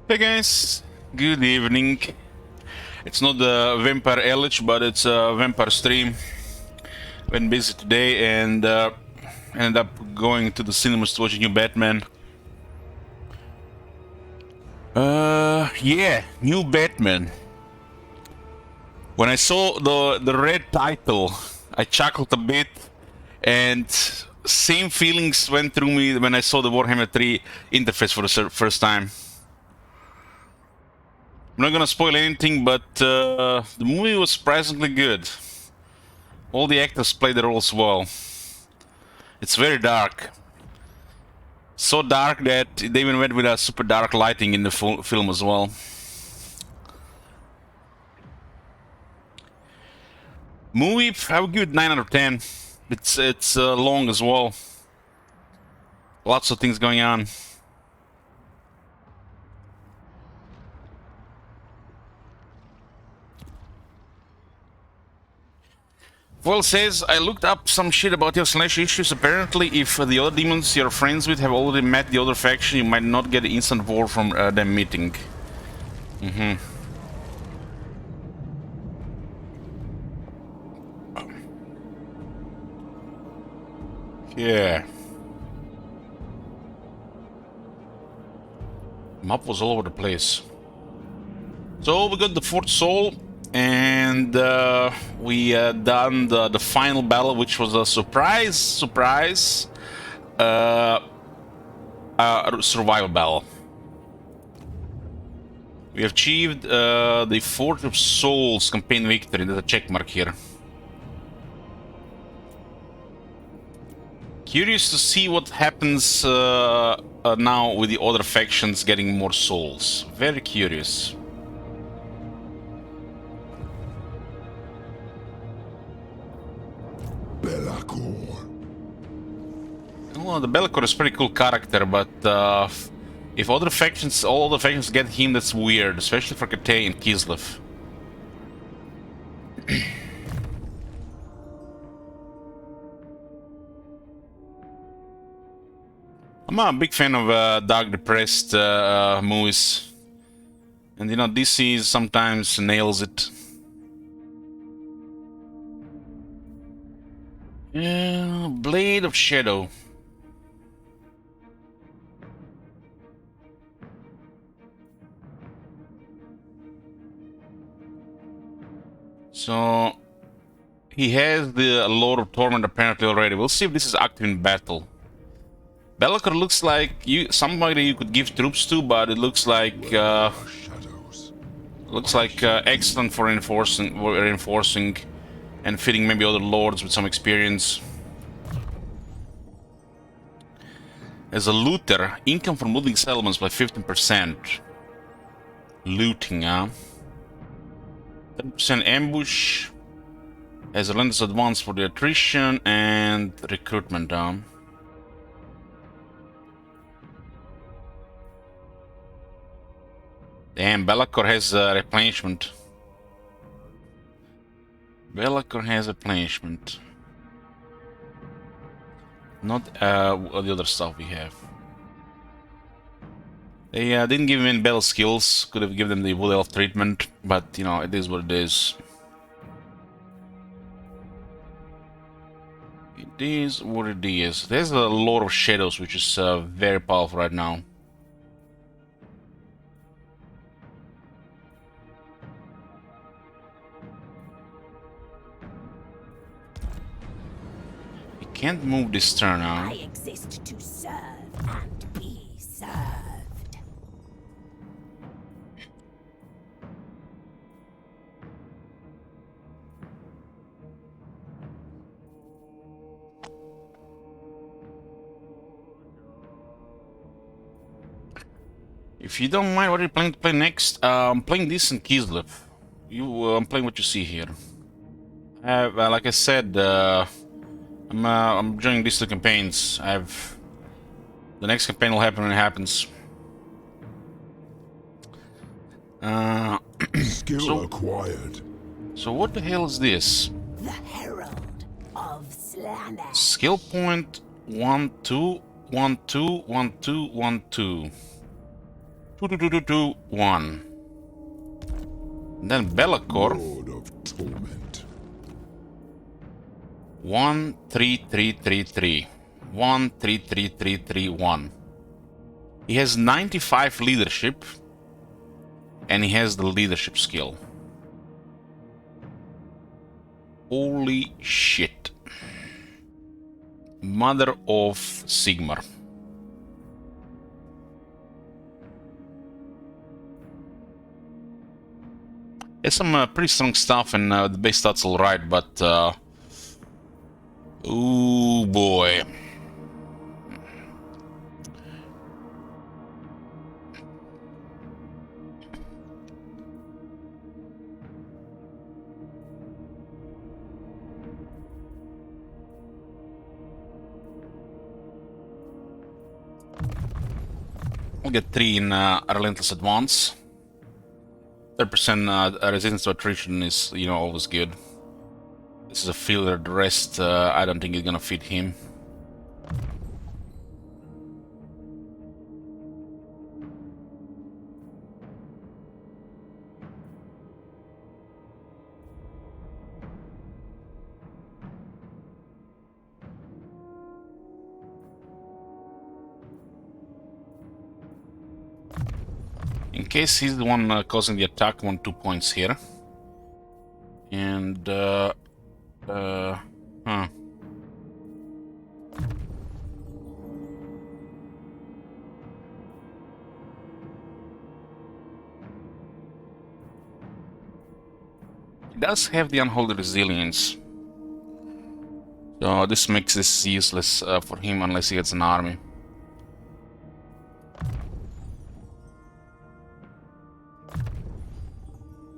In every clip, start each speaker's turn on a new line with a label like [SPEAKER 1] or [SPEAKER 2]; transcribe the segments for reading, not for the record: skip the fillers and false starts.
[SPEAKER 1] Hey guys, good evening. It's not the Vampire Ellich, but it's a Vampire stream. Been busy today and ended up going to the cinemas to watch a new Batman. Yeah, new Batman. When I saw the red title, I chuckled a bit, and same feelings went through me when I saw the Warhammer 3 interface for the first time. I'm not gonna spoil anything, but the movie was surprisingly good. All the actors played the roles well. It's very dark. So dark that they even went with a super dark lighting in the film as well. Movie, I would give it 9 out of 10. It's long as well. Lots of things going on. Well, says, I looked up some shit about your Slaanesh issues. Apparently, if the other demons you're friends with have already met the other faction, you might not get instant war from them meeting. Yeah. Map was all over the place. So we got the fourth soul, and we done the final battle, which was a surprise survival battle. We have achieved the Forge of Souls campaign victory. There's a check mark here. Curious to see what happens now with the other factions getting more souls. Very curious. Well, the Bellicor is a pretty cool character, but if other factions, all other factions get him, that's weird, especially for Katay and Kislev. I'm a big fan of dark, depressed movies, and you know, DC sometimes nails it. Yeah, Blade of Shadow. So he has the Lord of Torment apparently already. We'll see if this is active in battle. Bellicor looks like somebody you could give troops to, but it looks like excellent for reinforcing and fitting maybe other lords with some experience. As a looter, income from looting settlements by 15%. Looting, huh? 10% ambush. Has a relentless advance for the attrition and recruitment, huh? Damn, Bellicor has replenishment. Bellicor has replenishment. Not the other stuff we have. They didn't give him any battle skills. Could have given them the Wood Elf treatment, but you know, it is what it is. It is what it is. There's a Lord of Shadows, which is very powerful right now. He can't move this turn now.
[SPEAKER 2] I exist to serve and be served.
[SPEAKER 1] If you don't mind, what are you planning to play next? I'm playing this in Kislev. I'm playing what you see here. Like I said, I'm enjoying these two campaigns. The next campaign will happen when it happens.
[SPEAKER 3] Skill acquired.
[SPEAKER 1] So what the hell is this?
[SPEAKER 2] The Herald of Slaanesh.
[SPEAKER 1] Skill point 1 2 1 2 1 2 1 2. Two, two, two, two, two, one. And then Belacor.
[SPEAKER 3] Lord of torment.
[SPEAKER 1] 1, 3, 3, 3, 3. 1, 3, 3, 3, 3, 1. He has 95 leadership. And he has the leadership skill. Holy shit. Mother of Sigmar. There's some pretty strong stuff, and the base stats alright, but ooh boy. We'll get 3 in Relentless Advance. 30% resistance to attrition is, you know, always good. This is a filler, the rest I don't think is gonna fit him. In case he's the one causing the attack, 2 points here. And, He does have the Unholy Resilience. So this makes this useless for him unless he gets an army.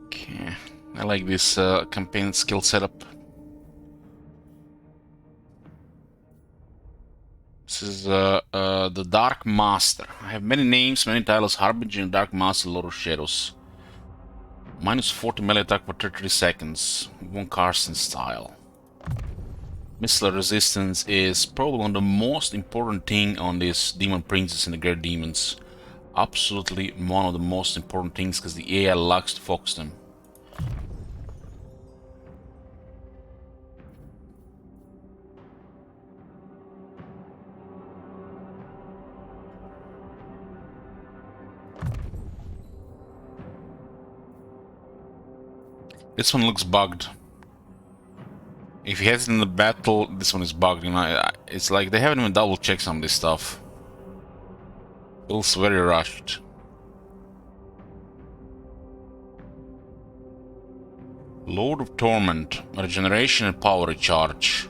[SPEAKER 1] Okay, I like this campaign skill setup. This is the Dark Master. I have many names, many titles: Harbinger, Dark Master, Lord of Shadows. Minus 40 melee attack for 33 seconds. Von Carson style. Missile resistance is probably one of the most important thing on this Demon Princess and the Great Demons. Absolutely one of the most important things because the AI likes to focus them. This one looks bugged. If he has it in the battle, this one is bugged. You know, it's like they haven't even double checked some of this stuff. Feels very rushed. Lord of Torment, regeneration and power recharge.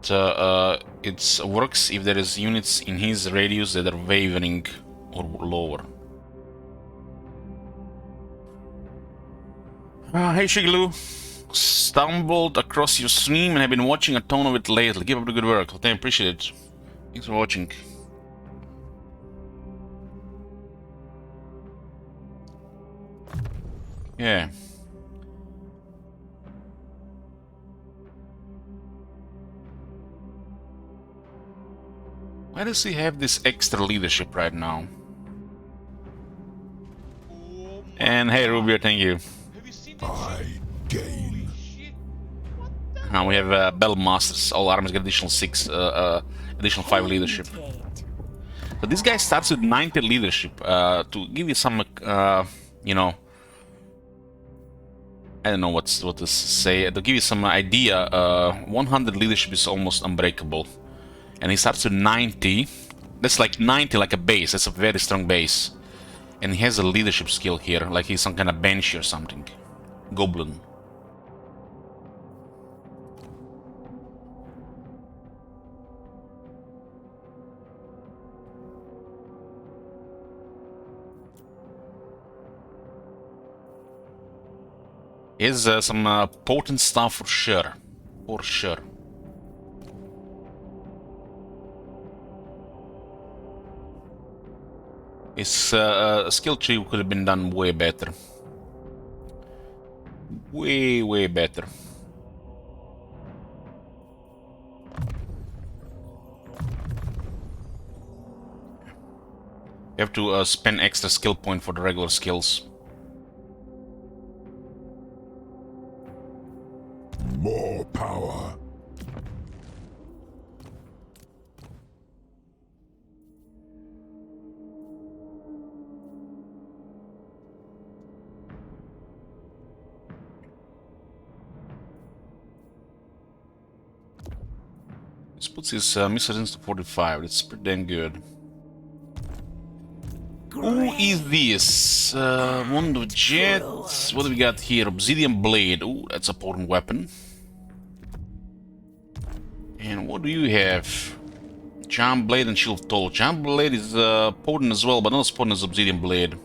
[SPEAKER 1] It works if there is units in his radius that are wavering or lower. Hey Shigaloo, stumbled across your stream and have been watching a ton of it lately. Keep up the good work. I appreciate it. Thanks for watching. Yeah. Why does he have this extra leadership right now? And hey Rubio, thank you.
[SPEAKER 3] I gain.
[SPEAKER 1] Now we have Battle Masters. All armies get additional 5 leadership. But this guy starts with 90 leadership. To give you some, you know, I don't know what to say. To give you some idea, 100 leadership is almost unbreakable, and he starts with 90. That's like 90, like a base. That's a very strong base, and he has a leadership skill here, like he's some kind of banshee or something. Goblin. He has some potent stuff for sure. For sure. His skill tree could have been done way better. Way better. You have to spend extra skill point for the regular skills.
[SPEAKER 3] More power.
[SPEAKER 1] This puts his missiles to 45. That's pretty damn good. Who is this? Wand of Jets. What do we got here? Obsidian Blade. Ooh, that's a potent weapon. And what do you have? Charm Blade and Shield of Toll. Charm Blade is potent as well, but not as potent as Obsidian Blade.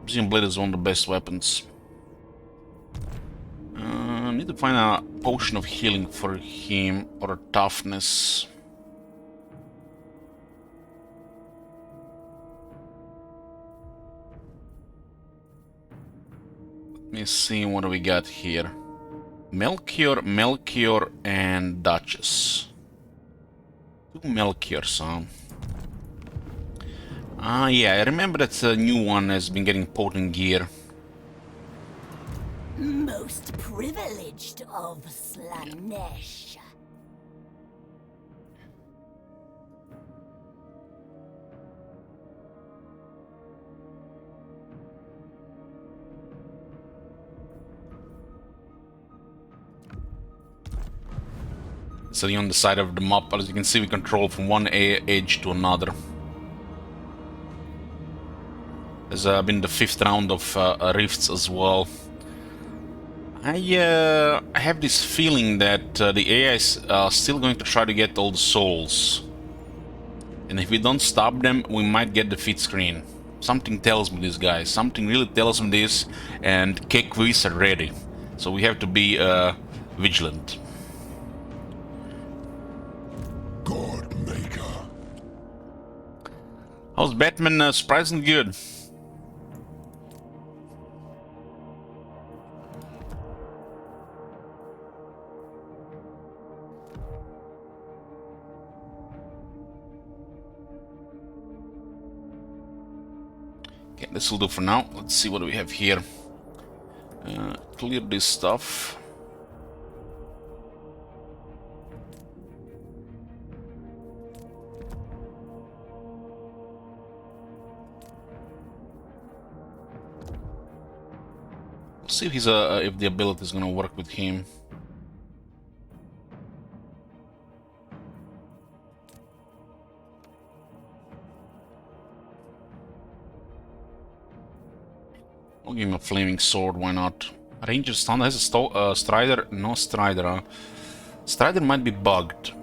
[SPEAKER 1] Obsidian Blade is one of the best weapons. Need to find a potion of healing for him, or a toughness. Let me see what do we got here. Melchior, and Duchess. 2 Melchiors, huh? Yeah, I remember that the new one has been getting potent gear.
[SPEAKER 2] Most privileged of Slaanesh.
[SPEAKER 1] Sitting on the side of the map, as you can see, we control from one edge to another. There's been the 5th round of rifts as well. I have this feeling that the AI is still going to try to get all the souls. And if we don't stop them, we might get the feed screen. Something tells me this, guys. Something really tells me this, and K-Quiz are ready. So we have to be vigilant.
[SPEAKER 3] Godmaker.
[SPEAKER 1] How's Batman? Surprisingly good. Okay, this will do for now. Let's see what we have here. Clear this stuff. See if he's if the ability is gonna work with him. I'll give him a flaming sword. Why not? Ranger stun has a Strider. No Strider. Strider might be bugged,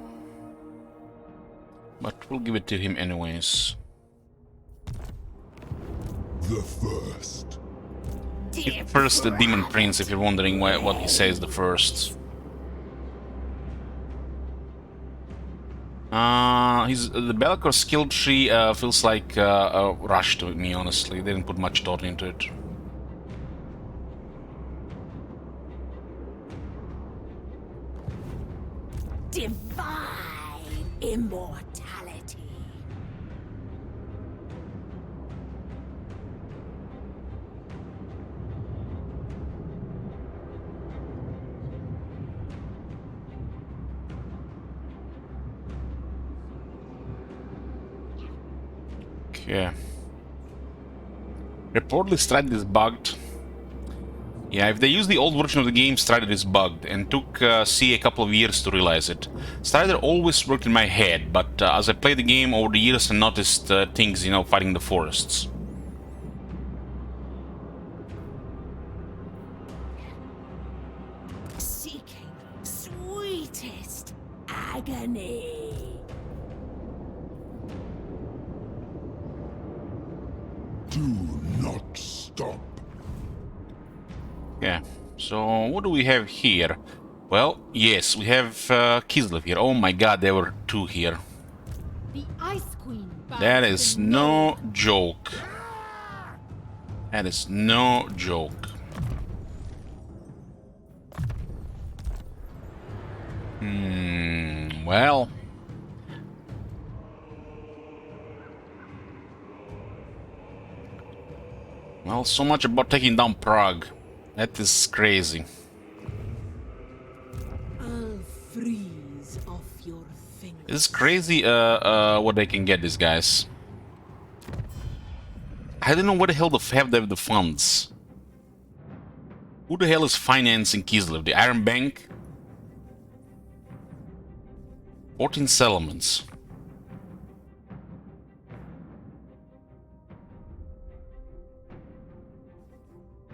[SPEAKER 1] but we'll give it to him anyways.
[SPEAKER 3] The first.
[SPEAKER 1] First, the Demon Prince, if you're wondering what he says the first. The Belkor skill tree feels like a rush to me, honestly. They didn't put much thought into it.
[SPEAKER 2] Divine immortality.
[SPEAKER 1] Okay. Reportedly Strider is bugged. Yeah, if they use the old version of the game, Strider is bugged, and took C a couple of years to realize it. Strider always worked in my head, but as I played the game over the years, I noticed things, you know, fighting the forests.
[SPEAKER 2] Seeking sweetest agony.
[SPEAKER 3] Do not stop.
[SPEAKER 1] Yeah, so what do we have here? Well, yes, we have Kislev here. Oh my god, there were 2 here.
[SPEAKER 4] The Ice Queen.
[SPEAKER 1] That is no joke. That is no joke. Well, so much about taking down Prague. That is crazy.
[SPEAKER 5] I'll freeze off your fingers.
[SPEAKER 1] It's crazy what they can get, these guys. I don't know where the hell they have the funds. Who the hell is financing Kislev? The Iron Bank? 14 settlements.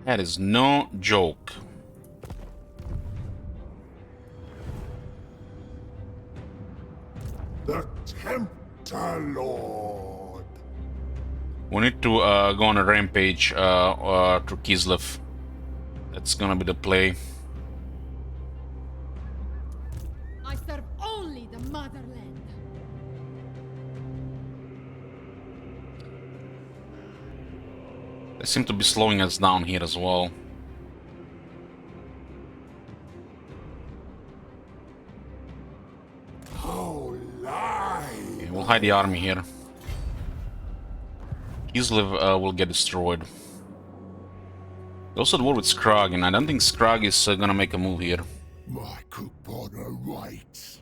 [SPEAKER 1] That is no joke.
[SPEAKER 3] The Tempter Lord.
[SPEAKER 1] We need to go on a rampage to Kislev. That's gonna be the play.
[SPEAKER 4] I serve only the motherland.
[SPEAKER 1] They seem to be slowing us down here as well.
[SPEAKER 3] Oh, lie.
[SPEAKER 1] Okay, we'll hide the army here. Kislev will get destroyed. They also had war with Skrag, and I don't think Skrag is gonna make a move here.
[SPEAKER 3] My coupon awaits.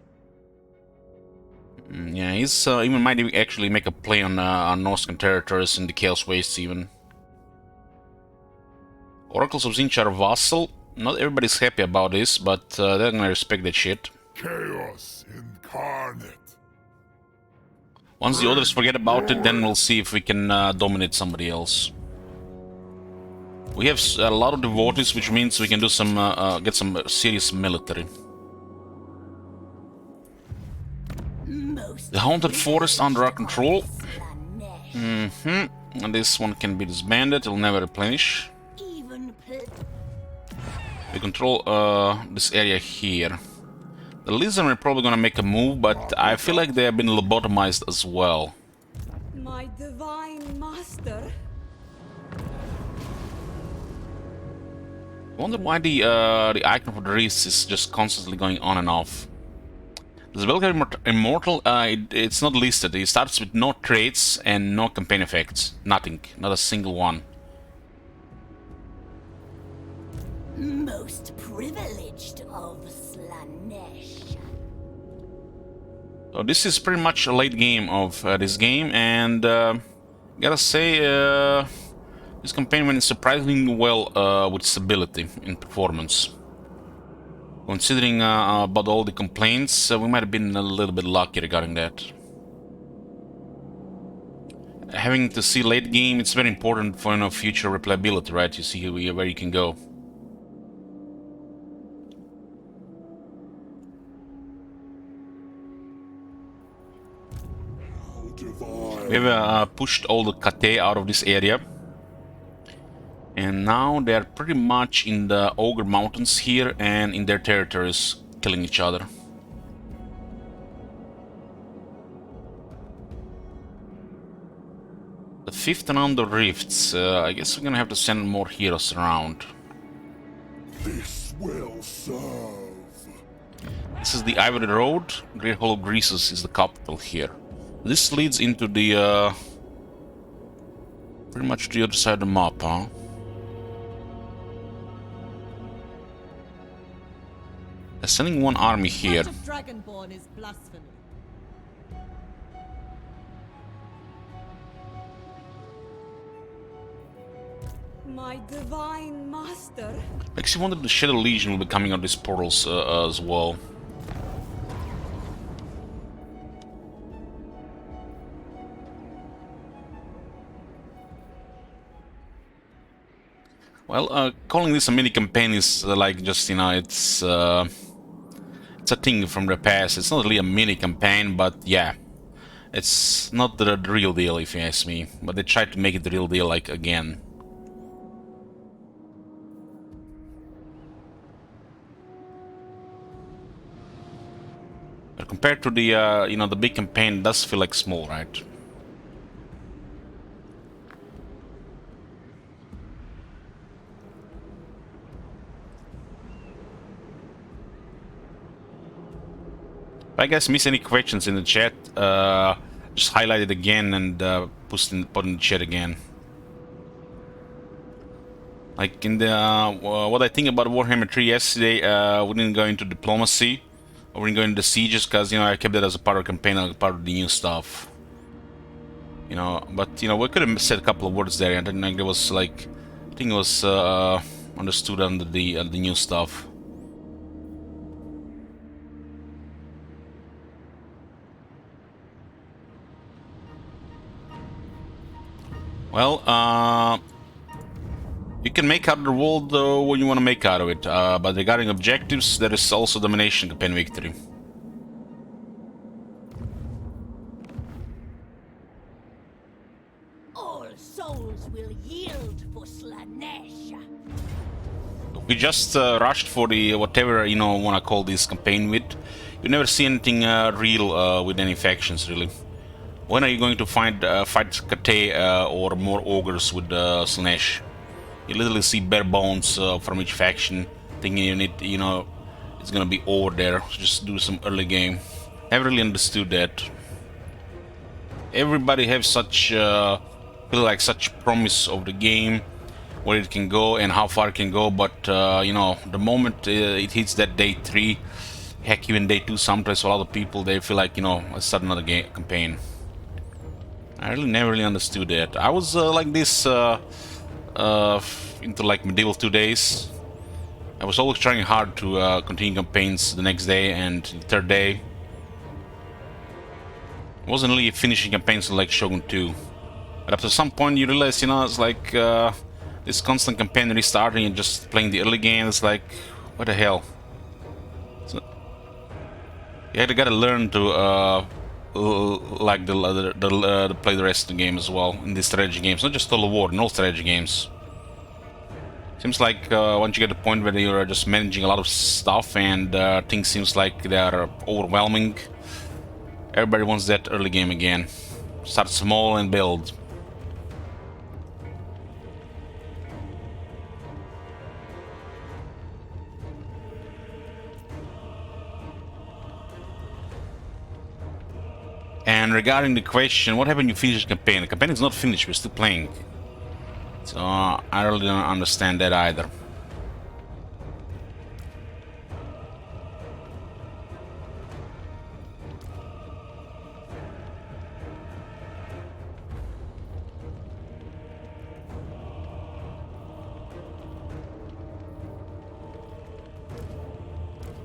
[SPEAKER 1] Yeah, he's even might even actually make a play on Norscan territories in the Chaos Wastes even. Oracles of Zinch are vassal. Not everybody's happy about this, but they're gonna respect that shit.
[SPEAKER 3] Chaos incarnate.
[SPEAKER 1] Once the others forget about it, then we'll see if we can dominate somebody else. We have a lot of devotees, which means we can do some get some serious military.
[SPEAKER 2] Most
[SPEAKER 1] The Haunted Forest under our control.
[SPEAKER 2] Slaanesh.
[SPEAKER 1] And this one can be disbanded, it'll never replenish.
[SPEAKER 2] Even
[SPEAKER 1] We control this area here. The Lizard are probably gonna make a move, but I feel like they have been lobotomized as well.
[SPEAKER 5] My divine master.
[SPEAKER 1] I wonder why the icon for the wrist is just constantly going on and off. The Velgar Immortal, it's not listed. It starts with no traits and no campaign effects. Nothing. Not a single one.
[SPEAKER 2] most privileged of Slaanesh.
[SPEAKER 1] So this is pretty much a late game of this game, and gotta say, this campaign went surprisingly well with stability in performance. Considering about all the complaints, we might have been a little bit lucky regarding that. Having to see late game, it's very important for future replayability, right? You see where you can go. We have pushed all the Kate out of this area. And now they're pretty much in the Ogre Mountains here and in their territories, killing each other. The fifth and on the rifts. I guess we're gonna have to send more heroes around.
[SPEAKER 3] This will serve.
[SPEAKER 1] This is the Ivory Road. Great Hall of Greases is the capital here. This leads into the pretty much the other side of the map, huh? They're sending one army here.
[SPEAKER 5] Of Dragonborn is blasphemy. My divine master.
[SPEAKER 1] Makes you wonder if the Shadow Legion will be coming out these portals as well. Well, calling this a mini campaign is like just it's a thing from the past. It's not really a mini campaign, but yeah, it's not the real deal if you ask me. But they tried to make it the real deal, like again. But compared to the the big campaign, it does feel like small, right? If I guys miss any questions in the chat, just highlight it again and put in the chat again. Like in the what I think about Warhammer 3 yesterday, we didn't go into diplomacy, or we didn't go into the sieges, because I kept it as a part of the campaign, like part of the new stuff. But we could have said a couple of words there, and I think it was like, I think it was understood under the new stuff. Well, you can make out of the world what you want to make out of it, but regarding objectives, there is also domination campaign victory.
[SPEAKER 2] All souls will yield for Slaanesh.
[SPEAKER 1] We just rushed for the whatever want to call this campaign with. You never see anything real with any factions really. When are you going to fight Kate or more ogres with Slaanesh? You literally see bare bones from each faction, thinking you need, it's gonna be over there. So just do some early game. Never really understood that. Everybody have such feel like such promise of the game, where it can go and how far it can go, but the moment it hits that day 3, heck, even day 2, sometimes for a lot of people they feel like let's start another campaign. I really never really understood that. I was like this into like medieval 2 days. I was always trying hard to continue campaigns the next day and the third day. I wasn't really finishing campaigns like Shogun 2. But after some point you realize, it's like this constant campaign restarting and just playing the early game. It's like, what the hell? So, you gotta learn to like play the rest of the game as well in these strategy games, not just Total War, in all strategy games. Seems like once you get to the point where you're just managing a lot of stuff and things seems like they are overwhelming, everybody wants that early game again. Start small and build. And regarding the question, what happened when you finish the campaign? The campaign is not finished, we're still playing. So I really don't understand that either.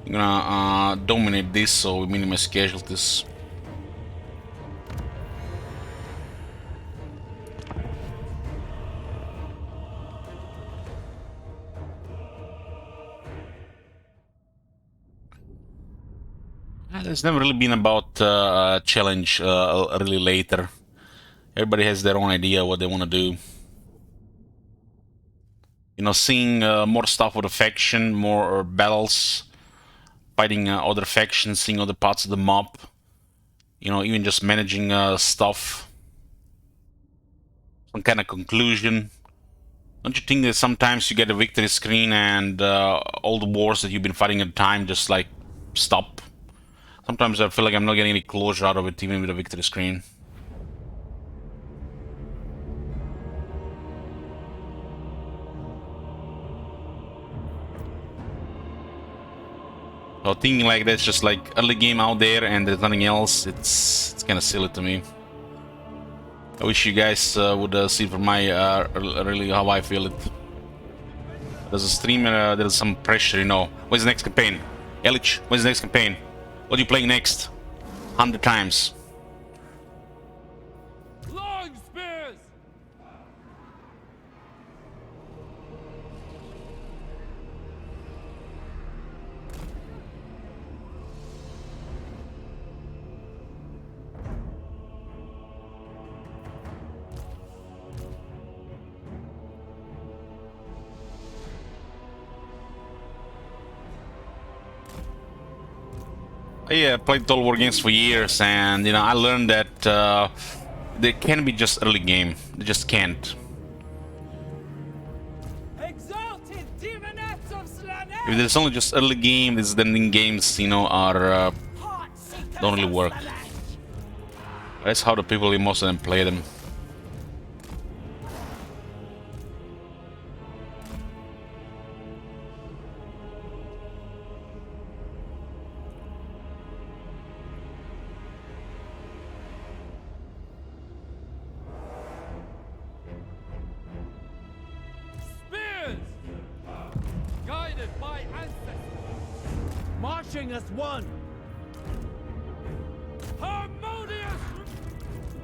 [SPEAKER 1] I'm gonna dominate this so we minimize casualties. It's never really been about challenge really later. Everybody has their own idea what they want to do. Seeing more stuff with a faction, more battles, fighting other factions, seeing other parts of the map. Even just managing stuff. Some kind of conclusion. Don't you think that sometimes you get a victory screen and all the wars that you've been fighting at the time just like stop? Sometimes I feel like I'm not getting any closure out of it, even with a victory screen. So thinking like that's just like early game out there and there's nothing else, it's kind of silly to me. I wish you guys would see from my really how I feel it. There's a streamer, there's some pressure, When's the next campaign? Elich, when's the next campaign? What are you playing next? 100 times.
[SPEAKER 6] Long spears!
[SPEAKER 1] I played Total War games for years, and I learned that they can be just early game. They just can't.
[SPEAKER 6] Exalted demonettes of Slaanesh!
[SPEAKER 1] If there's only just early game, these ending games, are don't really work. That's how the people, most of them, play them.
[SPEAKER 6] marching as one. Harmonious.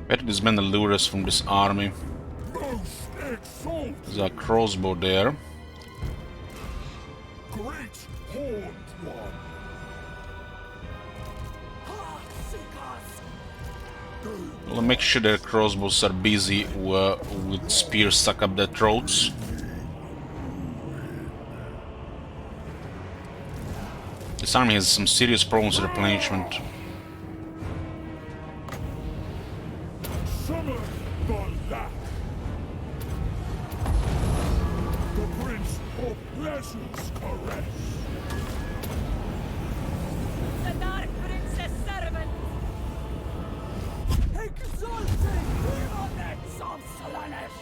[SPEAKER 1] Better disband the lures from this army.
[SPEAKER 3] Most exalted,
[SPEAKER 1] There's a crossbow there.
[SPEAKER 3] great horned one.
[SPEAKER 1] We'll make sure their crossbows are busy with spears stuck up their throats. This army has some serious problems with replenishment.
[SPEAKER 3] Summon the lack. The Prince of Pleasure's caress.
[SPEAKER 2] The Dark Princess servant.
[SPEAKER 6] Exalted demonets of Slaanesh.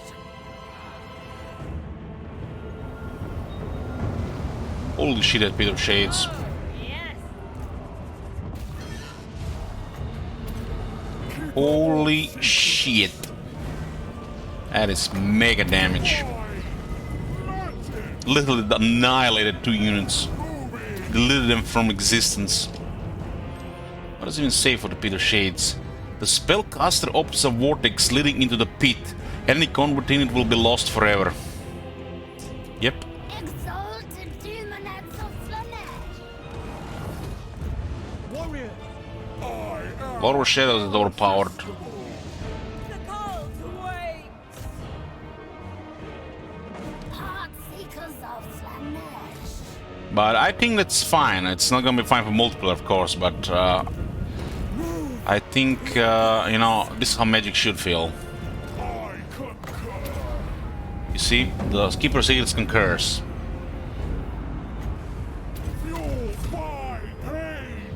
[SPEAKER 1] Holy shit, that bit of shades.
[SPEAKER 2] Yes.
[SPEAKER 1] Holy shit. That is mega damage. Literally annihilated 2 units. Deleted them from existence. What does it even say for the Pit of Shades? The spellcaster opens a vortex leading into the pit. Any convert in it will be lost forever. Yep.
[SPEAKER 2] Exalted demonets of Slaanesh.
[SPEAKER 6] Warrior.
[SPEAKER 1] Lord of Shadows is overpowered.
[SPEAKER 2] The call to wait. Heart seekers of Slaanesh.
[SPEAKER 1] But I think that's fine. It's not gonna be fine for multiplayer, of course, but I think, you know, this is how magic should feel.
[SPEAKER 3] I concur.
[SPEAKER 1] You see, the Keeper Seals concurs.
[SPEAKER 3] Fueled by pain.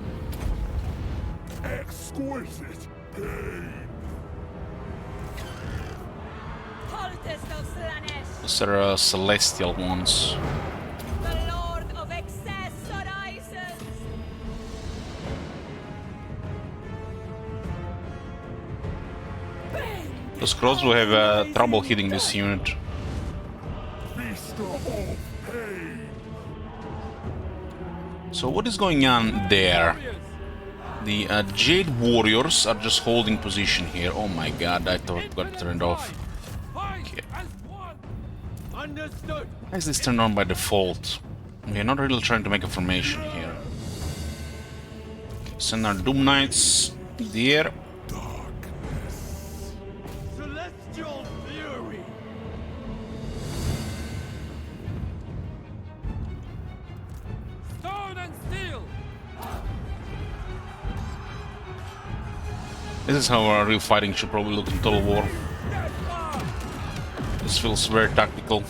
[SPEAKER 3] Exquisite pain.
[SPEAKER 2] Cultist of Slaanesh.
[SPEAKER 1] Those are celestial ones.
[SPEAKER 2] The Lord of Excess arises.
[SPEAKER 1] Those crows will have trouble hitting this unit.
[SPEAKER 3] Feaster of pain.
[SPEAKER 1] So what is going on there? The Jade Warriors are just holding position here. Oh my god, I thought it got turned off.
[SPEAKER 6] Fight
[SPEAKER 1] Okay.
[SPEAKER 6] as one. Understood.
[SPEAKER 1] Why is this turned on by default? We're not really trying to make a formation here. Okay, send our Doom Knights there.
[SPEAKER 6] Celestial fury. Stone and steel.
[SPEAKER 1] This is how our real fighting should probably look in Total War. This feels very tactical.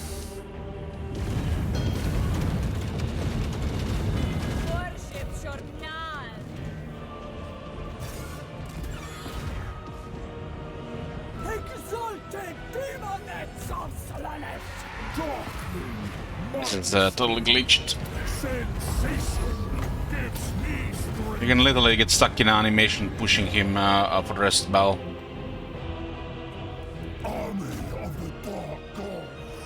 [SPEAKER 2] Worship Journal.
[SPEAKER 6] Exalted demonets of Slaanesh.
[SPEAKER 1] This is totally glitched.
[SPEAKER 3] Sensation gives me strength.
[SPEAKER 1] You can literally get stuck in animation pushing him for the rest of the battle.
[SPEAKER 3] Army of the Dark Gods.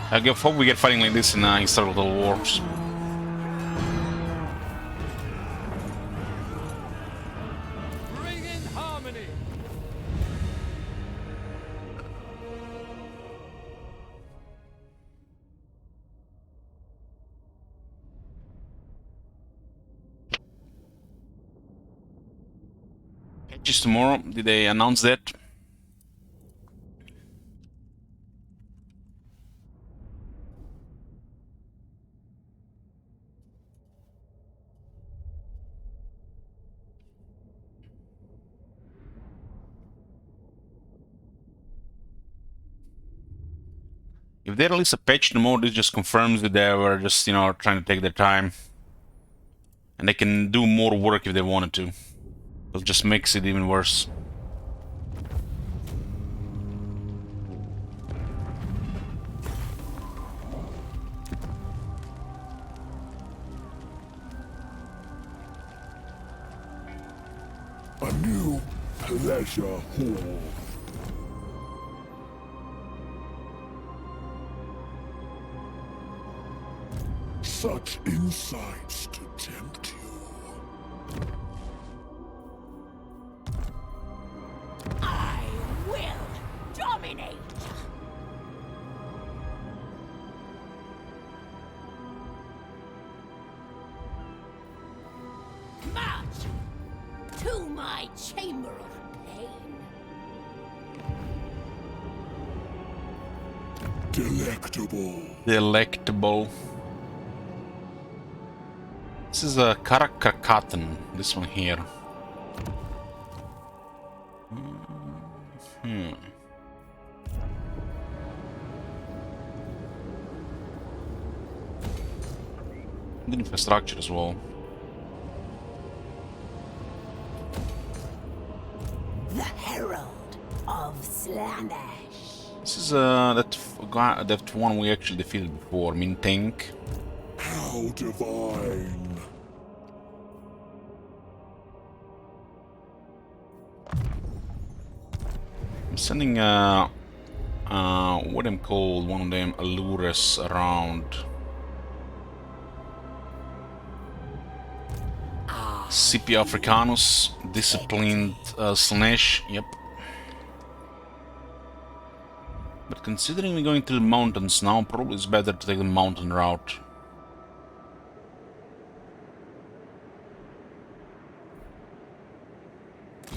[SPEAKER 1] I hope we get fighting like this in historical wars.
[SPEAKER 6] Bring in harmony.
[SPEAKER 1] Patches tomorrow. Did they announce that? If they release a patch tomorrow, this just confirms that they were just, you know, trying to take their time. And they can do more work if they wanted to. It just makes it even worse.
[SPEAKER 3] A new pleasure hall. such insights to tempt you.
[SPEAKER 2] I will dominate. March to my chamber of pain.
[SPEAKER 3] Delectable.
[SPEAKER 1] Delectable. This is a Karakakatan, this one here. Good infrastructure as well.
[SPEAKER 2] The Herald of Slaanesh.
[SPEAKER 1] This is that one we actually defeated before, Mintink.
[SPEAKER 3] How divine.
[SPEAKER 1] I'm sending what I'm called one of them allures around. Scipio Africanus, disciplined Slaanesh, yep. But considering we're going to the mountains now, probably it's better to take the mountain route.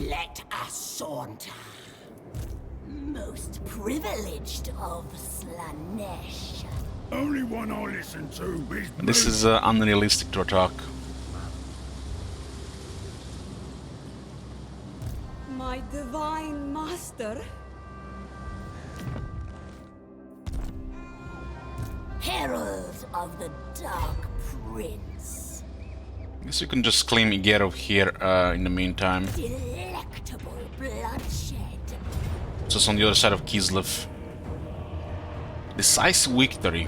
[SPEAKER 2] Let us saunter. Most privileged of Slaanesh.
[SPEAKER 3] Only one I listen to is
[SPEAKER 1] This is unrealistic to attack.
[SPEAKER 5] My divine master.
[SPEAKER 2] Herald of the Dark Prince.
[SPEAKER 1] Guess you can just claim Igerov here in the meantime.
[SPEAKER 2] Delectable bloodshed.
[SPEAKER 1] Just on the other side of Kislev. Decisive victory.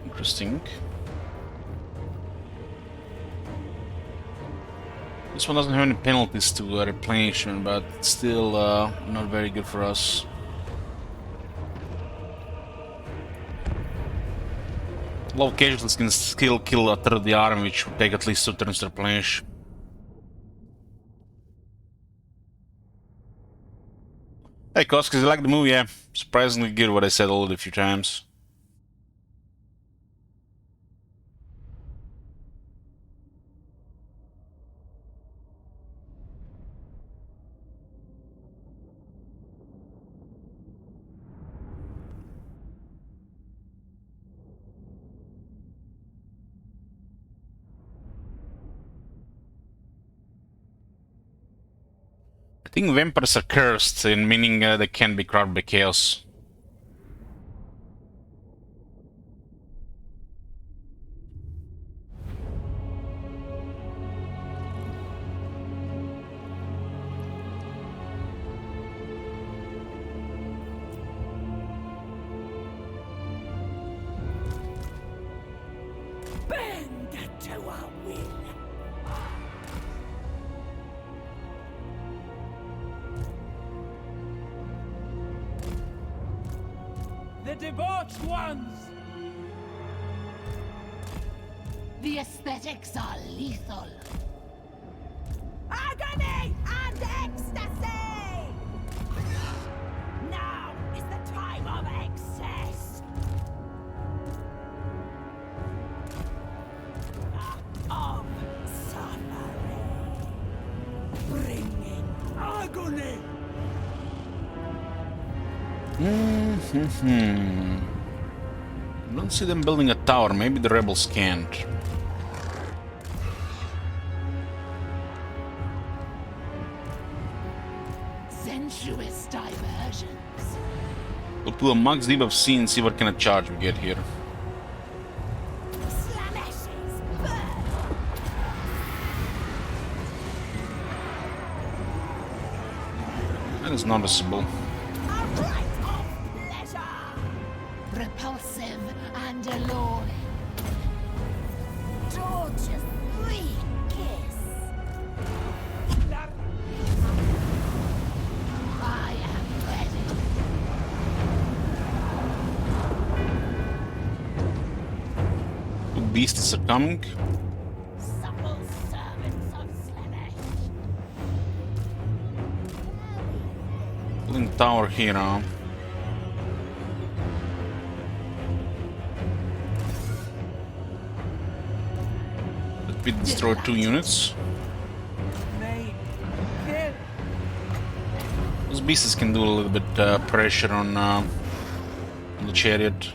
[SPEAKER 1] Interesting. This one doesn't have any penalties to replenishment, but still not very good for us. Low casualties can still kill a third of the army, which would take at least 2 turns to replenish. Hey Koskis, you like the movie? Yeah, surprisingly good what I said already a few times. I think vampires are cursed, in meaning they can't be crushed by chaos.
[SPEAKER 2] Bend to our will.
[SPEAKER 6] The debauched ones!
[SPEAKER 2] The aesthetics are lethal. Agony and ecstasy! Now is the time of excess. Of suffering. Bringing agony.
[SPEAKER 1] I don't see them building a tower, maybe the rebels can't.
[SPEAKER 2] Sensuous diversions.
[SPEAKER 1] We'll do a max debuff C and see what kind of charge we get here.
[SPEAKER 2] Slaanesh's birth.
[SPEAKER 1] That is noticeable.
[SPEAKER 2] A rite of pleasure. Repulsive and alluring. Torture's free kiss. I am ready.
[SPEAKER 1] beasts are coming.
[SPEAKER 2] Supple servants of Slaanesh.
[SPEAKER 1] Building tower here, huh? Let me destroy 2 units.
[SPEAKER 6] Maim. Kill.
[SPEAKER 1] Those beasts can do a little bit pressure on the chariot.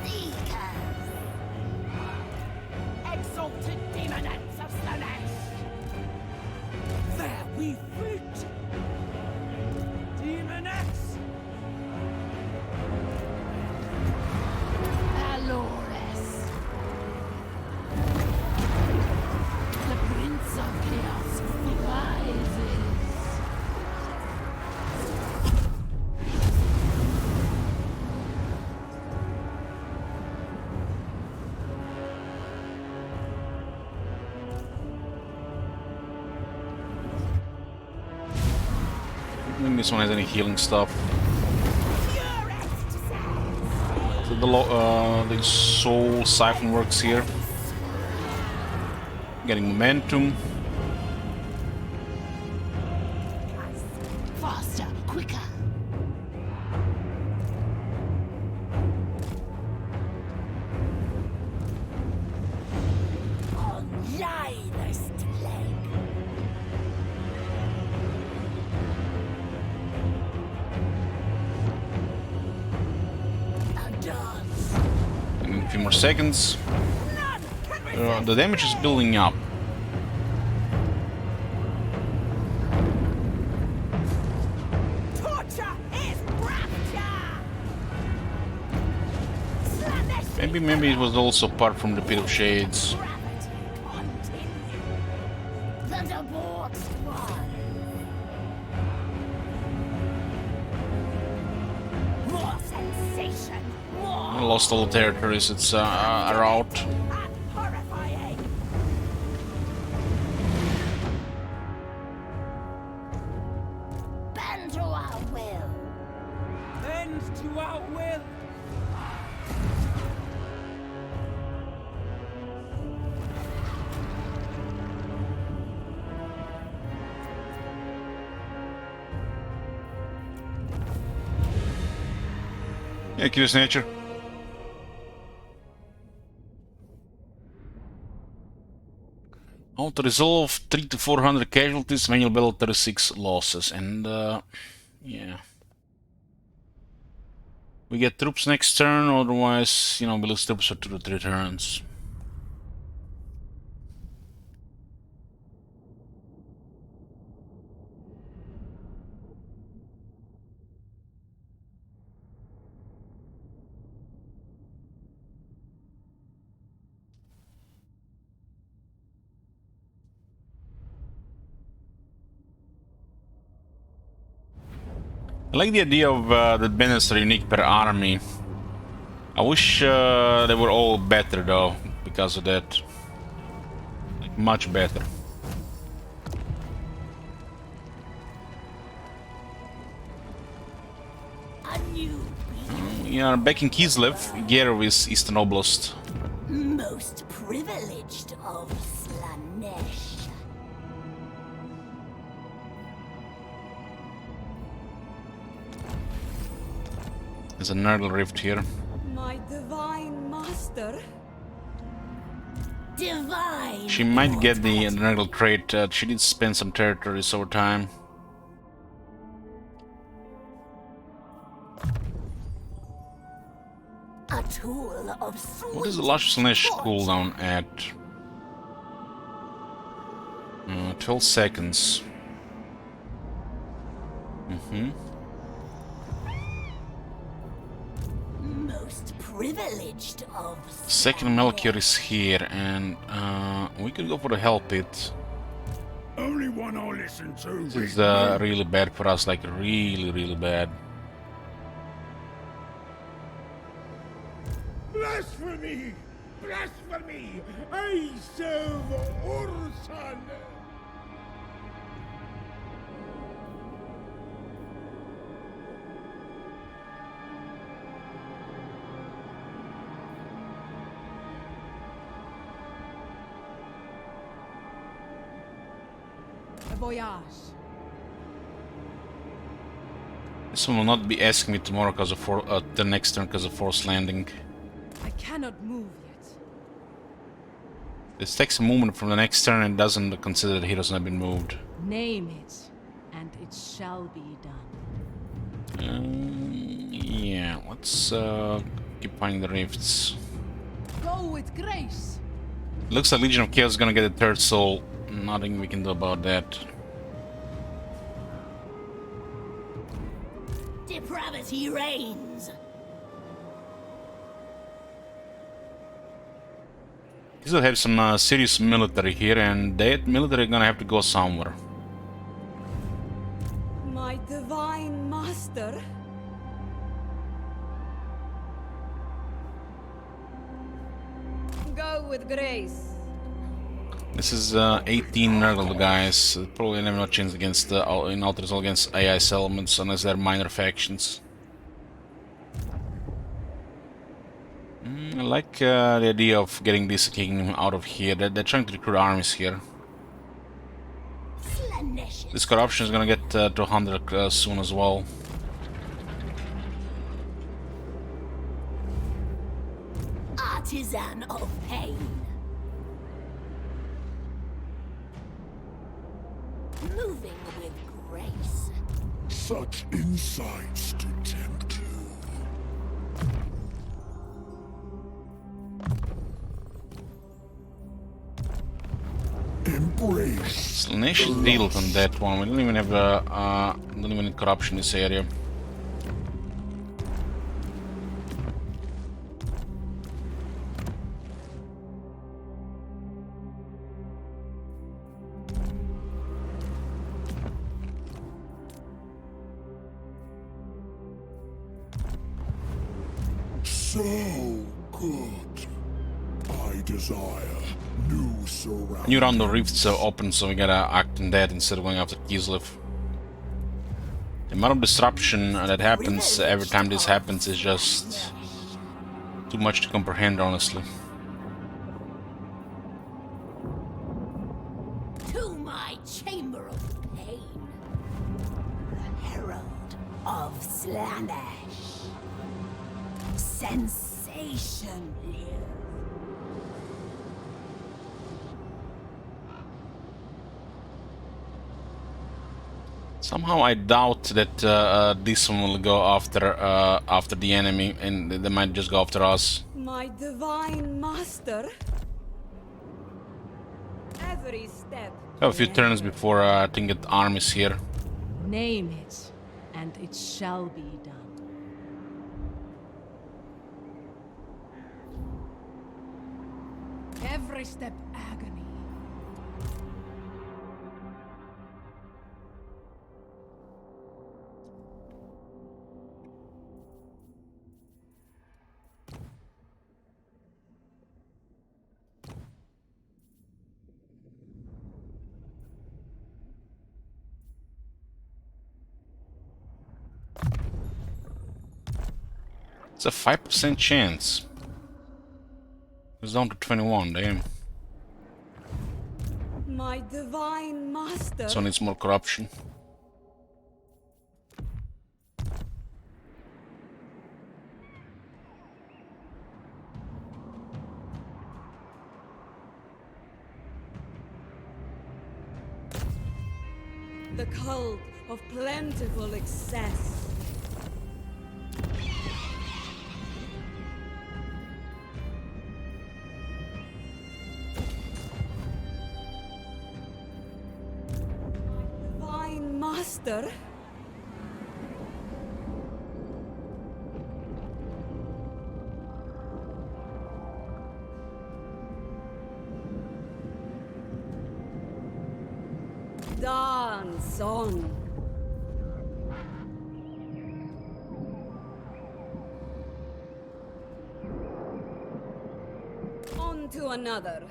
[SPEAKER 2] Seekers. Exalted demonettes of Slaanesh.
[SPEAKER 6] There we fleet. Demonettes.
[SPEAKER 2] Valores. The Prince of Chaos rises.
[SPEAKER 1] I don't think this one has any healing stuff.
[SPEAKER 2] Purest says.
[SPEAKER 1] So the soul siphon works here. Getting momentum.
[SPEAKER 2] Faster, quicker. On livest leg. A dance.
[SPEAKER 1] In a few more seconds.
[SPEAKER 2] None can resist.
[SPEAKER 1] The damage is building up.
[SPEAKER 2] Torture is rapture. Slaanesh
[SPEAKER 1] Maybe it was also apart from the Pit of Shades.
[SPEAKER 2] gravity continue. The debauched one. More sensation,
[SPEAKER 1] I
[SPEAKER 2] more
[SPEAKER 1] lost all the territories. It's a rout.
[SPEAKER 2] and horrifying. Bend to our will.
[SPEAKER 6] Bend to our will.
[SPEAKER 1] Yeah, curious nature. Auto resolve 3 to 400 casualties, manual battle 36 losses, and yeah. We get troops next turn, otherwise, you know, we lose troops for 2 to 3 turns. I like the idea of that bandits are unique per army. I wish they were all better though, because of that. Like, much better.
[SPEAKER 2] A new
[SPEAKER 1] We are back in Kislev, Gerov is Eastern Oblast.
[SPEAKER 2] most privileged of Slaanesh.
[SPEAKER 1] There's a Nurgle Rift here.
[SPEAKER 5] My divine master.
[SPEAKER 2] Divine.
[SPEAKER 1] She might get the Nurgle trait. She did spend some territories over time.
[SPEAKER 2] A tool of sweet
[SPEAKER 1] What is the Luscious Slaanesh
[SPEAKER 2] fortune.
[SPEAKER 1] cooldown at? 12 seconds.
[SPEAKER 2] Most privileged of
[SPEAKER 1] Second Melchior is here, and we could go for the Hell Pit.
[SPEAKER 3] Only one I'll listen to.
[SPEAKER 1] This is really bad for us, like really bad.
[SPEAKER 3] Blasphemy! Blasphemy! I serve Ursan!
[SPEAKER 4] voyage.
[SPEAKER 1] This one will not be asking me tomorrow because of the next turn because of forced landing.
[SPEAKER 4] I cannot move yet.
[SPEAKER 1] This takes a movement from the next turn and doesn't consider that heroes have been moved.
[SPEAKER 5] Name it, and it shall be done.
[SPEAKER 1] Yeah, let's keep finding the rifts.
[SPEAKER 4] Go with grace.
[SPEAKER 1] Looks like Legion of Chaos is gonna get a third soul. Nothing we can do about that.
[SPEAKER 2] Depravity reigns.
[SPEAKER 1] We still have some serious military here, and that military gonna have to go somewhere.
[SPEAKER 5] My divine master. Go with grace.
[SPEAKER 1] This is 18 Nurgle guys. Probably never no chance against in alters all against AI elements unless they're minor factions. I like the idea of getting this kingdom out of here. They're trying to recruit armies here.
[SPEAKER 2] Slaanesh.
[SPEAKER 1] This corruption is gonna get to 100 soon as well.
[SPEAKER 2] Artisan of pain. Moving with grace.
[SPEAKER 3] Such insights to tempt you. Embrace.
[SPEAKER 1] Slaanesh is dealt on that one. We don't even have don't even need corruption in this area.
[SPEAKER 3] So good. I desire new surroundings.
[SPEAKER 1] New round of rifts are open, so we gotta act on that instead of going after Kislev. The amount of disruption that happens every time this happens is just too much to comprehend, honestly.
[SPEAKER 2] To my chamber of pain. The herald of Slaanesh. Sensation.
[SPEAKER 1] Somehow I doubt that this one will go after the enemy, and they might just go after us.
[SPEAKER 5] My divine master. Every step.
[SPEAKER 1] Have a few turns before I think get armies here.
[SPEAKER 5] Name it, and it shall be done.
[SPEAKER 4] Every step agony.
[SPEAKER 1] It's a 5% chance. It's down to 21, damn.
[SPEAKER 5] My divine master.
[SPEAKER 1] So needs more corruption.
[SPEAKER 5] The cult of plentiful excess. Divine master. Dance on. On to another.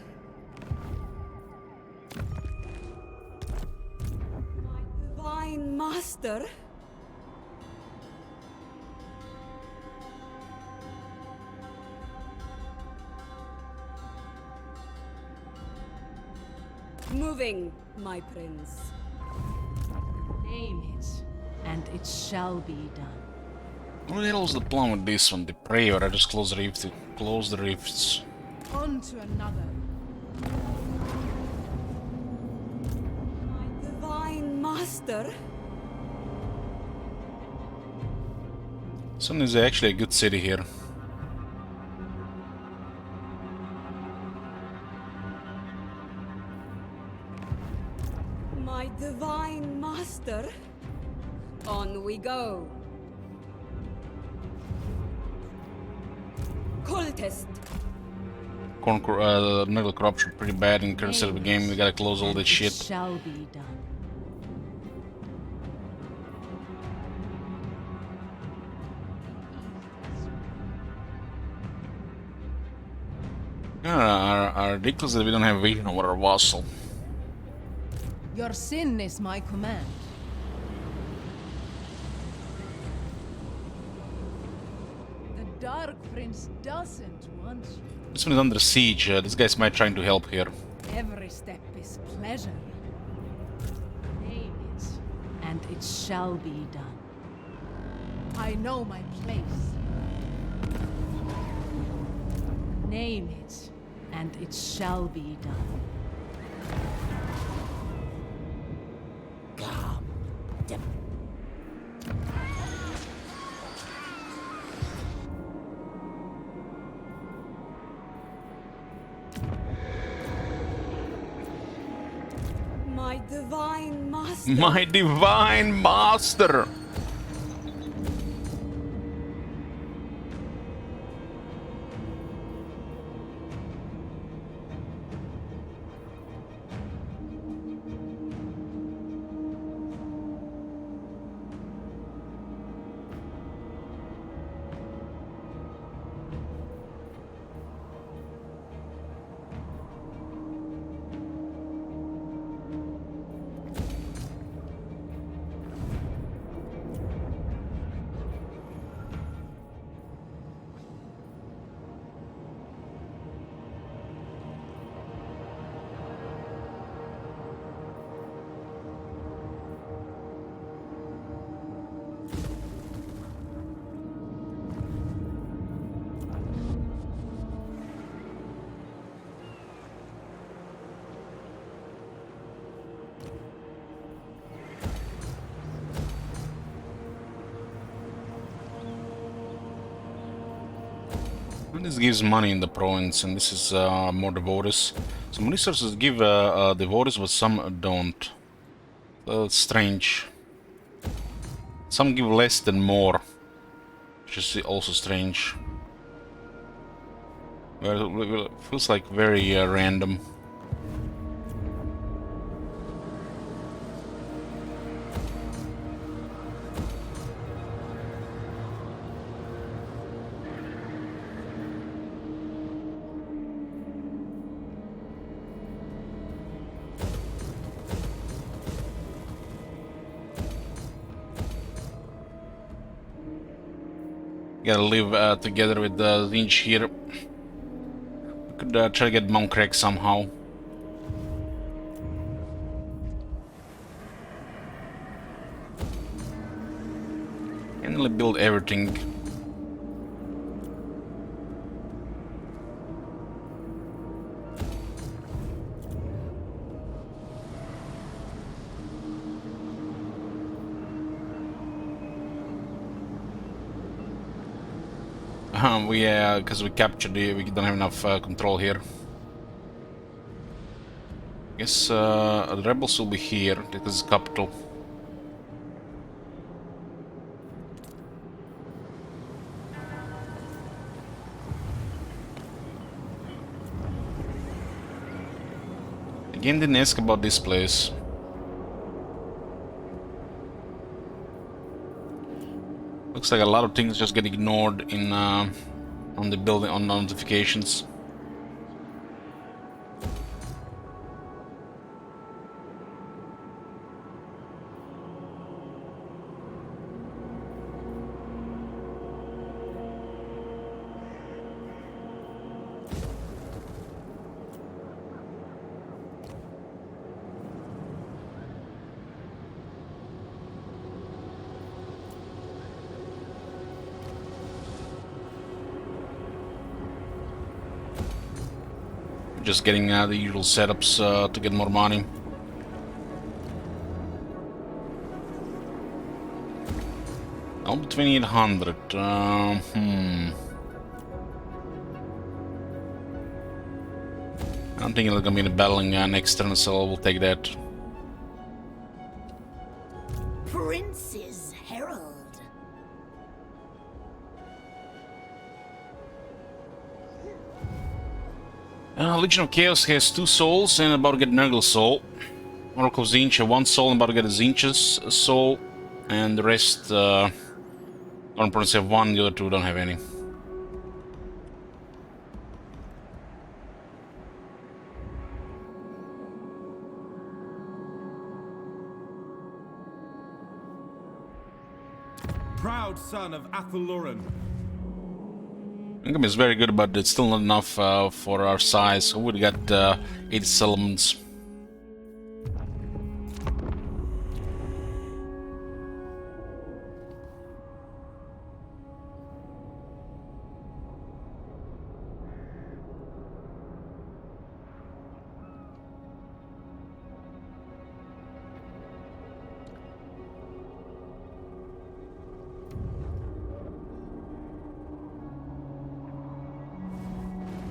[SPEAKER 5] My divine master. Moving, my prince. Name it, and it shall be done.
[SPEAKER 1] What the hell was the plan with this one? The prayer, I just close the rift. Close the rifts.
[SPEAKER 4] On to another.
[SPEAKER 2] My divine master.
[SPEAKER 1] Sun is actually a good city here.
[SPEAKER 2] My divine master. On we go. Cultist.
[SPEAKER 1] Needle corruption pretty bad in current state of the game. We gotta close all
[SPEAKER 5] And
[SPEAKER 1] that
[SPEAKER 5] it
[SPEAKER 1] shit.
[SPEAKER 5] shall be done.
[SPEAKER 1] Ridiculous that we don't have vision over our vassal.
[SPEAKER 4] Your sin is my command. The Dark Prince doesn't want you.
[SPEAKER 1] This one is under siege. This guy's might trying to help here.
[SPEAKER 4] Every step is pleasure.
[SPEAKER 5] Name it, and it shall be done.
[SPEAKER 4] I know my place.
[SPEAKER 5] Name it, and it shall be done.
[SPEAKER 2] My divine master.
[SPEAKER 1] My divine master! This gives money in the province, and this is more devotees. Some resources give devotees, but some don't. It's strange. Some give less than more, which is also strange. Well, it feels like very random. Gotta live together with Zinch here. We could try to get Monkrek somehow. Can't really build everything. Because we captured the, we don't have enough control here. Guess the rebels will be here because it's capital. Again, didn't ask about this place. Looks like a lot of things just get ignored in on the building on notifications. Just getting the usual setups to get more money. I'll be 2800. I don't think it's gonna be in the battling next turn, so we'll take that.
[SPEAKER 2] Prince's Herald.
[SPEAKER 1] Legion of Chaos has 2 souls and about to get Nurgle's soul. Oracle of Zinch have 1 soul and about to get a Zinch's soul. And the rest, Northern Province have 1, the other 2 don't have any.
[SPEAKER 7] Proud son of Atheluran.
[SPEAKER 1] Income is very good, but it's still not enough for our size. So we got 80 settlements.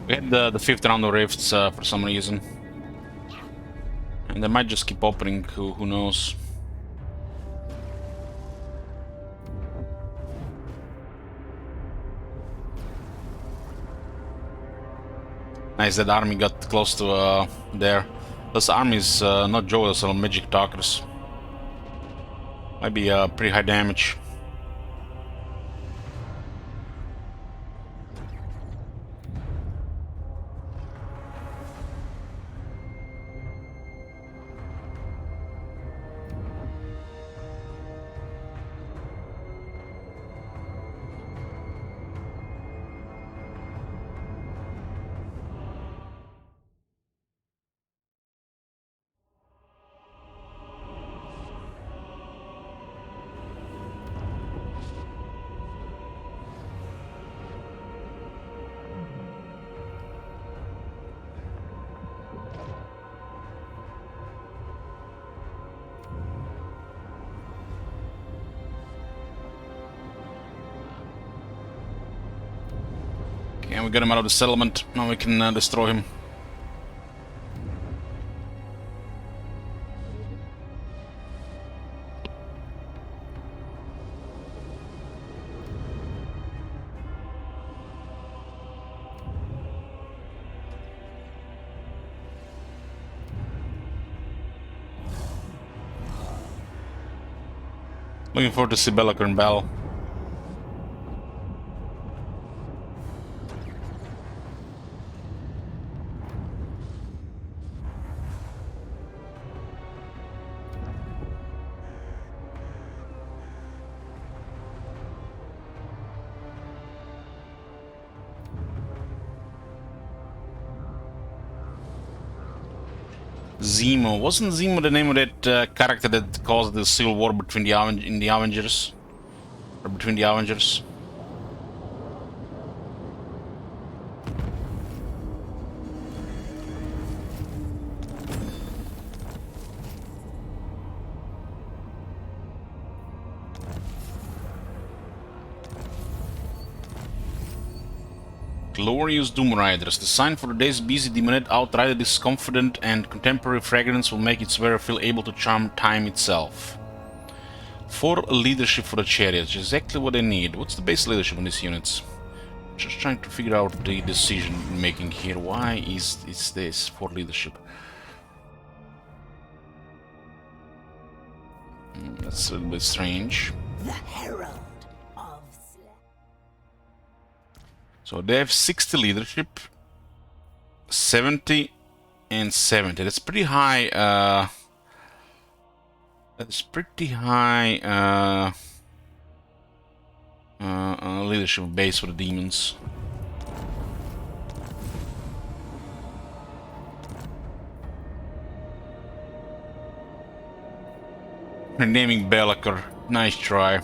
[SPEAKER 1] We had the 5th round of rifts for some reason. And they might just keep opening, who knows. Nice that army got close to there. This army is not joyless, or magic talkers. Might be pretty high damage. And we got him out of the settlement. Now we can destroy him. Looking forward to see Belliker and Bell. Zemo. Wasn't Zemo the name of that character that caused the civil war between the Avengers? Or between the Avengers? Glorious Doom Riders. The sign for the day's busy demonette outrider, this confident and contemporary fragrance will make its wearer feel able to charm time itself. 4 leadership for the chariots, exactly what they need. What's the base leadership on these units? Just trying to figure out the decision making here. Why is this 4 leadership? That's a little bit strange.
[SPEAKER 2] The Herald of Slaanesh.
[SPEAKER 1] So they have 60 leadership, 70 and 70. That's pretty high. That's pretty high leadership base for the demons. Renaming Belliker. Nice try.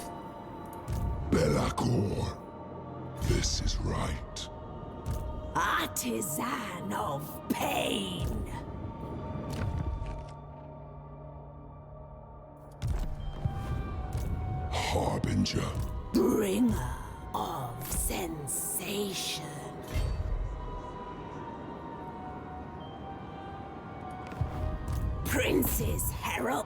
[SPEAKER 3] Belacor. This is right.
[SPEAKER 2] Artisan of pain.
[SPEAKER 3] Harbinger.
[SPEAKER 2] Bringer of sensation. Prince's herald.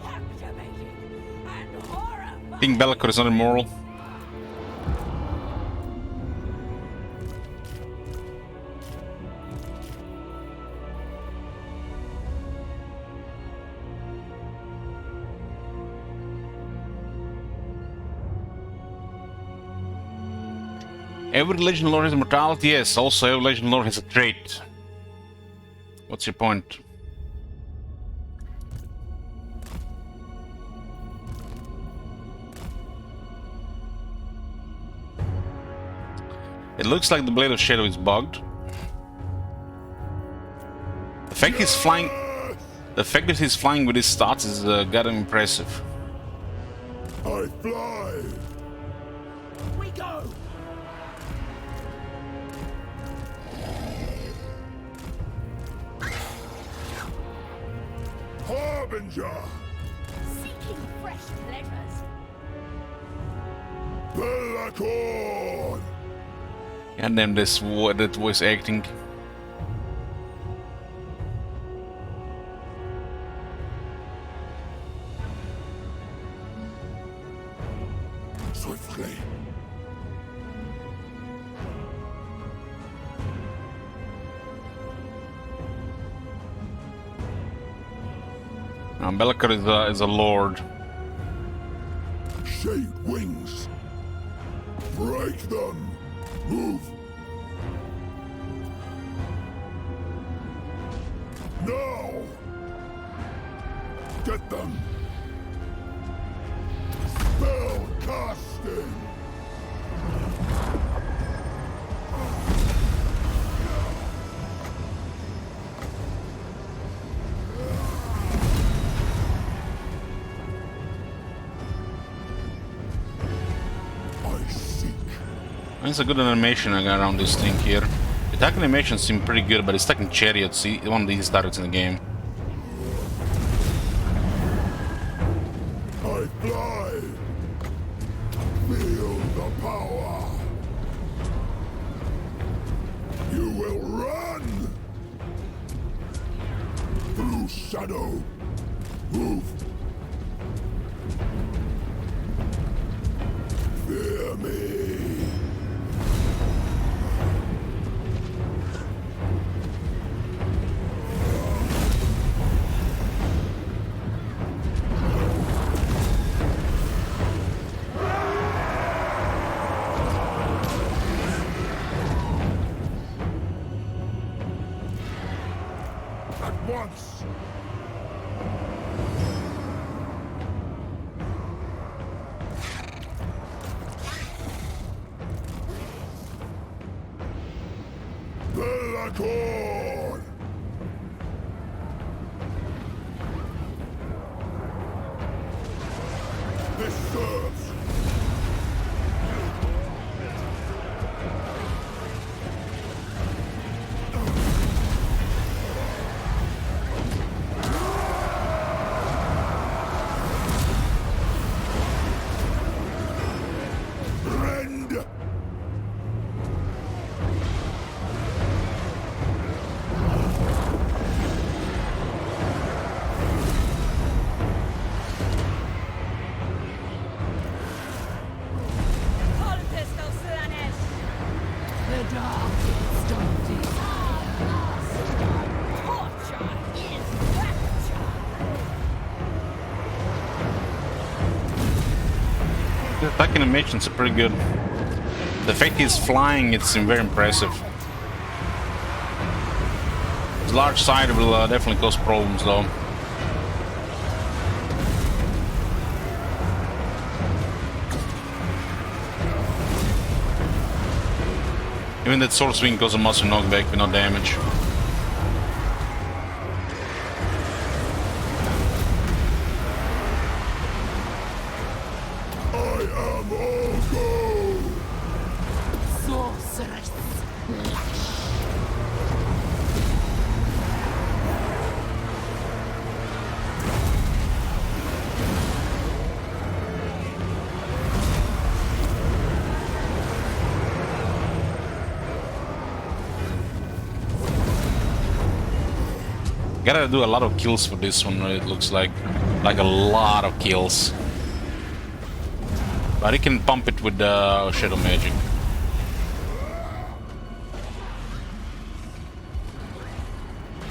[SPEAKER 2] Captivating and horrifying.
[SPEAKER 1] King Bellicor is not immoral. Every Legend Lord has immortality, yes. Also, every Legend Lord has a trait. What's your point? It looks like the Blade of Shadow is bugged. The fact he's flying... The fact that he's flying with his stats is goddamn impressive.
[SPEAKER 3] I fly.
[SPEAKER 6] We go!
[SPEAKER 3] Harbinger.
[SPEAKER 2] Seeking fresh pleasures.
[SPEAKER 3] Bellacorn.
[SPEAKER 1] Goddamn, that voice acting.
[SPEAKER 3] Swiftly.
[SPEAKER 1] Bellicor is a lord.
[SPEAKER 3] Shade wings. Break them. Move. Now. Get them. Spell casting. I seek.
[SPEAKER 1] It's a good animation I got around this thing here. The attack animations seem pretty good, but it's attacking chariots, one of these targets in the game.
[SPEAKER 3] I fly. Feel the power. You will run through shadow. Move. Fear me. At once. Bellacorn! This serves. Rend!
[SPEAKER 1] Attack animations are pretty good. The fact he's flying, it's very impressive. His large side will definitely cause problems though. Even that sword swing causes a massive knockback with no damage.
[SPEAKER 3] I am Olgo!
[SPEAKER 2] Sorceress Slash.
[SPEAKER 1] Gotta do a lot of kills for this one, it looks like a lot of kills. But he can pump it with shadow magic.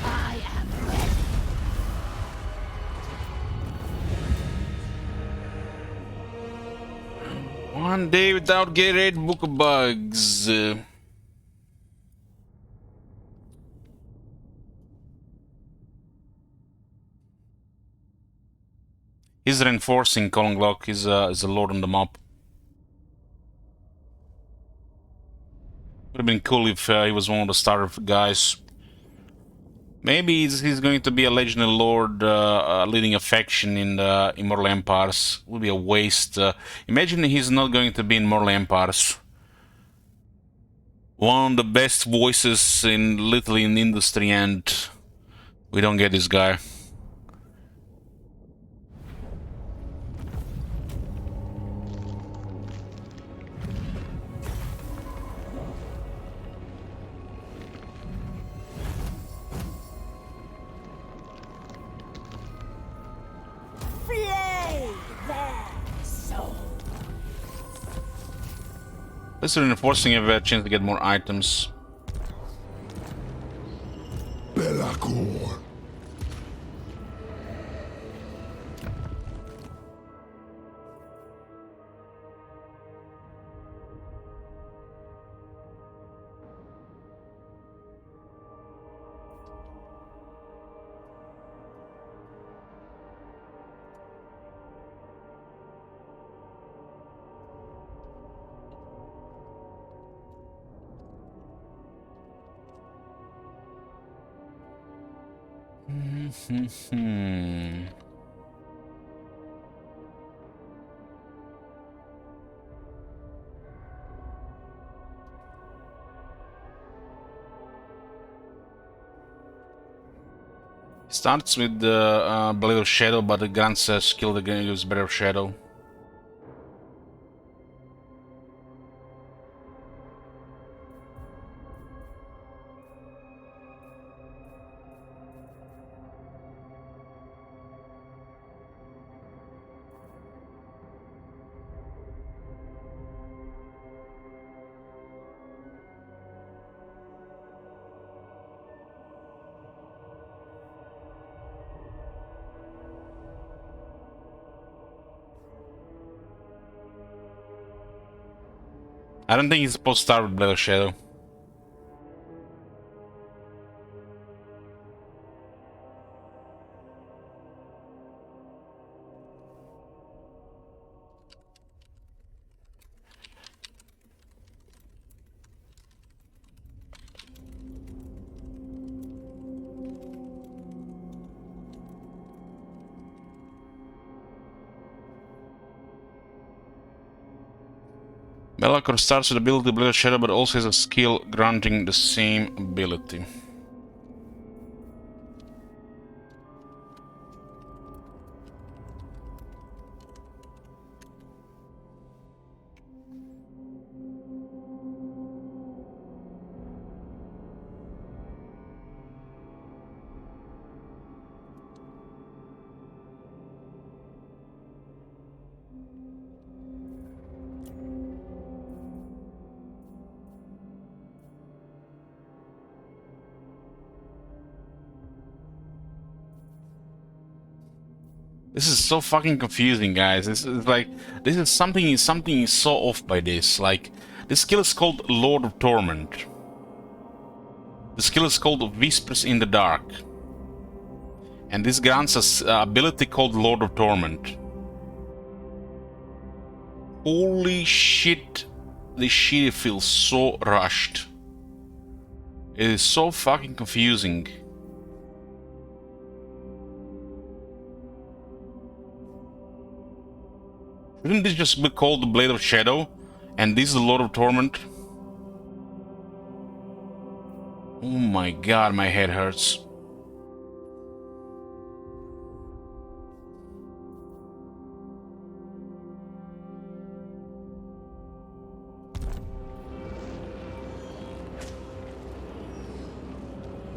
[SPEAKER 2] I am ready.
[SPEAKER 1] One day without getting 8 book of bugs. He's reinforcing Colin Glock. He's a lord on the map. Would have been cool if he was one of the starter guys. Maybe he's going to be a legendary lord leading a faction in the Immortal Empires. Would be a waste. Imagine he's not going to be in Immortal Empires. One of the best voices in literally in the industry, and we don't get this guy.
[SPEAKER 2] Flay their soul.
[SPEAKER 1] Let's reinforcing have a chance to get more items.
[SPEAKER 3] Belacor.
[SPEAKER 1] Starts with the Blade of Shadow, but the grants a skill that gives Blade of Shadow. I don't think he's supposed to start with Blade of Shadow. Belacor starts with the ability Blade of Shadow, but also has a skill granting the same ability. This is so fucking confusing, guys. This is like, this is something is so off by this. Like, this skill is called Lord of Torment. The skill is called Whispers in the Dark. And this grants us ability called Lord of Torment. Holy shit, this shit feels so rushed. It is so fucking confusing. Shouldn't this just be called the Blade of Shadow? And this is the Lord of Torment? Oh my god, my head hurts.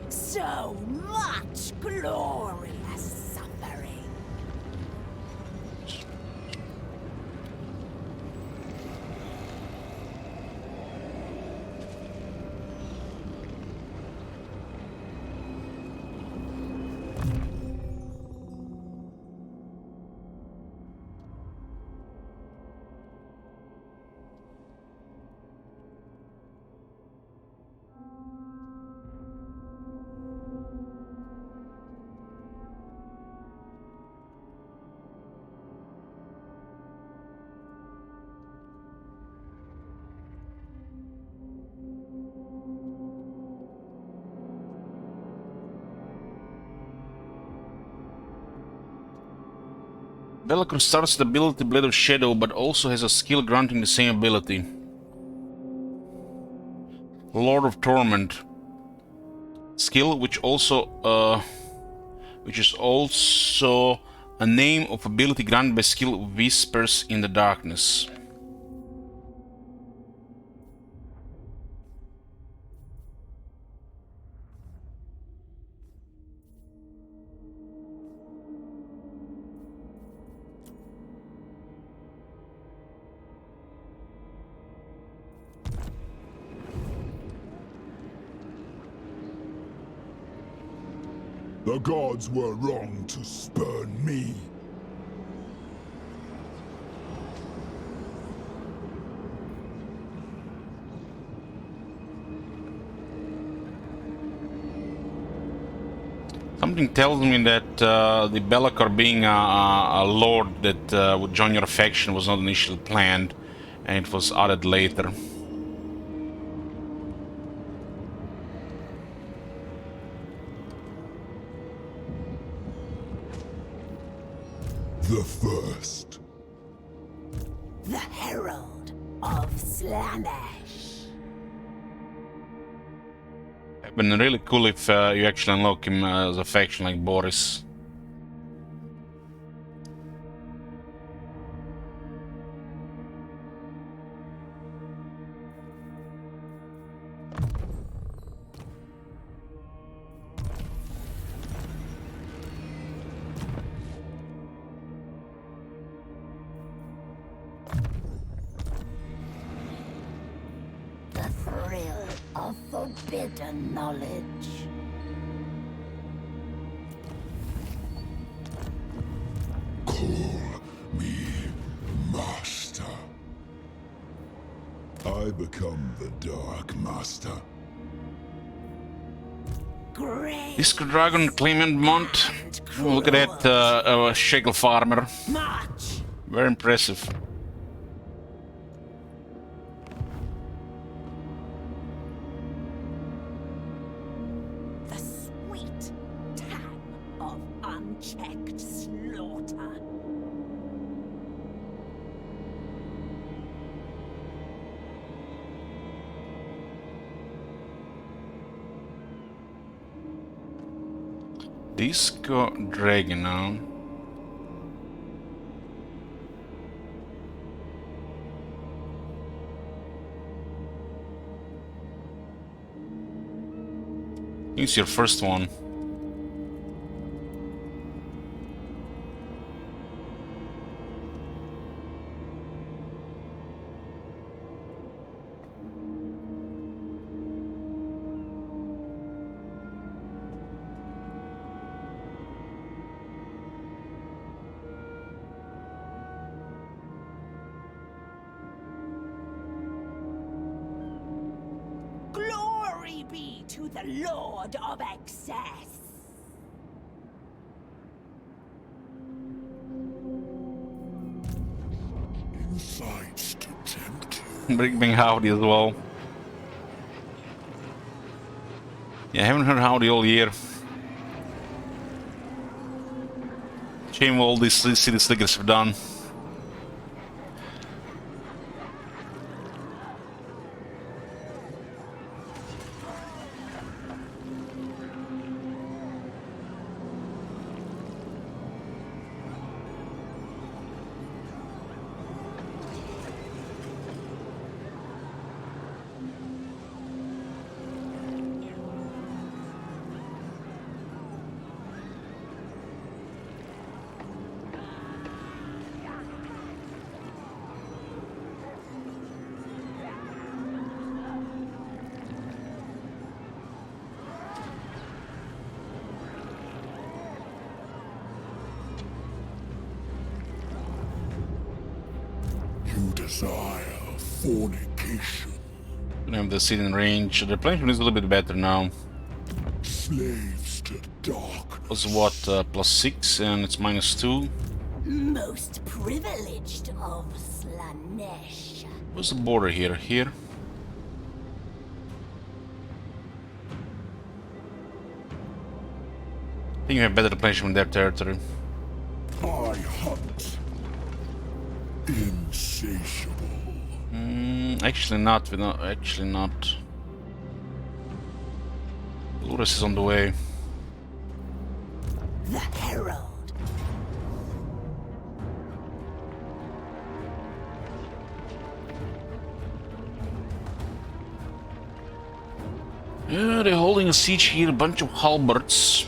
[SPEAKER 2] So much glorious suffering.
[SPEAKER 1] Belacor starts the ability Blade of Shadow, but also has a skill granting the same ability. Lord of Torment. Skill which is also a name of ability granted by skill Whispers in the Darkness.
[SPEAKER 3] The gods were wrong to spurn me.
[SPEAKER 1] Something tells me that the Belacor being a lord that would join your faction was not initially planned, and it was added later.
[SPEAKER 3] The first.
[SPEAKER 2] The Herald of Slaanesh.
[SPEAKER 1] It'd been really cool if you actually unlock him as a faction like Boris.
[SPEAKER 2] The thrill of forbidden knowledge.
[SPEAKER 3] Call me Master. I become the Dark Master.
[SPEAKER 2] Great.
[SPEAKER 1] This Dragon Claimant Mont. Look at that Shekel Farmer.
[SPEAKER 2] March.
[SPEAKER 1] Very impressive.
[SPEAKER 2] The sweet tang of unchecked slaughter.
[SPEAKER 1] Disco Dragon now. It's your first one.
[SPEAKER 2] to the Lord of Excess.
[SPEAKER 3] Insights to tempt you.
[SPEAKER 1] Bring Howdy as well. Yeah, I haven't heard Howdy all year. Shame all these city slickers have done.
[SPEAKER 3] You desire fornication.
[SPEAKER 1] Don't have the city in range. The replenishment is a little bit better now.
[SPEAKER 3] Slaves to darkness.
[SPEAKER 1] Was what, +6 and it's -2.
[SPEAKER 2] Most privileged of Slaanesh.
[SPEAKER 1] What's the border here? Here? I think you have better replenishment in their territory.
[SPEAKER 3] I hunt. Insatiable.
[SPEAKER 1] Actually not, actually not. Lurus is on the way.
[SPEAKER 2] The Herald.
[SPEAKER 1] Yeah, they're holding a siege here, a bunch of halberds.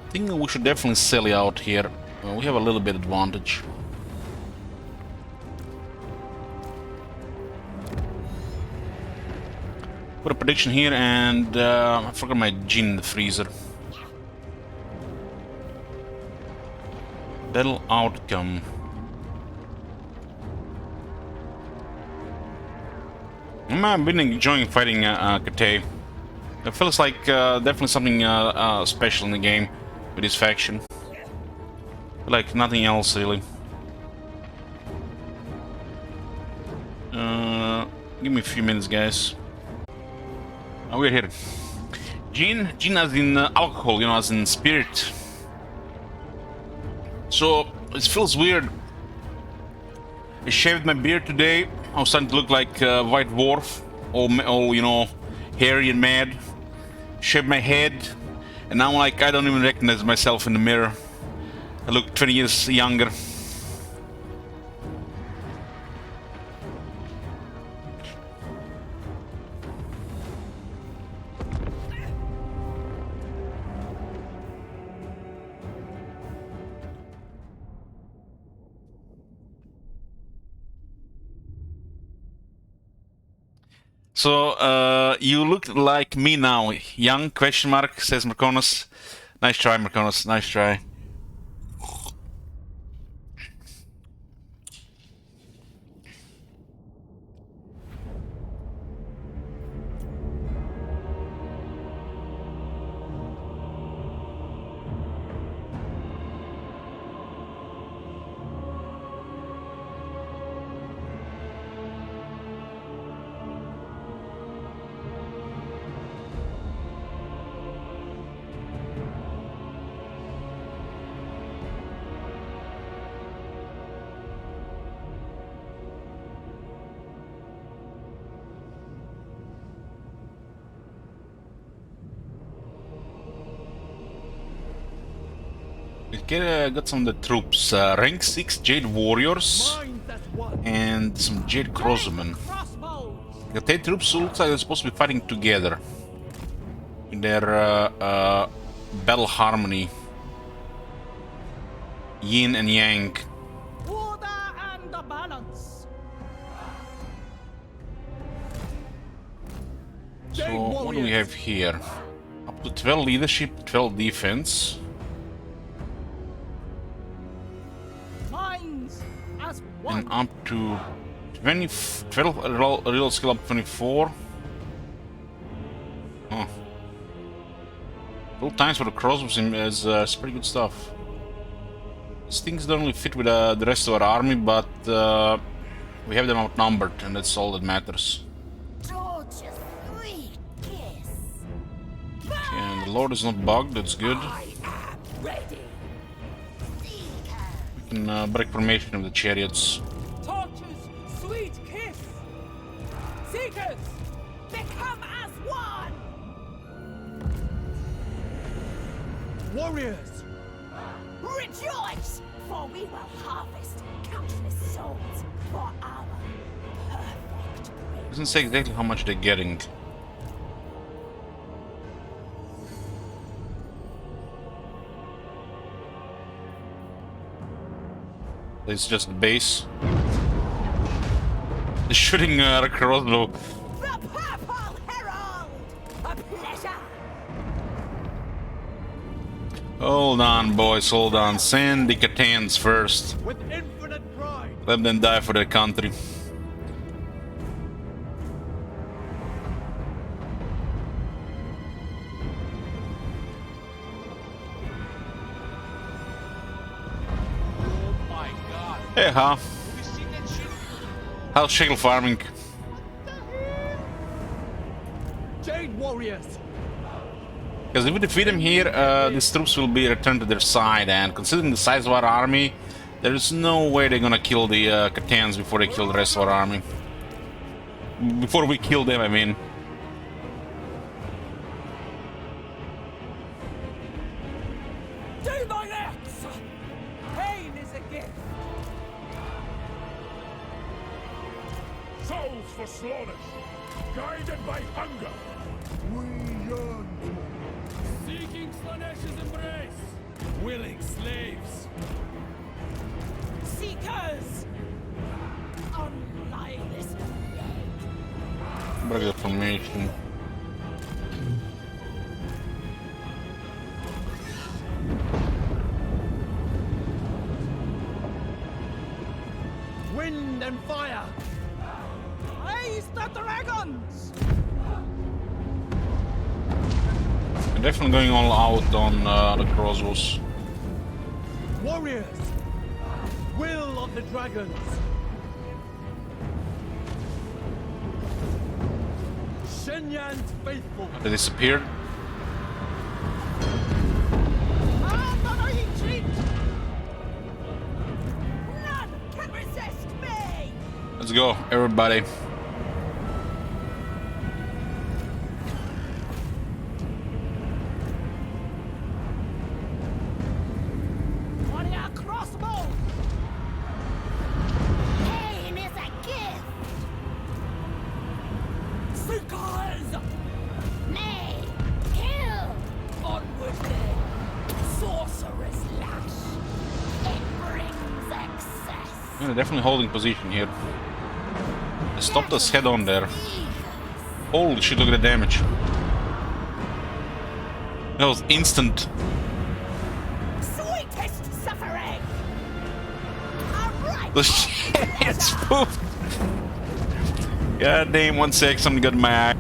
[SPEAKER 1] I think we should definitely sell out here. We have a little bit advantage. Put a prediction here, and I forgot my gin in the freezer. Battle outcome. I've been enjoying fighting Kate. It feels like definitely something special in the game with this faction. Like nothing else really. Give me a few minutes, guys. Oh, we're here. Gin as in alcohol, you know, as in spirit. So it feels weird. I shaved my beard today. I was starting to look like a white dwarf, all you know, hairy and mad. Shaved my head, and now like I don't even recognize myself in the mirror. I look 20 years younger. So, you look like me now. Young, question mark, says Marconis. Nice try, Marconis, nice try. Got some of the troops. Rank 6 Jade Warriors and some Jade Crossmen. The 10 troops looks like they're supposed to be fighting together in their battle harmony. Yin and Yang.
[SPEAKER 6] Order and the balance.
[SPEAKER 1] So what do we have here? Up to 12 leadership, 12 defense.
[SPEAKER 6] minds as
[SPEAKER 1] And
[SPEAKER 6] one.
[SPEAKER 1] up to 20, 12 real skill up 24. Oh. 2 times for the crossbows is pretty good stuff. These things don't really fit with the rest of our army, but we have them outnumbered, and that's all that matters.
[SPEAKER 2] George's sweet kiss.
[SPEAKER 1] Okay, and the Lord is not bugged, that's good.
[SPEAKER 2] I am ready. Seeker.
[SPEAKER 1] We can break formation of the chariots.
[SPEAKER 6] Torture's sweet kiss. Seekers, become as one.
[SPEAKER 7] Warriors!
[SPEAKER 2] Rejoice, for we will harvest countless souls for our perfect race.
[SPEAKER 1] Doesn't say exactly how much they're getting. It's just the base. They're shooting a crossbow.
[SPEAKER 2] The Purple Herald! A pleasure!
[SPEAKER 1] Hold on, boys, hold on. Send the Catans first.
[SPEAKER 7] With infinite pride!
[SPEAKER 1] Let them die for their country.
[SPEAKER 8] Oh my god.
[SPEAKER 1] Hey, huh?
[SPEAKER 8] Have you seen that shit?
[SPEAKER 1] How's shale farming?
[SPEAKER 7] Jade warriors!
[SPEAKER 1] Because if we defeat them here, these troops will be returned to their side, and considering the size of our army, there is no way they're gonna kill the Catans before they kill the rest of our army. Before we kill them, I mean.
[SPEAKER 6] Do thine acts. Pain is a gift.
[SPEAKER 3] Souls for Slaanesh, guided by hunger. We yearn
[SPEAKER 7] Seeking Slaanesh's embrace! Willing slaves!
[SPEAKER 6] Seekers, unlie this
[SPEAKER 1] Break the formation.
[SPEAKER 7] Wind and fire!
[SPEAKER 6] Raise the dragons.
[SPEAKER 1] I'm definitely going all out on the crossbows.
[SPEAKER 7] Warriors! Will of the dragons! Shenyan's faithful!
[SPEAKER 1] They disappeared.
[SPEAKER 2] None can resist me!
[SPEAKER 1] Let's go, everybody.
[SPEAKER 6] Warrior crossbow.
[SPEAKER 2] Pain is a gift!
[SPEAKER 6] Seekers,
[SPEAKER 2] Nay, kill!
[SPEAKER 6] onward then.
[SPEAKER 2] Sorcerer's lash! It brings excess!
[SPEAKER 1] Yeah, they're definitely holding position here. They stopped us head on there. Holy shit, look at the damage. That was instant.
[SPEAKER 2] Sweetest suffering! Alright!
[SPEAKER 1] The shit gets spoofed. God damn, 1 sec, something got in my eye.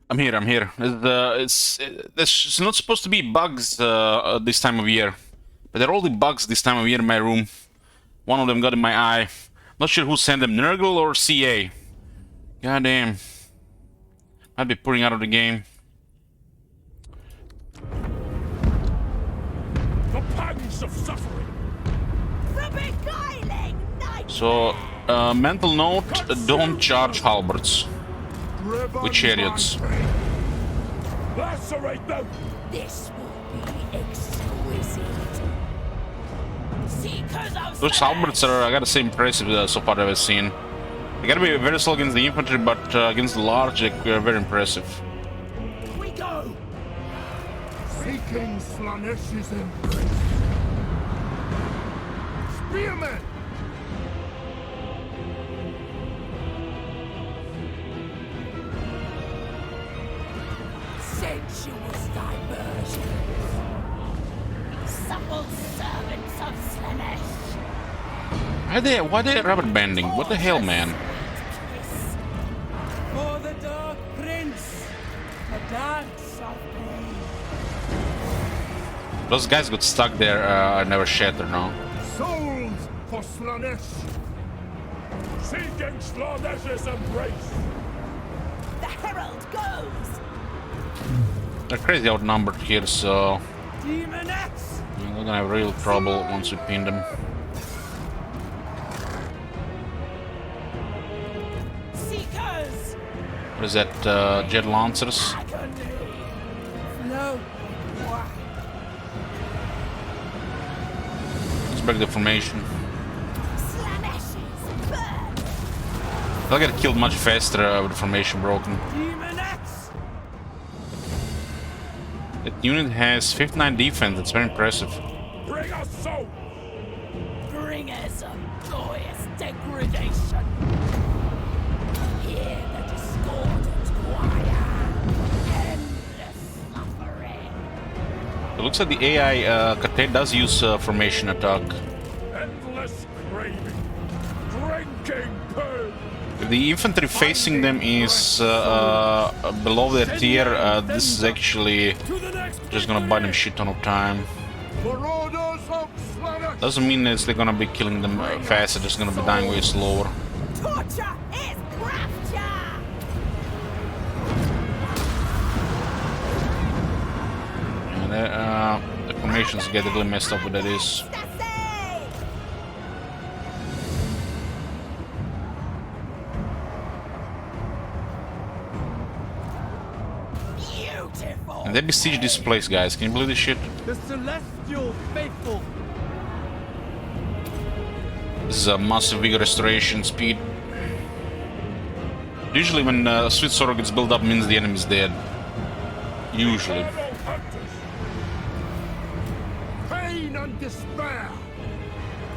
[SPEAKER 1] I'm here, I'm here. There's not supposed to be bugs this time of year. But there are all the bugs this time of year in my room. One of them got in my eye. Not sure who sent them, Nurgle or CA. Goddamn. Might be putting out of the game.
[SPEAKER 7] The pangs of suffering.
[SPEAKER 2] The beguiling night.
[SPEAKER 1] So, mental note, don't charge halberds with chariots.
[SPEAKER 7] Lacerate them.
[SPEAKER 2] This will be exquisite. Seekers of
[SPEAKER 1] Those halberds are, I gotta say, impressive so far that I've seen. They gotta be very slow against the infantry, but against the large, they're very impressive.
[SPEAKER 2] we go.
[SPEAKER 3] Seeking Slaanesh's embrace. Spearmen!
[SPEAKER 2] Sensuous diversions. Supple servants of Slaanesh.
[SPEAKER 1] Why they rubber banding? What the hell, man?
[SPEAKER 6] For the Dark Prince, a dance of pain.
[SPEAKER 1] Those guys got stuck there, I never shattered, no?
[SPEAKER 3] Souls for Slaanesh!
[SPEAKER 7] Seeking Slaanesh's embrace.
[SPEAKER 2] The herald goes.
[SPEAKER 1] They're crazy outnumbered here, so
[SPEAKER 6] Demonettes.
[SPEAKER 1] we're gonna have real trouble once we pin them.
[SPEAKER 2] Seekers.
[SPEAKER 1] What is that, Jet Lancers?
[SPEAKER 2] Agony.
[SPEAKER 6] No.
[SPEAKER 1] Let's break the formation.
[SPEAKER 2] Slaanesh's burn.
[SPEAKER 1] They'll get killed much faster with the formation broken.
[SPEAKER 6] Demonettes.
[SPEAKER 1] That unit has 59 defense, that's very impressive.
[SPEAKER 7] Bring us soul.
[SPEAKER 2] Bringers of glorious degradation. Hear the discordant choir. Endless suffering.
[SPEAKER 1] It looks like the AI Kate does use formation attack.
[SPEAKER 7] Endless craving. Drinking pain.
[SPEAKER 1] If the infantry facing them is below their tier, this is actually
[SPEAKER 7] To the next
[SPEAKER 1] just gonna buy them shit ton of time.
[SPEAKER 3] Marauders of Slaanesh!
[SPEAKER 1] Doesn't mean that they're gonna be killing them faster, just gonna be dying way slower.
[SPEAKER 2] Torture is rapture.
[SPEAKER 1] And the formations get a little messed up with that is.
[SPEAKER 2] Beautiful.
[SPEAKER 1] And they besiege this place, guys. Can you believe this shit?
[SPEAKER 6] The celestial faithful.
[SPEAKER 1] This is a massive vigor restoration speed. Usually when sweet sorrow gets built up means the enemy's dead. Usually.
[SPEAKER 7] Eternal hunters.
[SPEAKER 3] Pain and despair!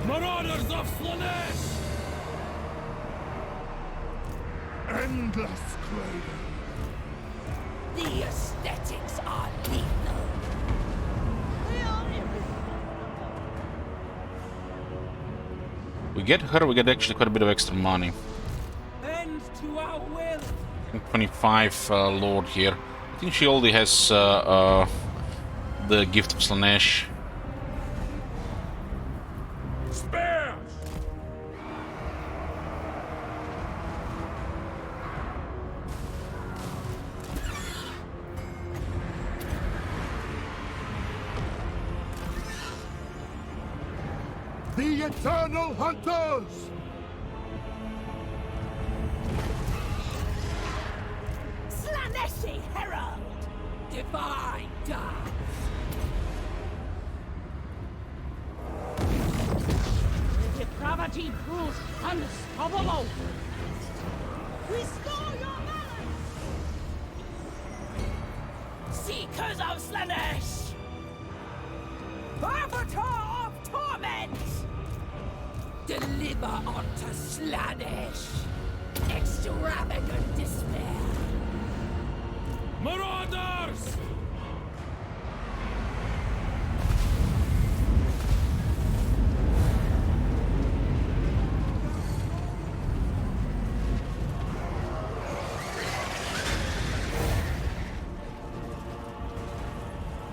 [SPEAKER 7] Marauders of Slaanesh.
[SPEAKER 3] Endless craving!
[SPEAKER 2] The aesthetics are lethal.
[SPEAKER 1] We get her, we get actually quite a bit of extra money.
[SPEAKER 6] Bend to our will.
[SPEAKER 1] I think 25 Lord here. I think she already has the gift of Slaanesh.
[SPEAKER 7] Spears.
[SPEAKER 3] The Eternal Hunters!
[SPEAKER 2] Slaaneshi herald. Divine dance.
[SPEAKER 6] Depravity proves unstoppable.
[SPEAKER 2] Restore your balance. Seekers of Slaanesh. Avatar of torment. Deliver unto Slaanesh. Extravagant despair.
[SPEAKER 7] Marauders.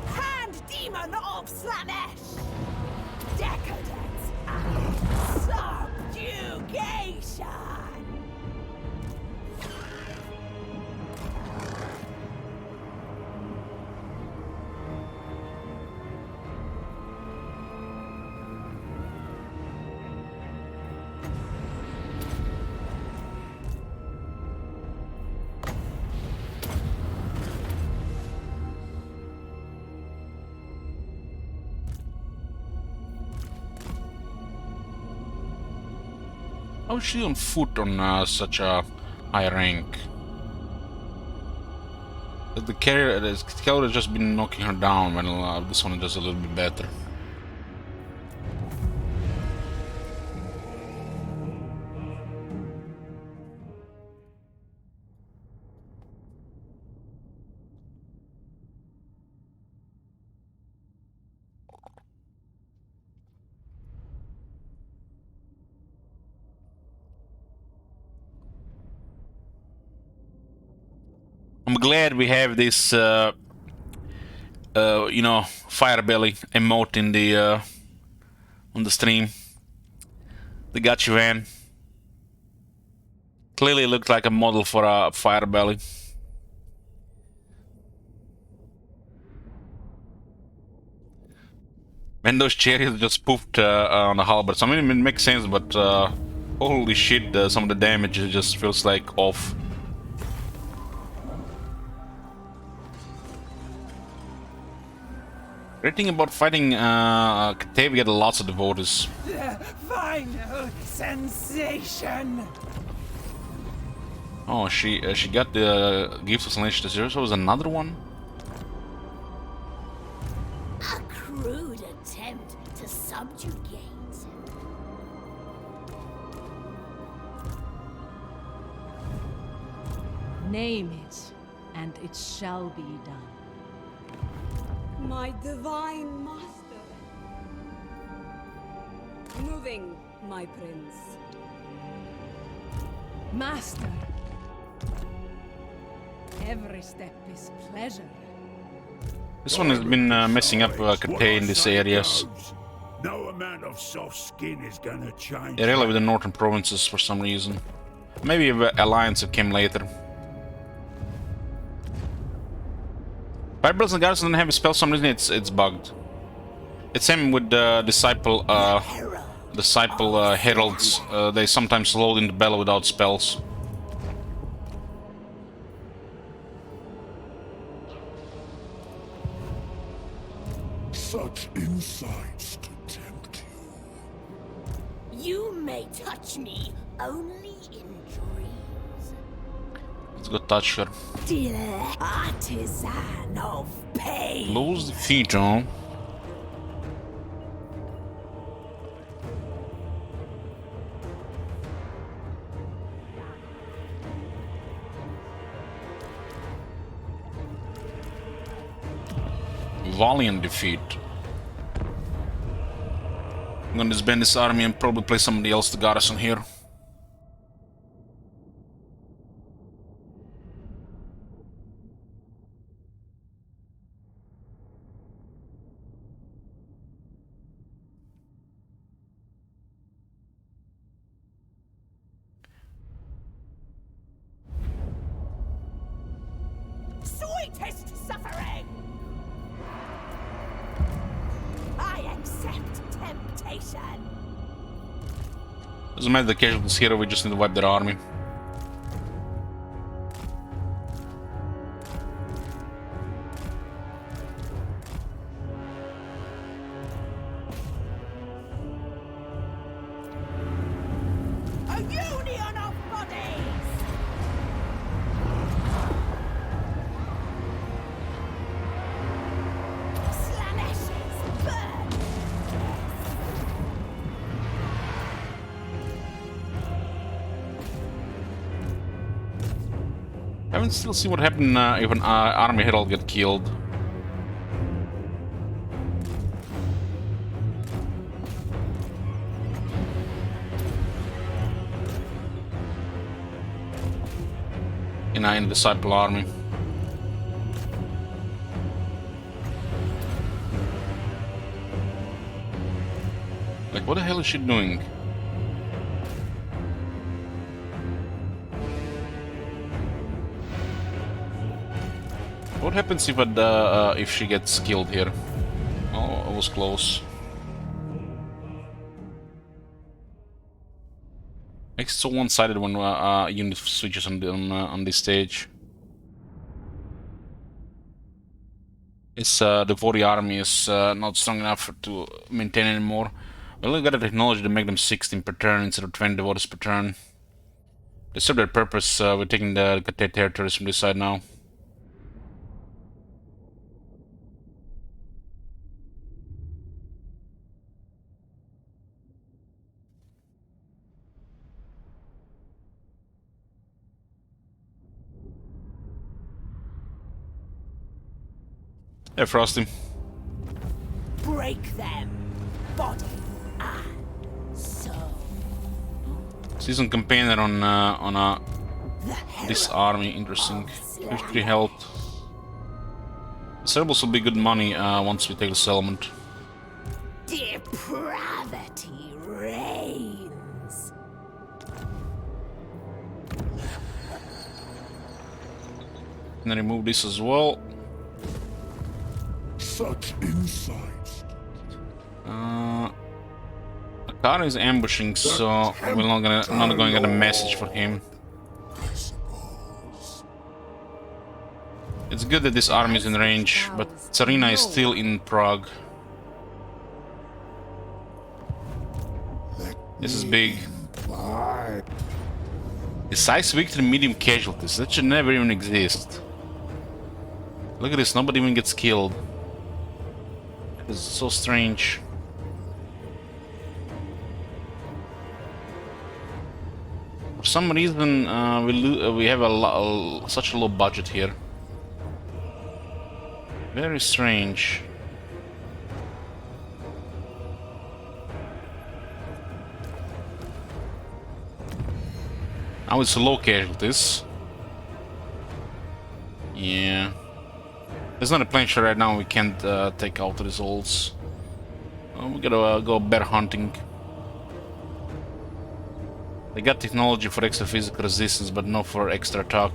[SPEAKER 2] Hand demon of Slaanesh. Decadence and subjugation.
[SPEAKER 1] How is she on foot on such a high rank? The carrier has just been knocking her down, when this one is just a little bit better. I'm glad we have this, you know, fire belly emote in the on the stream. The Gachi van clearly looked like a model for a fire belly. And those chariots just poofed on the halberds. I mean, it makes sense, but holy shit, some of the damage just feels like off. Great thing about fighting Kate, we get lots of devotees.
[SPEAKER 6] The final sensation.
[SPEAKER 1] Oh, she got the gifts of Slaanesh. There was another one.
[SPEAKER 2] A crude attempt to subjugate.
[SPEAKER 5] Name it, and it shall be done.
[SPEAKER 9] My divine master. Moving, my prince.
[SPEAKER 4] Master. Every step is pleasure.
[SPEAKER 1] This one has been messing up Kate in these areas.
[SPEAKER 3] No amount of soft skin is gonna change.
[SPEAKER 1] They really with the northern provinces for some reason. Maybe Alliance came later. Firebells and Garrison don't have a spell, for some reason it's bugged. It's same with Disciple Heralds. They sometimes load in the bell without spells.
[SPEAKER 3] Such insights to tempt you.
[SPEAKER 2] You may touch me only in dreams.
[SPEAKER 1] Let's go touch her.
[SPEAKER 2] Dear artisan of pain.
[SPEAKER 1] Lose the feet, huh? Valiant defeat. I'm gonna disband this army and probably play somebody else to garrison here.
[SPEAKER 2] Sweetest suffering. I accept temptation.
[SPEAKER 1] Doesn't matter the casualties here, we just need to wipe their army.
[SPEAKER 2] A union of bodies. Slaanesh's burn.
[SPEAKER 1] I haven't still seen what happened if an army herald get killed. In a disciple army. Like, what the hell is she doing? What happens if she gets killed here? Oh, it was close. Makes it so one-sided when unit switches on this stage. It's the Vori army is not strong enough to maintain anymore. We only got the technology to make them 16 per turn instead of 20 devotees per turn. They serve their purpose. We're taking the Kate territories from this side now. Hey, Frosty.
[SPEAKER 2] Break them, body and soul.
[SPEAKER 1] Season campaigner on this army. Interesting. 53 health. Cerebrals will be good money once we take the settlement.
[SPEAKER 2] Depravity reigns.
[SPEAKER 1] And then remove this as well.
[SPEAKER 3] Such insights.
[SPEAKER 1] Akara is ambushing, so we're not gonna get a message for him.
[SPEAKER 3] I suppose.
[SPEAKER 1] It's good that this army is in range, but Tsarina is still in Prague. This is big.
[SPEAKER 3] Bye.
[SPEAKER 1] Decisive victory, medium casualties. That should never even exist. Look at this, nobody even gets killed. It's so strange. For some reason, we have such a low budget here. Very strange. Now it's low casualties. Yeah. There's not a plancher right now, we can't take out the results. We gotta go bear hunting. They got technology for extra physical resistance, but not for extra attack.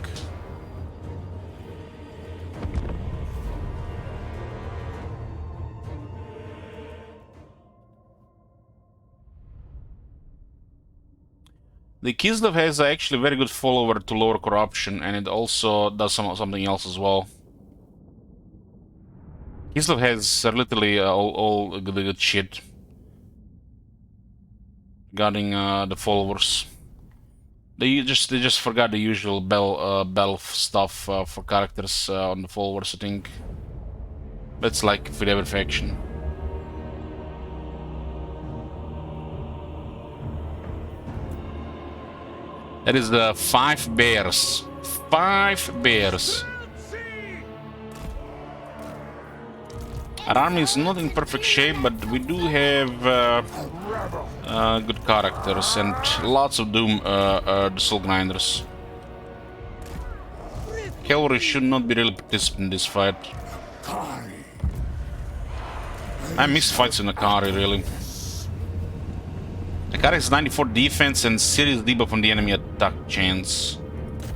[SPEAKER 1] The Kislev has actually very good follower to lower corruption, and it also does something else as well. Kislev has literally all good shit regarding the followers. They just forgot the usual bell stuff for characters on the followers, I think. That's like for every faction. That is the 5 bears. 5 bears. Our army is not in perfect shape, but we do have good characters and lots of doom the soul grinders. Cavalry should not be really participating in this fight. I miss fights in Akari, really. Akari has 94 defense and serious debuff on the enemy attack chance.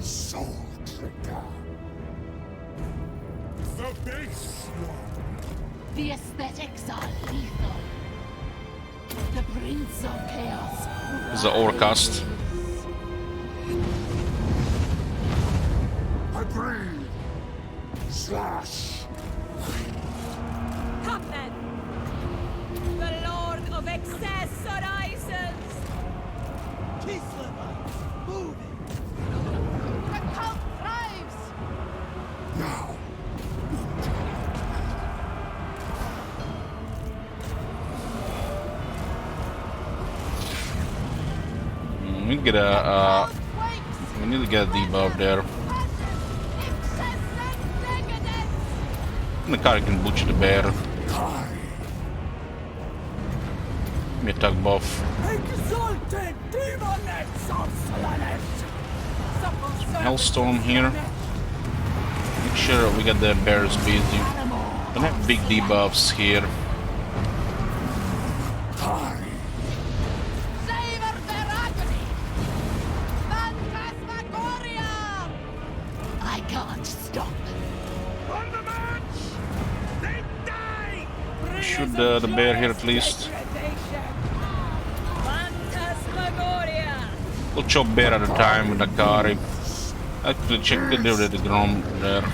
[SPEAKER 3] Soul trigger.
[SPEAKER 7] The base
[SPEAKER 2] The aesthetics are lethal. The Prince of Chaos.
[SPEAKER 1] This is the overcast.
[SPEAKER 3] I breathe. Slash.
[SPEAKER 9] Captain! The Lord of Excess arises!
[SPEAKER 4] The cult thrives!
[SPEAKER 3] Now.
[SPEAKER 1] We need to get a we need to get a debuff there. And the car can butcher the bear. Give me a tug buff.
[SPEAKER 6] Exalted demonets of Slaanesh!
[SPEAKER 1] Hellstorm here. Make sure we get the bears busy. Don't have big debuffs here.
[SPEAKER 4] Savor their agony! Phantasmagoria!
[SPEAKER 2] I can't stop.
[SPEAKER 7] on the march! They die!
[SPEAKER 1] Shoot the bear here at least.
[SPEAKER 9] Phantasmagoria!
[SPEAKER 1] We'll chop bear at a time with Akari. Actually, check the Grom there.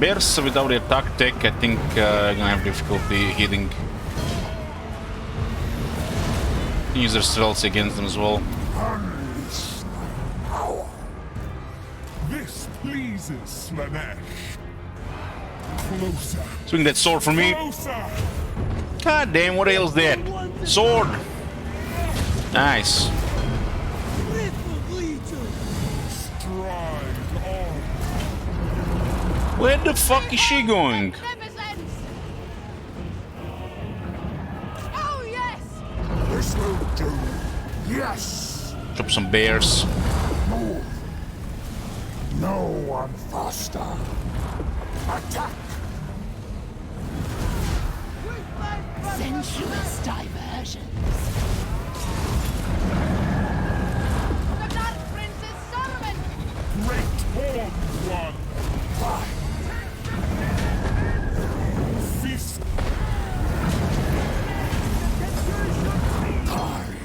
[SPEAKER 1] bears without the attack tech, I think gonna have difficulty hitting. Use their stealth against them as well.
[SPEAKER 3] Unleash my power. This pleases Slaanesh. Closer.
[SPEAKER 1] Swing that sword for me.
[SPEAKER 3] Closer.
[SPEAKER 1] God damn, what the hell is that? Sword! Nice.
[SPEAKER 3] Stride on.
[SPEAKER 1] Where the fuck is she going?
[SPEAKER 4] Magnificence! Oh, yes!
[SPEAKER 3] This will do. Yes.
[SPEAKER 1] Drop some bears.
[SPEAKER 3] Move. No one faster. Attack.
[SPEAKER 2] Sensuous diversions.
[SPEAKER 4] The Dark Prince's servant!
[SPEAKER 3] Great horned one. Fire. Feast. Hurry.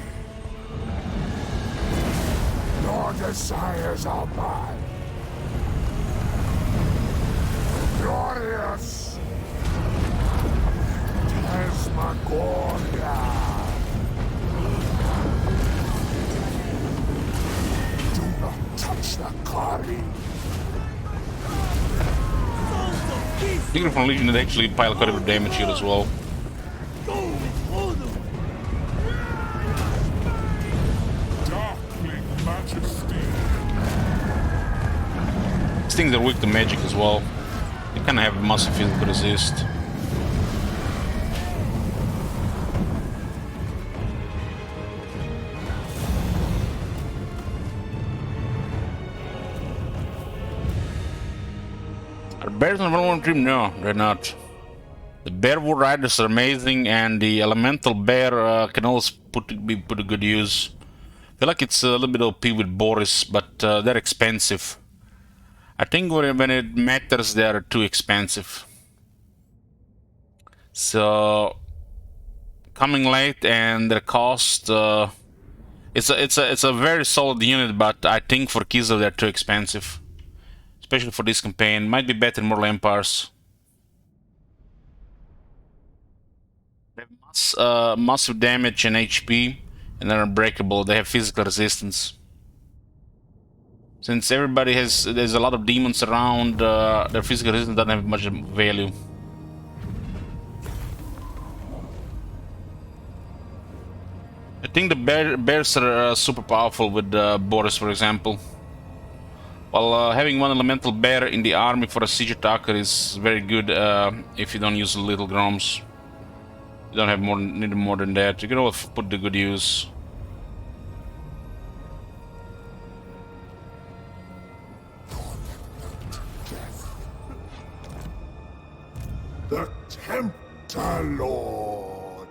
[SPEAKER 3] Your desires are mine. Glorious. Tasmagoria. Do not touch the Kari.
[SPEAKER 1] Digger from Legion did actually pile quite a bit of damage here as well.
[SPEAKER 3] Darkling majesty.
[SPEAKER 1] These things are weak to magic as well. They kind of have a massive physical resist. Are bears on the One Dream? No, they're not. The Bearwood Riders are amazing, and the Elemental Bear can always be put to good use. I feel like it's a little bit OP with Boris, but they're expensive. I think when it matters, they are too expensive. So coming late and their cost, it's a very solid unit, but I think for Kislev they're too expensive, especially for this campaign. Might be better in Mortal Empires. They have massive damage and HP, and they're unbreakable. They have physical resistance. Since there's a lot of demons around, their physical resistance doesn't have much value. I think the bears are super powerful with Boris, for example. While having one elemental bear in the army for a siege attacker is very good if you don't use little groms. You don't have need more than that. You can always put to good use.
[SPEAKER 3] The Tempter Lord.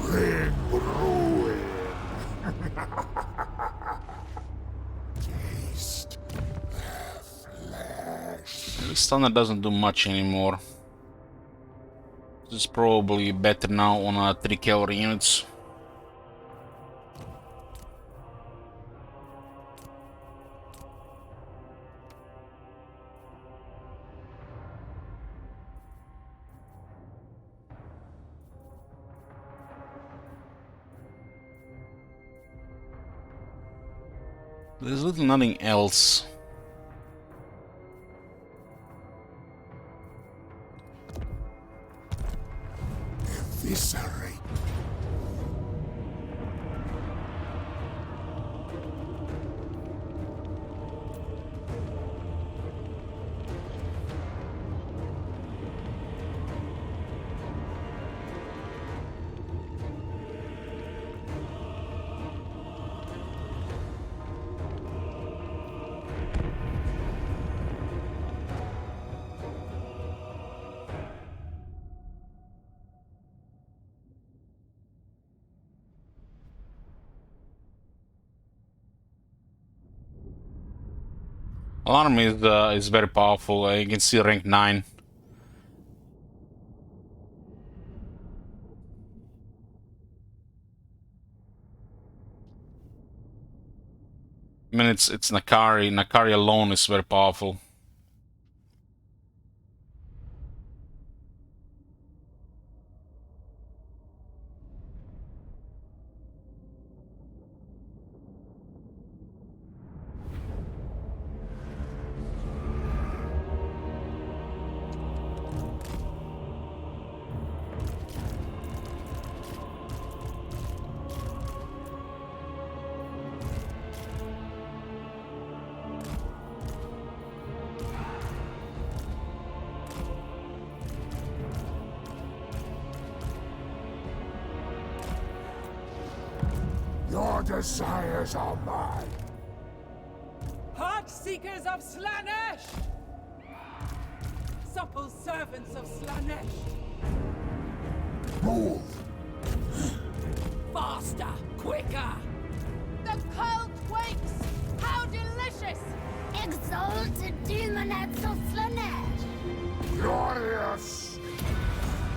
[SPEAKER 3] Bring ruin. Taste their flesh.
[SPEAKER 1] The stunner doesn't do much anymore. This is probably better now on 3 cavalry units. There's little nothing else.
[SPEAKER 3] Eviscerate.
[SPEAKER 1] Alarm is very powerful. You can see rank 9. I mean, it's Nakari. Nakari alone is very powerful.
[SPEAKER 3] Your desires are mine.
[SPEAKER 6] Heart seekers of Slaanesh! Supple servants of Slaanesh!
[SPEAKER 3] Move!
[SPEAKER 6] Faster! Quicker!
[SPEAKER 2] The cold quakes! How delicious! Exalted demonettes of Slaanesh!
[SPEAKER 3] Glorious!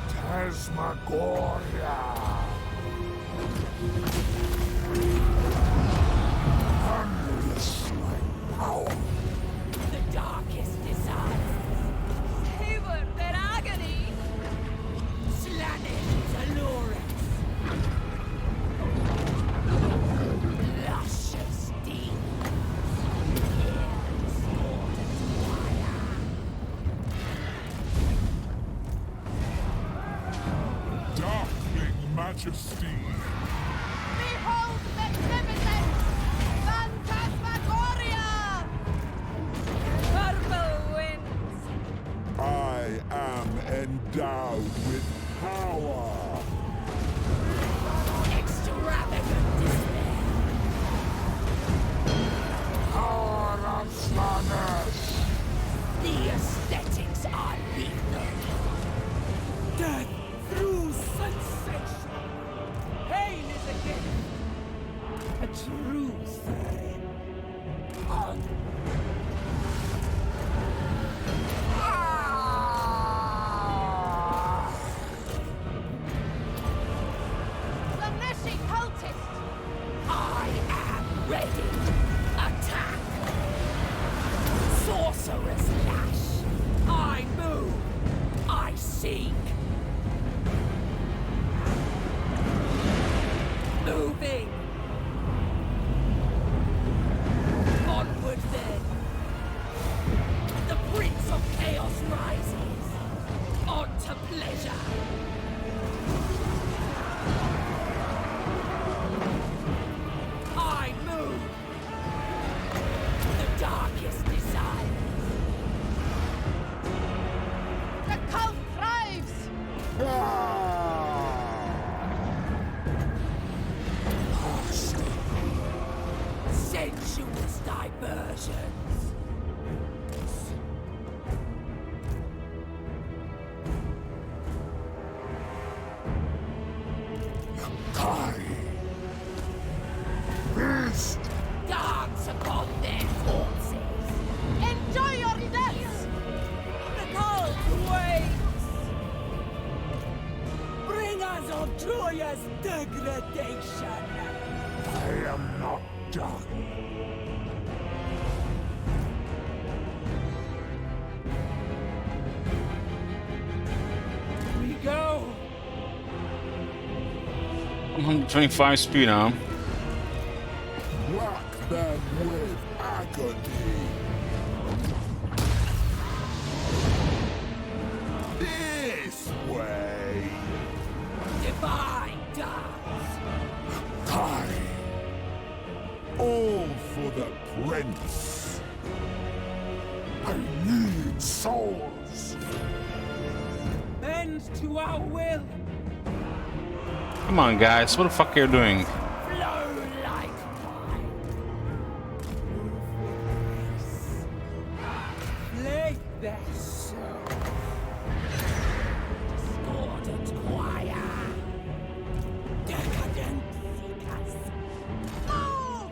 [SPEAKER 3] Tasmagoria! Unleash my power!
[SPEAKER 6] The darkest desires!
[SPEAKER 9] Savor their agony.
[SPEAKER 6] Slaanesh allures! Luscious demons!
[SPEAKER 3] Darkling majesty!
[SPEAKER 2] Behold magnificence! Phantasmagoria!
[SPEAKER 9] Purple winds.
[SPEAKER 3] I am endowed with power!
[SPEAKER 6] Extravagant despair!
[SPEAKER 3] Power of Slaanesh!
[SPEAKER 6] The aesthetics are lethal! Death through sensation! Pain is a gift! A true friend!
[SPEAKER 2] Slaaneshi cultist!
[SPEAKER 6] I am ready! Attack! Sorcerer's lash! I move! I seek! Moving! Onward then! The Prince of Chaos rises! On to pleasure! I move! The darkest desire!
[SPEAKER 2] The cult thrives!
[SPEAKER 6] Sensuous diversions!
[SPEAKER 3] Kari! Beast!
[SPEAKER 6] Dance upon their corpses!
[SPEAKER 2] Enjoy your deaths!
[SPEAKER 6] The cold waits! Bring us on joyous degradation!
[SPEAKER 3] I am not done.
[SPEAKER 6] We go!
[SPEAKER 1] 125 speed, huh?
[SPEAKER 3] Whack them with agony. This way.
[SPEAKER 6] Divine dance!
[SPEAKER 3] Kari. All for the prince. I need souls.
[SPEAKER 6] Bend to our will!
[SPEAKER 1] Come on, guys. What the fuck are you doing?
[SPEAKER 6] Flow like wine! Flake their soul! Discordant choir! Decadent seekers! Move!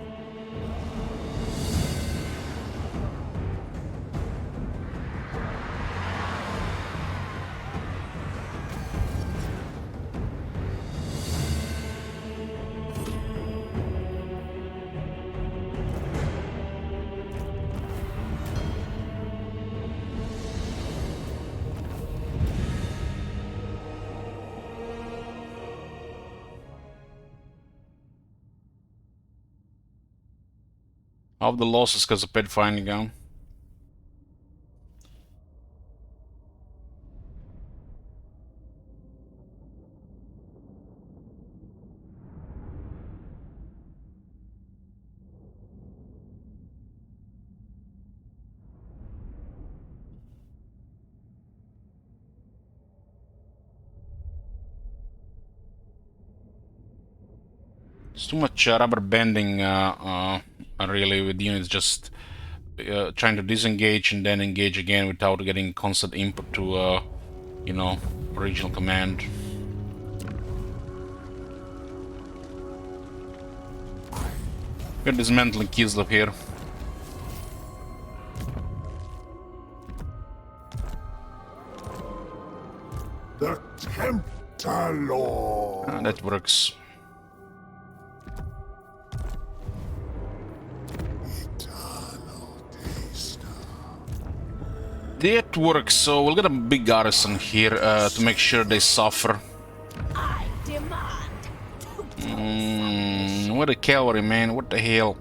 [SPEAKER 1] Half the losses because of pet finding gun. It's too much rubber banding, really, with units just trying to disengage and then engage again without getting constant input to, you know, original command. We're dismantling Kislev here.
[SPEAKER 3] The Tempter Lord.
[SPEAKER 1] That works. That works, so we'll get a big garrison here to make sure they suffer.
[SPEAKER 2] I demand
[SPEAKER 1] What a cavalry, man, what the hell?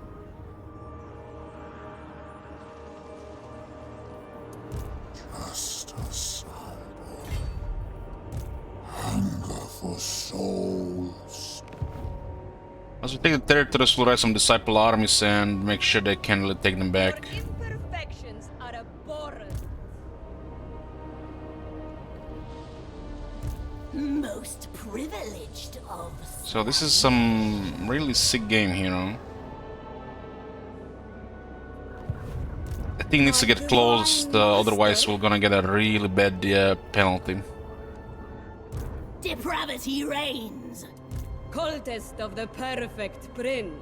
[SPEAKER 3] Just a symbol. Hunger for souls.
[SPEAKER 1] As we take the territories, we'll raise some disciple armies and make sure they can really take them back.
[SPEAKER 9] Your imperfections are abhorrent.
[SPEAKER 2] most privileged of.
[SPEAKER 1] So this is some really sick game here, huh? I think it needs to get closed, otherwise we're gonna get a really bad penalty.
[SPEAKER 2] Depravity reigns.
[SPEAKER 9] Cultist of the perfect prince.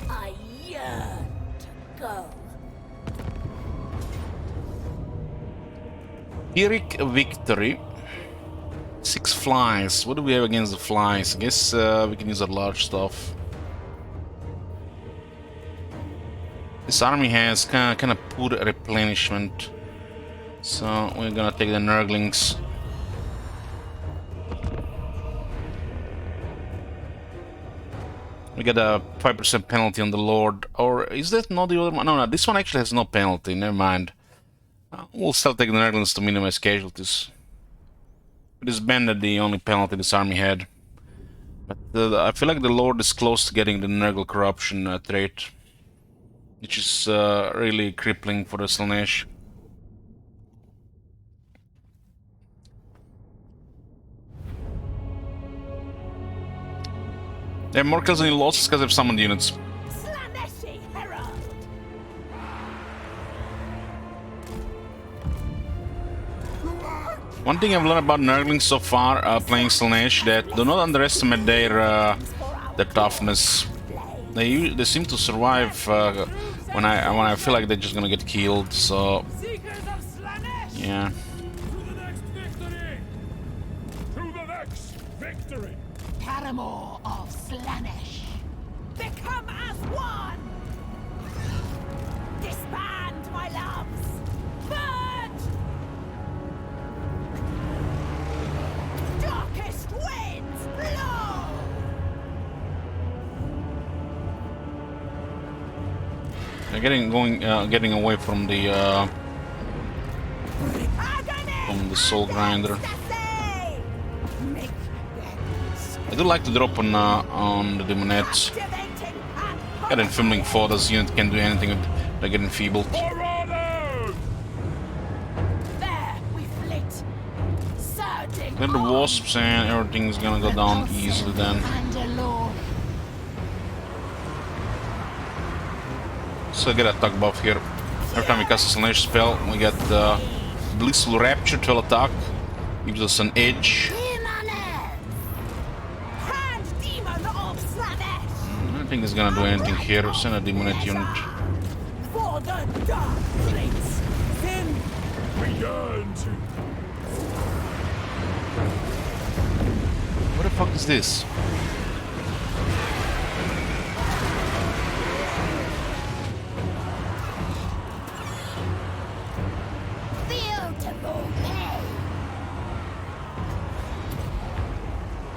[SPEAKER 2] I yearn to go.
[SPEAKER 1] Pyrrhic victory. 6 flies. What do we have against the flies? I guess we can use our large stuff. This army has kind of poor replenishment, so we're gonna take the Nurglings. We get a 5% penalty on the Lord, or is that not the other one? No, this one actually has no penalty. Never mind. We'll still take the Nurglings to minimize casualties. It is banned the only penalty this army had, but I feel like the Lord is close to getting the Nurgle corruption trait, which is really crippling for the Slaanesh. They have more kills than he losses because they've summoned units.
[SPEAKER 2] Slaaneshi Herald.
[SPEAKER 1] One thing I've learned about Nurglings so far playing Slaanesh, that do not underestimate their toughness. They seem to survive when I feel like they're just gonna get killed. So
[SPEAKER 6] Seekers of Slaanesh!
[SPEAKER 1] yeah.
[SPEAKER 7] To the next victory!
[SPEAKER 2] Paramour of Slaanesh. Become as one. Disband, my loves. Burn. Darkest winds blow.
[SPEAKER 1] They're getting away from the soul grinder. I do like to drop on the demonets. Got Infirming Fathers unit can't do anything if they get enfeebled.
[SPEAKER 7] Bravo!
[SPEAKER 2] There we flit. Surging
[SPEAKER 1] Get the wasps and everything's gonna go down easily then. So I get a tug buff here. Every time we cast a Slaanesh spell, we get Blissful Rapture to attack. Gives us an edge.
[SPEAKER 2] Hand demon of Slaanesh.
[SPEAKER 1] I don't think it's gonna do anything here. Send a demonette unit.
[SPEAKER 2] For the dark prince.
[SPEAKER 6] Sin!
[SPEAKER 7] We yearn to
[SPEAKER 1] What the fuck is this?
[SPEAKER 2] Beautiful day.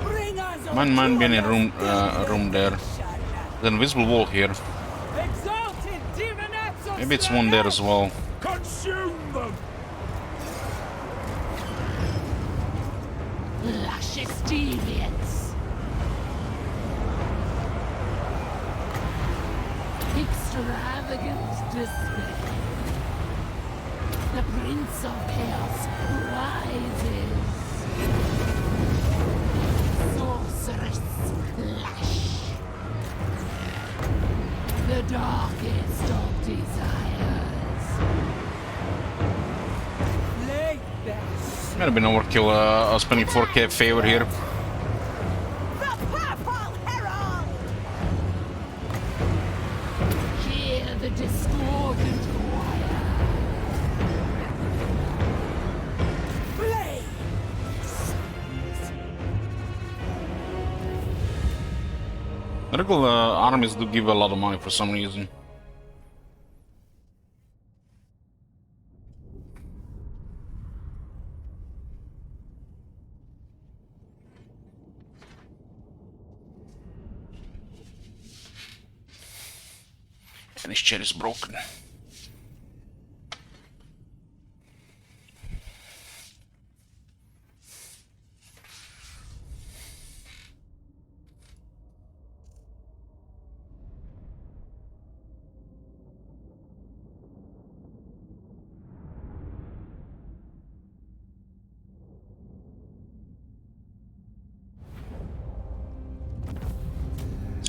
[SPEAKER 6] Bring us
[SPEAKER 1] Might be any room there. There's an invisible wall here.
[SPEAKER 6] Exalted demonets of
[SPEAKER 1] Maybe it's one there as well.
[SPEAKER 7] Consume them!
[SPEAKER 2] Luscious deviants. Extravagant display. The Prince of Chaos rises. Sorceress Lash. The darkest of desires.
[SPEAKER 6] Lay their
[SPEAKER 1] Might have been overkill spending 4k favor here.
[SPEAKER 2] The Purple Herald! Hear the discordant choir.
[SPEAKER 6] blade.
[SPEAKER 1] Regular armies do give a lot of money for some reason. And his chair is broken.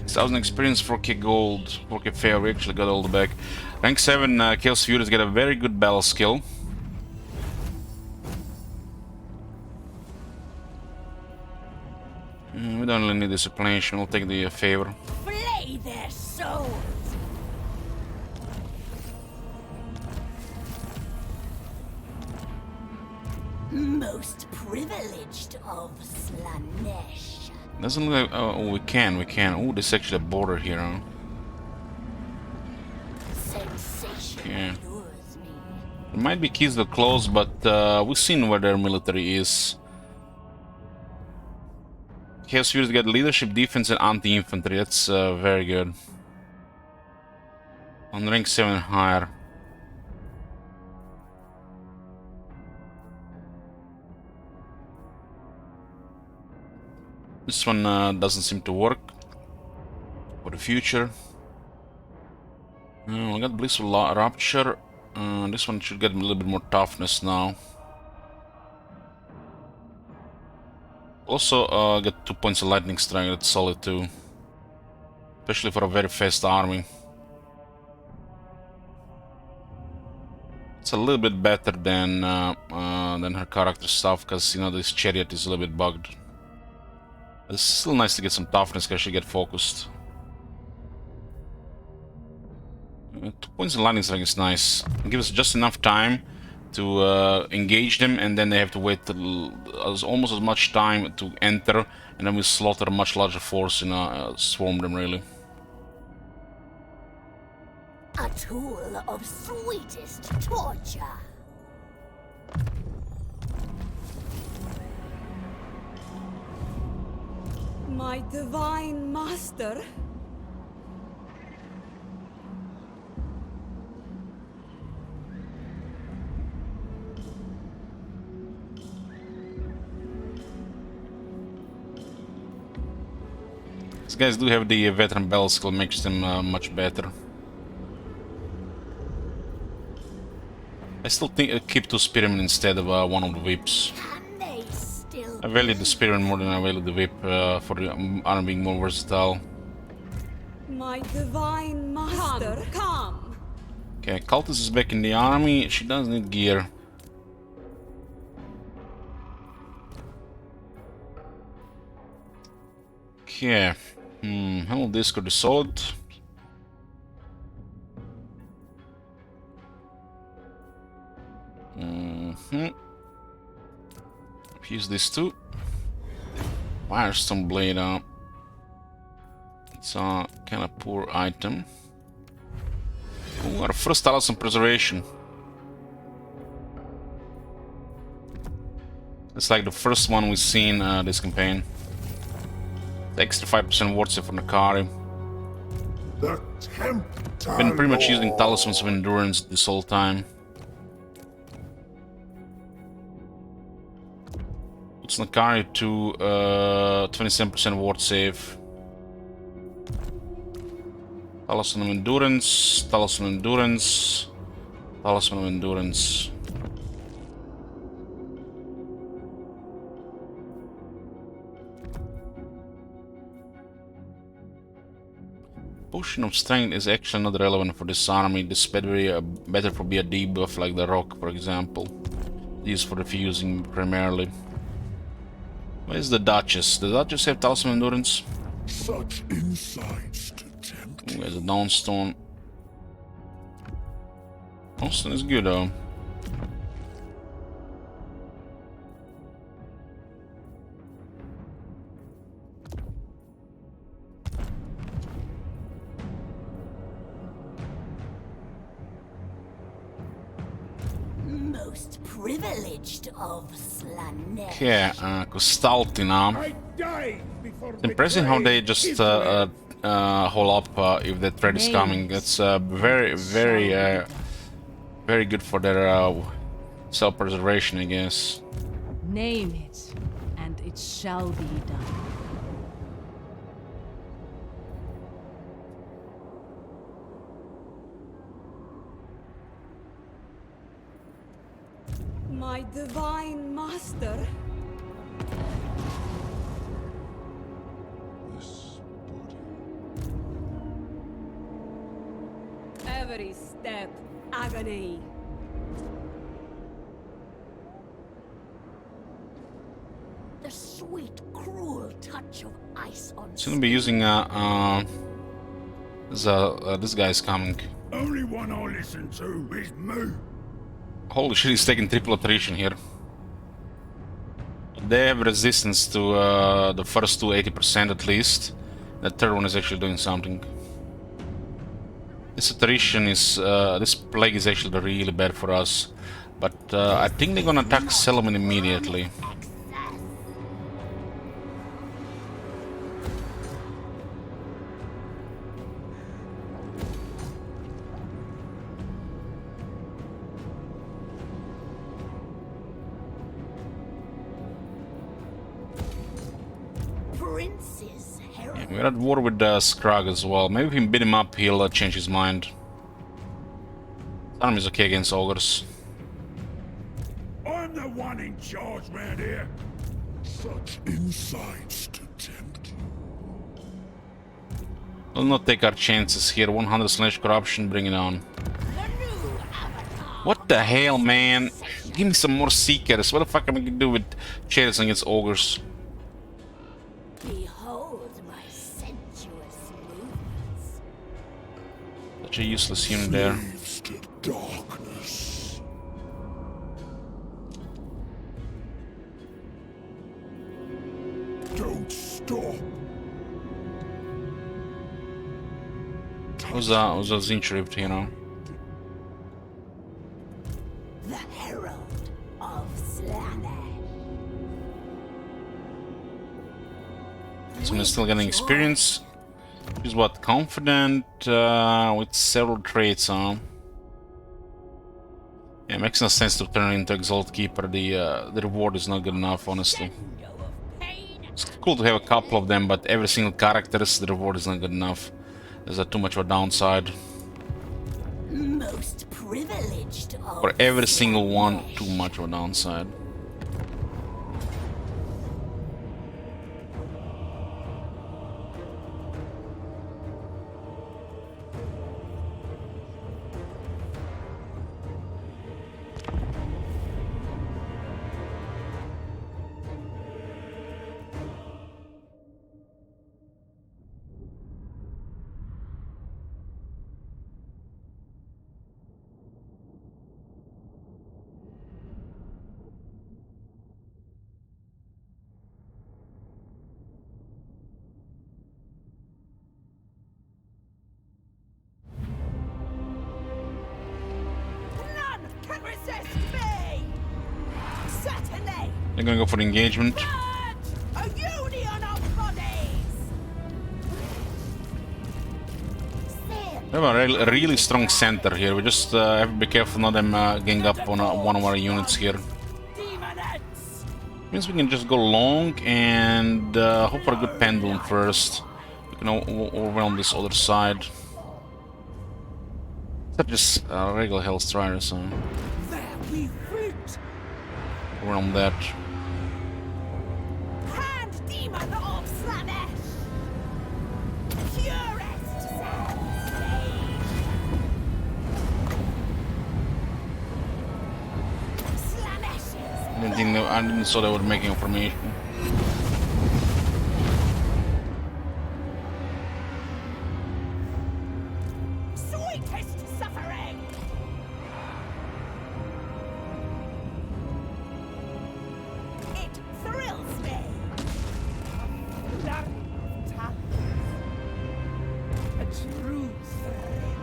[SPEAKER 1] Thousand experience, 4k gold, 4k fair. We actually got all the back. Rank 7 Chaos Furies get a very good battle skill. We don't really need this explanation. We'll take the favor.
[SPEAKER 2] Flay their souls! Most privileged of Slaanesh.
[SPEAKER 1] Doesn't look like. Oh, we can. Oh, there's actually a border here, huh?
[SPEAKER 2] Sensation
[SPEAKER 1] Yeah.
[SPEAKER 2] lures me.
[SPEAKER 1] There might be keys that close, but we've seen where their military is. Chaos Furies get leadership, defense, and anti-infantry. That's very good. On rank 7 and higher. This one doesn't seem to work for the future. We got Blissful Rupture. This one should get a little bit more toughness now. Also get 2 points of Lightning Strike. That's solid too, especially for a very fast army. It's a little bit better than her character stuff, because you know this chariot is a little bit bugged. It's still nice to get some toughness because she get focused. 2 points in lightning strike is nice. It gives us just enough time to engage them, and then they have to wait almost as much time to enter, and then we slaughter a much larger force and swarm them really.
[SPEAKER 2] A tool of sweetest torture.
[SPEAKER 9] My divine master.
[SPEAKER 1] These guys do have the veteran battle skill, makes them much better. I still think keep 2 spearmen instead of one of the whips.
[SPEAKER 2] Can they still
[SPEAKER 1] I value the spearman more than I value the whip for the arm being more versatile.
[SPEAKER 9] My divine master. Come.
[SPEAKER 1] Okay, Cultist is back in the army. She does need gear. Okay. Hello, Discord the sword. Use this too. Firestone blade up. It's a kind of poor item. Ooh, our first Allison preservation. It's like the first one we've seen this campaign. The extra 5% worth it for Nakari.
[SPEAKER 3] The Tempter
[SPEAKER 1] Been pretty much using
[SPEAKER 3] Lord.
[SPEAKER 1] Talismans of Endurance this whole time. Puts Nakari to 27% ward save. Talisman of Endurance, Talisman of Endurance, Talisman of Endurance. Potion of Strength is actually not relevant for this army. This is better for be a debuff like the Rock, for example. Used for refusing primarily. Where's the Duchess? The Duchess have Talisman Endurance?
[SPEAKER 3] Such insights to tempt.
[SPEAKER 1] Ooh, there's a Dawnstone. Dawnstone is good though.
[SPEAKER 2] Most privileged of Slaanesh.
[SPEAKER 1] Okay, Costalti now.
[SPEAKER 7] I died before
[SPEAKER 1] It's impressive how they just hold up if the threat is coming. It's very good for their self-preservation, I guess.
[SPEAKER 5] Name it, and it shall be done.
[SPEAKER 9] My divine master.
[SPEAKER 3] This body.
[SPEAKER 9] Every step, agony.
[SPEAKER 2] The sweet, cruel touch of ice on
[SPEAKER 1] It's gonna be using this guy's coming.
[SPEAKER 3] Only one I listen to is me.
[SPEAKER 1] Holy shit, he's taking triple attrition here. They have resistance to the first two 80% at least. The third one is actually doing something. This attrition is this plague is actually really bad for us. But I think they're gonna attack Solomon immediately.
[SPEAKER 2] Prince's herald.
[SPEAKER 1] We're at war with Scrag as well. Maybe if we beat him up, he'll change his mind. Army's okay against ogres.
[SPEAKER 3] I'm the one in charge round here. Such insights to tempt.
[SPEAKER 1] We'll not take our chances here. 100 Slaanesh corruption, bring it on. What the hell, man? Give me some more seekers. What the fuck am I gonna do with chariots against ogres?
[SPEAKER 2] Behold my sensuous movements.
[SPEAKER 1] Such a useless unit there.
[SPEAKER 3] Leaves to darkness. Don't stop.
[SPEAKER 1] Was a Zinchrift, you know.
[SPEAKER 2] The herald of Slaanesh.
[SPEAKER 1] So we're still getting experience. He's what? Confident with several traits on. Yeah, makes no sense to turn into Exalt Keeper. The reward is not good enough, honestly. It's cool to have a couple of them, but every single character, the reward is not good enough. There's too much of a downside.
[SPEAKER 2] Most privileged of
[SPEAKER 1] For every single one, too much of a downside.
[SPEAKER 2] None can resist me! Certainly!
[SPEAKER 1] They're gonna go for the engagement.
[SPEAKER 2] A union of bodies!
[SPEAKER 1] We have a really strong center here. We just have to be careful not them gang up on one of our units here.
[SPEAKER 6] Demonettes!
[SPEAKER 1] Means we can just go long and hope for a good pendulum first. We can overwhelm this other side. Except just regular Hellstrider, so
[SPEAKER 6] There we fit!
[SPEAKER 1] overwhelm that.
[SPEAKER 2] Hand demon of Slaanesh! Purest sage! Slaaneshes!
[SPEAKER 1] I didn't saw they were making a formation.
[SPEAKER 2] Sweetest suffering! It thrills me!
[SPEAKER 6] Flurry of tongues. A true thrill.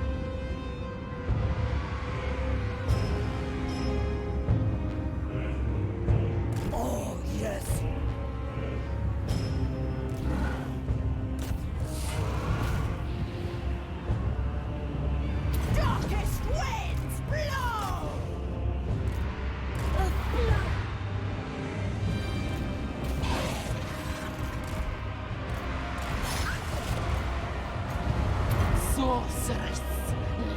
[SPEAKER 6] Oh, yes.
[SPEAKER 2] Darkest winds blow!
[SPEAKER 6] Sorceress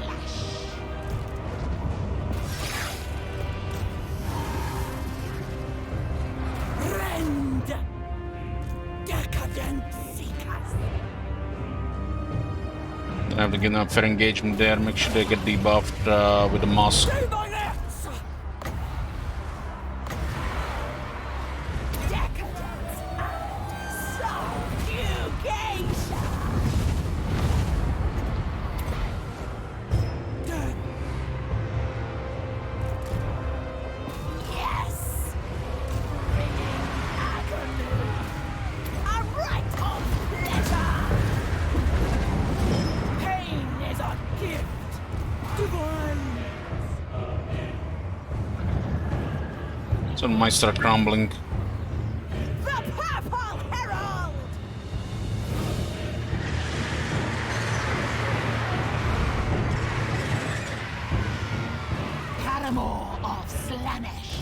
[SPEAKER 6] lash. Rend. Decadent seekers.
[SPEAKER 1] Gonna have to get a fair engagement there. Make sure they get debuffed with the mask.
[SPEAKER 6] Demonettes!
[SPEAKER 2] Decadence and subjugation!
[SPEAKER 6] Dead.
[SPEAKER 2] Yes! Bringing agony! A rite of pleasure!
[SPEAKER 6] Pain is a gift. Divine.
[SPEAKER 1] So might start crumbling.
[SPEAKER 2] The Purple Herald!
[SPEAKER 6] Paramour of Slaanesh.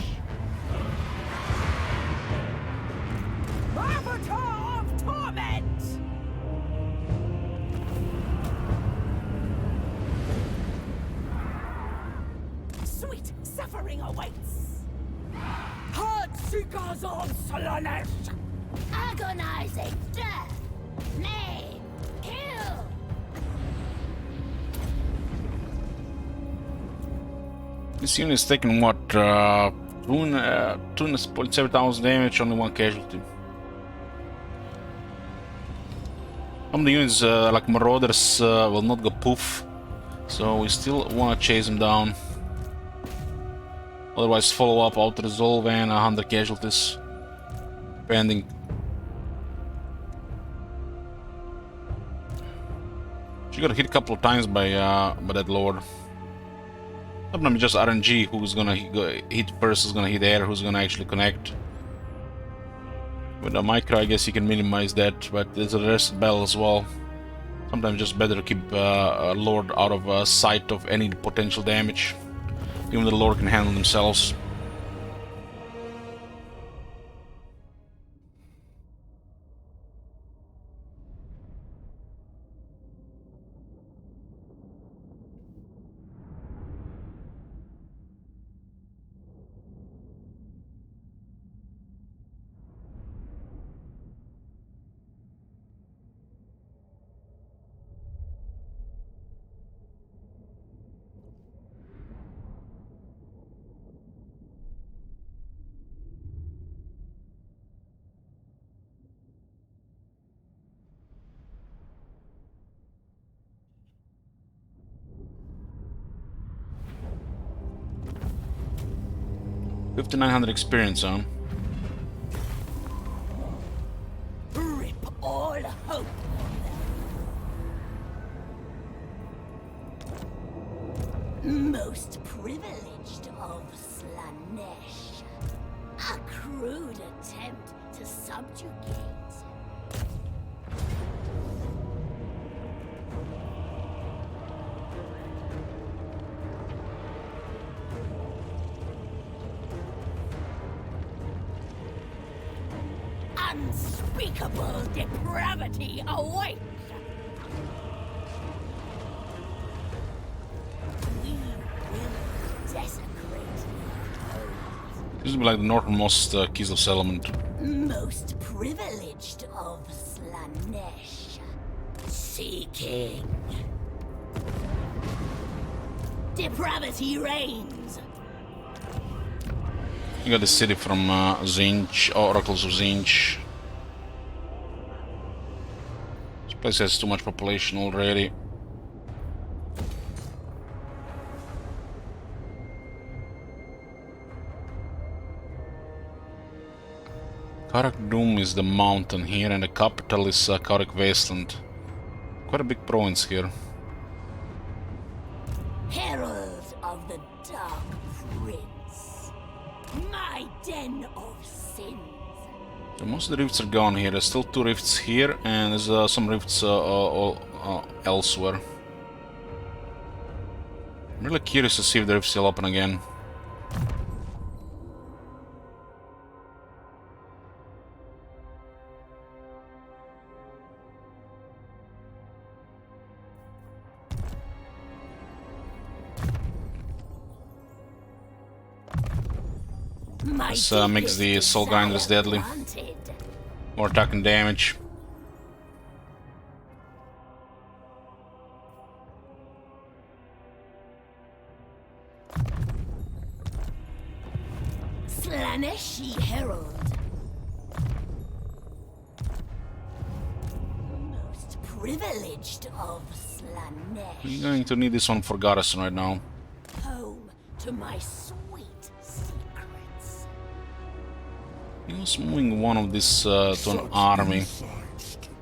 [SPEAKER 2] Arbiter of Torment! Sweet suffering awaits!
[SPEAKER 6] Heart seekers of Slaanesh.
[SPEAKER 2] Agonizing death! Maim! Kill!
[SPEAKER 1] This unit is taking what? 2.7,000 damage, only one casualty. Some of the units, like Marauders, will not go poof, so we still want to chase them down. Otherwise, follow up, auto resolve, and 100 casualties, depending. She got hit a couple of times by that lord. Sometimes just RNG, who's gonna hit first, is gonna hit air, who's gonna actually connect. With a micro, I guess you can minimize that, but there's a rest bell as well. Sometimes just better to keep a lord out of sight of any potential damage. Even the lord can handle themselves. $5,900 experience, huh?
[SPEAKER 2] Rip all hope! Most privileged of Slaanesh. A crude attempt to subjugate. Unspeakable depravity awaits! We will desecrate
[SPEAKER 1] This is like the northernmost Kislev settlement.
[SPEAKER 2] most privileged of Slaanesh. Sea King. Depravity reigns.
[SPEAKER 1] You got the city from Zinj, Oracles of Zinj. This place has too much population already. Karak Doom is the mountain here, and the capital is Karak Wasteland. Quite a big province here.
[SPEAKER 2] Herald of the Dark Prince. My den of sins.
[SPEAKER 1] So most of the rifts are gone here. There's still 2 rifts here, and there's some rifts elsewhere. I'm really curious to see if the rifts still open again. This makes the soul grinders deadly. More attack and damage.
[SPEAKER 2] Slaanesh Herald. Most privileged of Slaanesh.
[SPEAKER 1] You're going to need this one for garrison right now.
[SPEAKER 2] Home to my sweet secrets.
[SPEAKER 1] He was moving one of this to an army.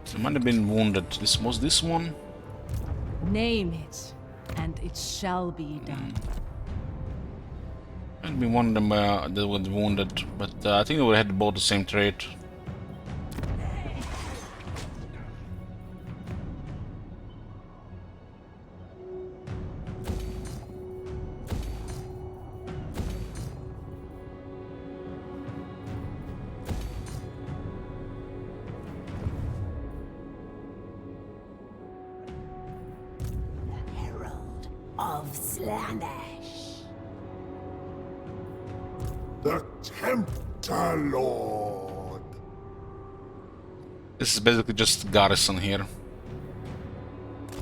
[SPEAKER 1] He might have been wounded. This was this one?
[SPEAKER 5] Name it, and it shall be done.
[SPEAKER 1] Might be one of them that was wounded, but I think they would have had both the same trait.
[SPEAKER 2] Herald of Slaanesh.
[SPEAKER 3] The Tempter Lord.
[SPEAKER 1] This is basically just garrison here.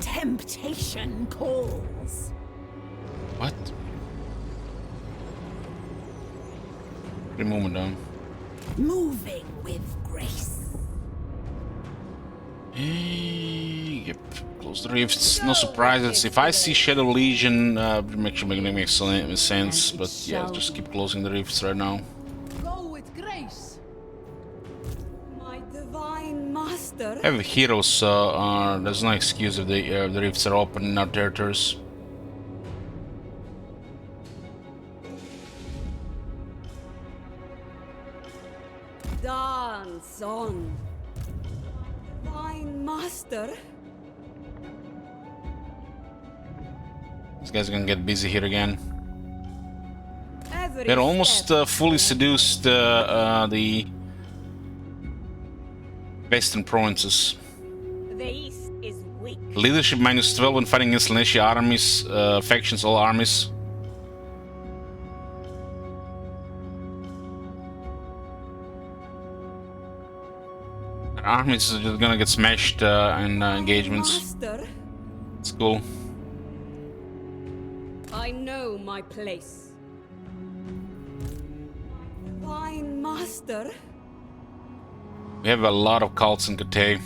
[SPEAKER 2] Temptation calls.
[SPEAKER 1] What? Remove it down.
[SPEAKER 2] Moving with grace.
[SPEAKER 1] Yep. Close the rifts. No surprises. If I see Shadow Legion, makes sense. But yeah, just keep closing the rifts right now.
[SPEAKER 4] Go with grace.
[SPEAKER 9] My divine master.
[SPEAKER 1] Have heroes. There's no excuse if the rifts are open in our territories.
[SPEAKER 9] Dance on. Divine master.
[SPEAKER 1] These guys are gonna get busy here again.
[SPEAKER 9] Every
[SPEAKER 1] They're almost
[SPEAKER 9] step.
[SPEAKER 1] fully seduced the western provinces.
[SPEAKER 9] The east is weak.
[SPEAKER 1] Leadership -12 when fighting against Slaanesh armies, factions, all armies. Their armies are just gonna get smashed in engagements.
[SPEAKER 9] Master,
[SPEAKER 1] It's cool.
[SPEAKER 9] I know my place. Divine master.
[SPEAKER 1] We have a lot of cults in Kate.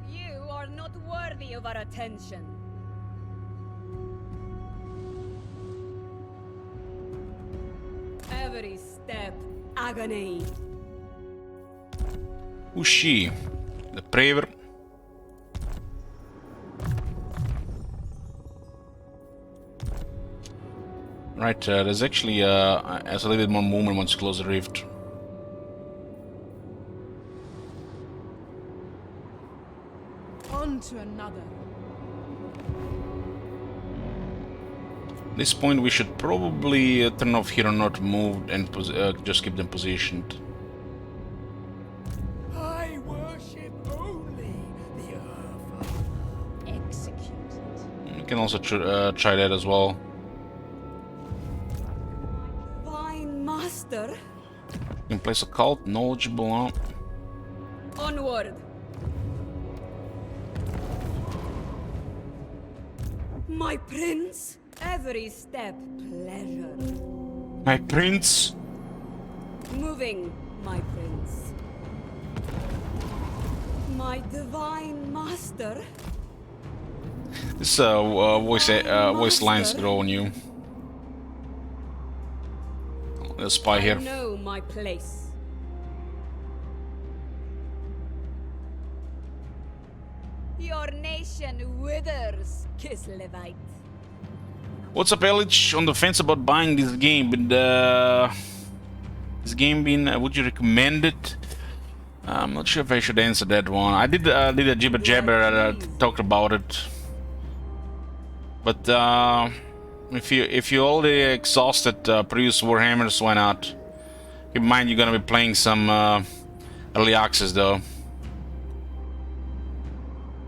[SPEAKER 9] You are not worthy of our attention. Every step, agony.
[SPEAKER 1] Who's she? The Praver. Right, there's actually has a little bit more movement once you close the rift.
[SPEAKER 4] On to another.
[SPEAKER 1] At this point, we should probably turn off here or not move and just keep them positioned. can also try that as well.
[SPEAKER 9] Divine Master,
[SPEAKER 1] You can place a cult, knowledgeable.
[SPEAKER 9] onward. My prince, every step pleasure.
[SPEAKER 1] My prince.
[SPEAKER 9] Moving, my prince. My divine master.
[SPEAKER 1] This voice lines grow on you. There's a spy
[SPEAKER 9] I
[SPEAKER 1] here.
[SPEAKER 9] know my place. Your nation withers, Kislevite.
[SPEAKER 1] What's up, Elich? On the fence about buying this game, but this game been? Would you recommend it? I'm not sure if I should answer that one. I did a jibber jabber talked about it, but if you already exhausted previous Warhammers, why not? Keep in mind you're gonna be playing some early access though.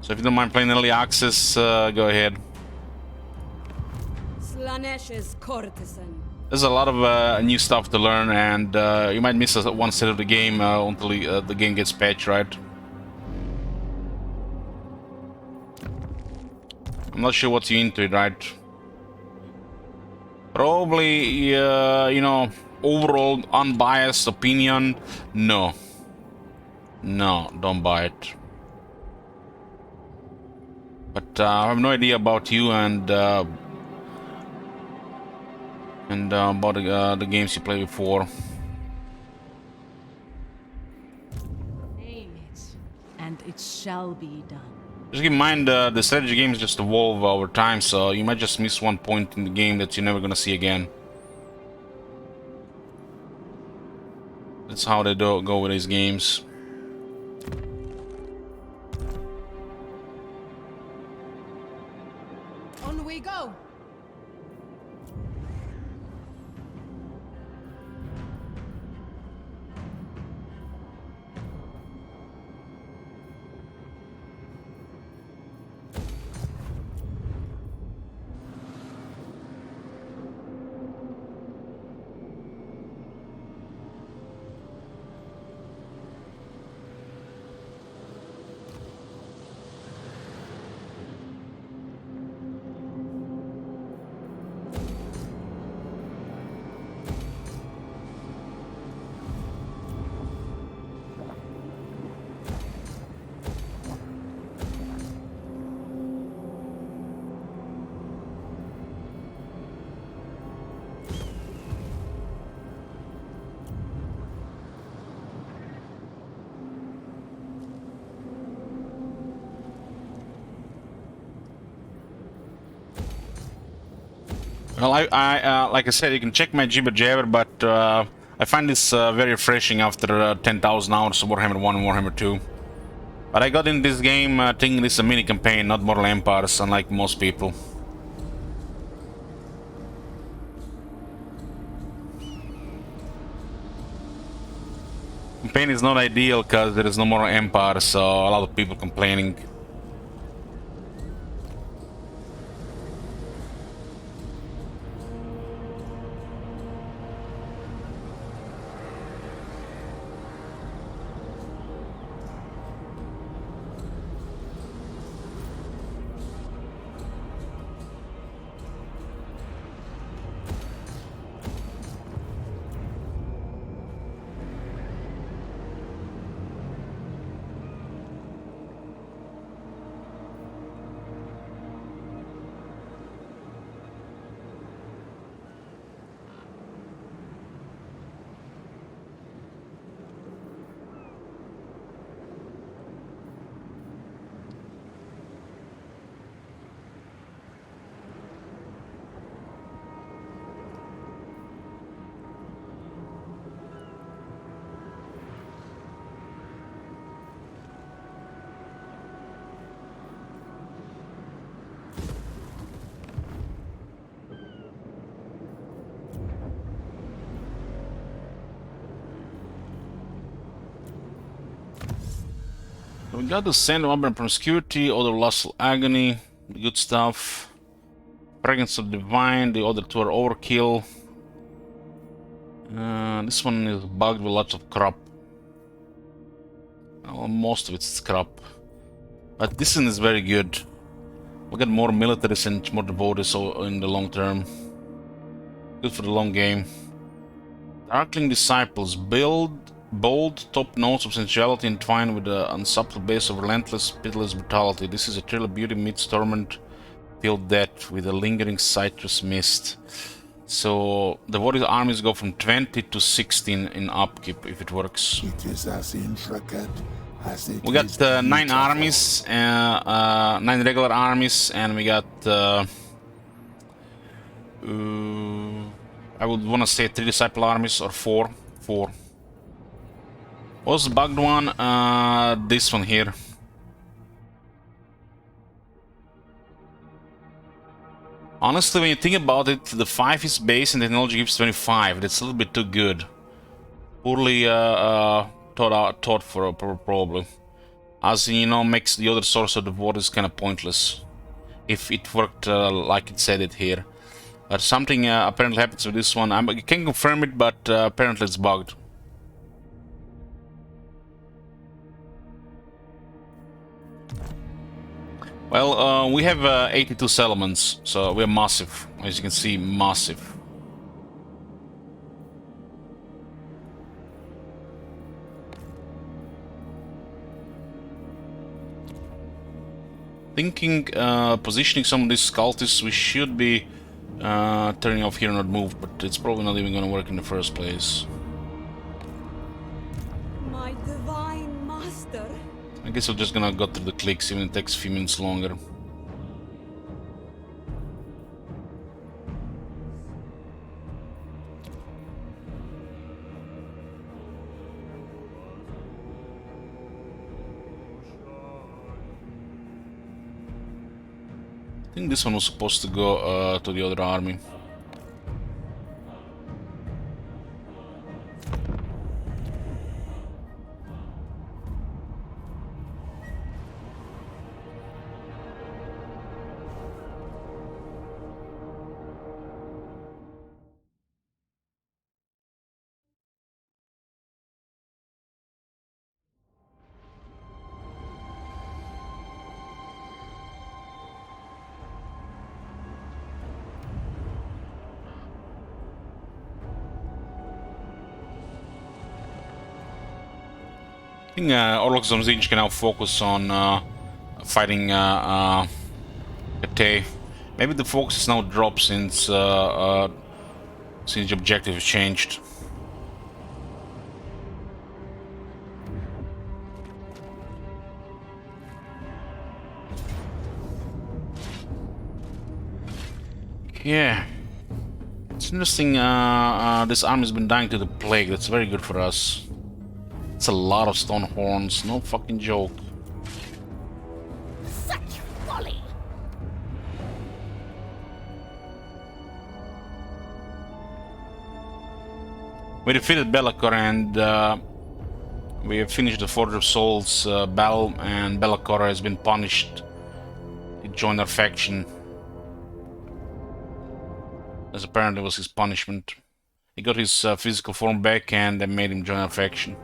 [SPEAKER 1] So if you don't mind playing early access, go ahead.
[SPEAKER 9] Slaanesh's courtesan.
[SPEAKER 1] There's a lot of new stuff to learn, and you might miss one set of the game until the game gets patched, right? I'm not sure what you're into, right? Probably, you know, overall unbiased opinion, no. No, don't buy it. But I have no idea about you and about the games you played before.
[SPEAKER 5] Name it, and it shall be done.
[SPEAKER 1] Just keep in mind the strategy games just evolve over time, so you might just miss one point in the game that you're never gonna see again. That's how they go with these games.
[SPEAKER 4] On we go.
[SPEAKER 1] Well, I like I said, you can check my jibber jabber, but I find this very refreshing after 10,000 hours of Warhammer 1 and Warhammer 2. But I got in this game thinking this is a mini campaign, not Mortal Empires, unlike most people. Campaign is not ideal because there is no more Empire, so a lot of people complaining. We got the Sand of Urban Promiscuity, Other Lustful Agony, good stuff. Pregnancy of Divine, the other two are overkill. This one is bugged with lots of crap. Well, most of it's crap. But this one is very good. We'll get more militaries and more devotees in the long term. Good for the long game. Darkling Disciples. Bold, top-note substantiality entwined with the unsubtle base of relentless, pitiless brutality. This is a tale of beauty meets torment till death with a lingering citrus mist. So the warrior armies go from 20 to 16 in upkeep if it works.
[SPEAKER 3] It is as intricate as it
[SPEAKER 1] We got
[SPEAKER 3] is
[SPEAKER 1] 9
[SPEAKER 3] beautiful.
[SPEAKER 1] armies, 9 regular armies, and we got I would want to say 3 disciple armies or 4. What's the bugged one? This one here. Honestly, when you think about it, the 5 is base and technology gives 25. That's a little bit too good. Poorly thought for probably. As you know, makes the other source of the waters kind of pointless. If it worked like it said it here. But something apparently happens with this one. I can't confirm it, but apparently it's bugged. Well, we have 82 settlements, so we're massive. As you can see, massive. Thinking, positioning some of these cultists, we should be turning off here and not move, but it's probably not even gonna work in the first place.
[SPEAKER 9] My divine master.
[SPEAKER 1] I guess we're just gonna go through the clicks, even if it takes a few minutes longer. I think this one was supposed to go to the other army. I think Orlok Zomzinj can now focus on fighting Kate. Maybe the focus is now dropped since the objective has changed. Yeah. It's interesting, this army's been dying to the plague. That's very good for us. It's a lot of stone horns, no fucking joke.
[SPEAKER 2] Such folly!
[SPEAKER 1] We defeated Belakor and we have finished the Forge of Souls battle, and Belakor has been punished. He joined our faction. As apparently was his punishment. He got his physical form back and they made him join our faction.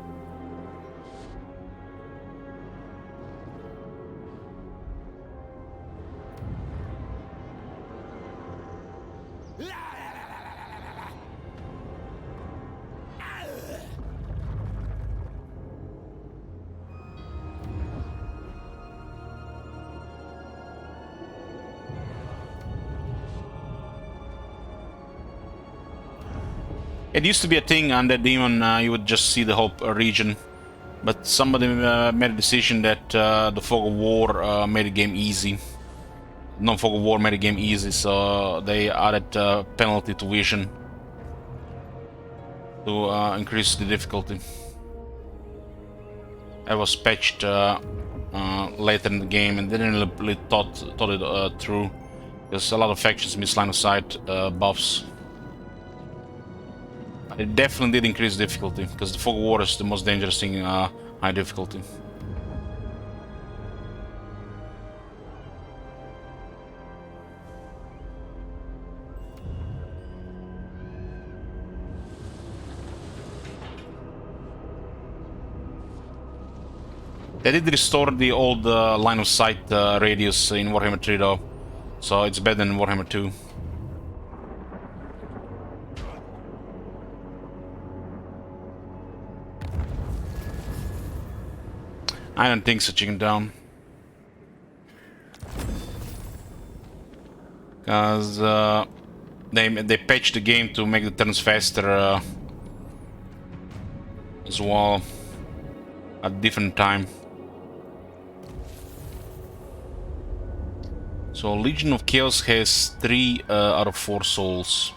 [SPEAKER 1] It used to be a thing under Demon, you would just see the whole region, but somebody made a decision that the Fog of War made the game easy. No, Fog of War made the game easy, so they added penalty to vision to increase the difficulty. It was patched later in the game and didn't really thought it through, because a lot of factions miss line of sight buffs. It definitely did increase difficulty, because the Fog of War is the most dangerous thing in high difficulty. They did restore the old line of sight radius in Warhammer 3 though, so it's better than Warhammer 2. I don't think so, Chicken Down. Because they patched the game to make the turns faster as well at different time. So Legion of Chaos has 3 out of 4 souls.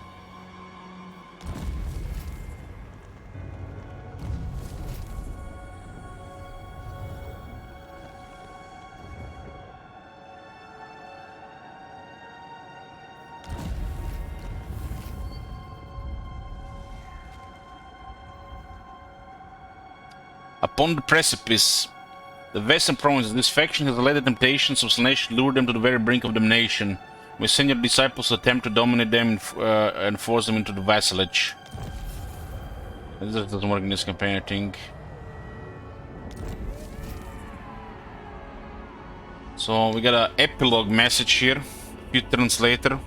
[SPEAKER 1] Upon the precipice, the Western provinces, this faction has led the temptations of Slaanesh to lure them to the very brink of damnation. We send your disciples to attempt to dominate them and force them into the vassalage. This doesn't work in this campaign, I think. So we got an epilogue message here, a few turns later.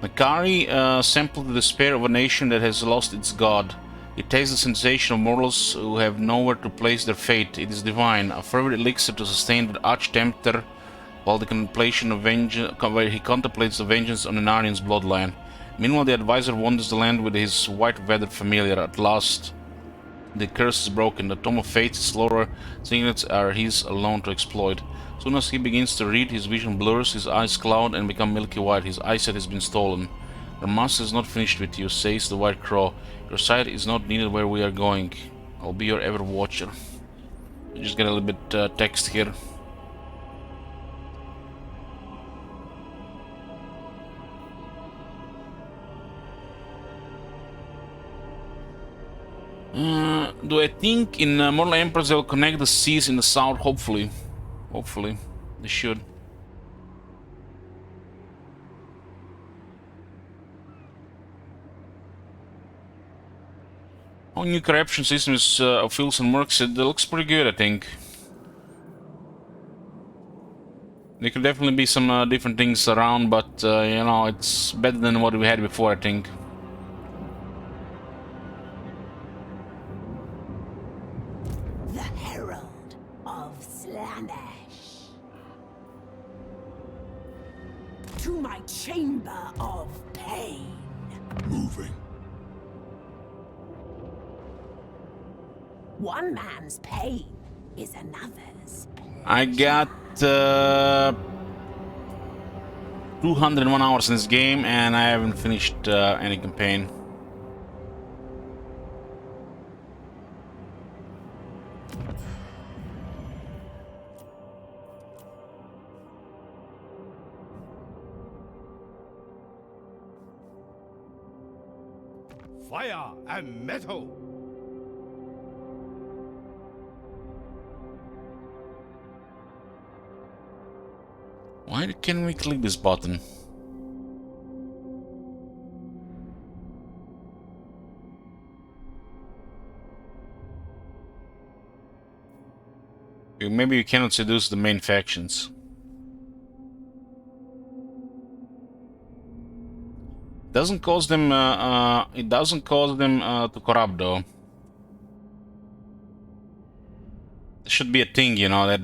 [SPEAKER 1] Makari sampled the despair of a nation that has lost its god. It tastes the sensation of mortals who have nowhere to place their fate. It is divine, a fervent elixir to sustain the arch-tempter while he contemplates the vengeance on the Narnian's bloodline. Meanwhile, the advisor wanders the land with his white-weathered familiar. At last, the curse is broken. The Tome of Fate, its lore signets are his alone to exploit. Soon as he begins to read, his vision blurs, his eyes cloud and become milky white. His eyesight has been stolen. Our master is not finished with you, says the White Crow. Your sight is not needed where we are going. I'll be your ever watcher. I just get a little bit text here. Do I think in Mortal Emperors they'll connect the seas in the south? Hopefully. Hopefully. They should. Our new corruption system is Phils and Mercs. It looks pretty good, I think. There could definitely be some different things around, but you know, it's better than what we had before, I think.
[SPEAKER 2] The Herald of Slaanesh. To my chamber of pain.
[SPEAKER 3] Moving.
[SPEAKER 2] One man's pain is another's.
[SPEAKER 1] I got 201 hours in this game, and I haven't finished any campaign.
[SPEAKER 7] Fire and metal!
[SPEAKER 1] Why can we click this button? Maybe you cannot seduce the main factions. Doesn't cause them. It doesn't cause them to corrupt, though. There should be a thing, you know, that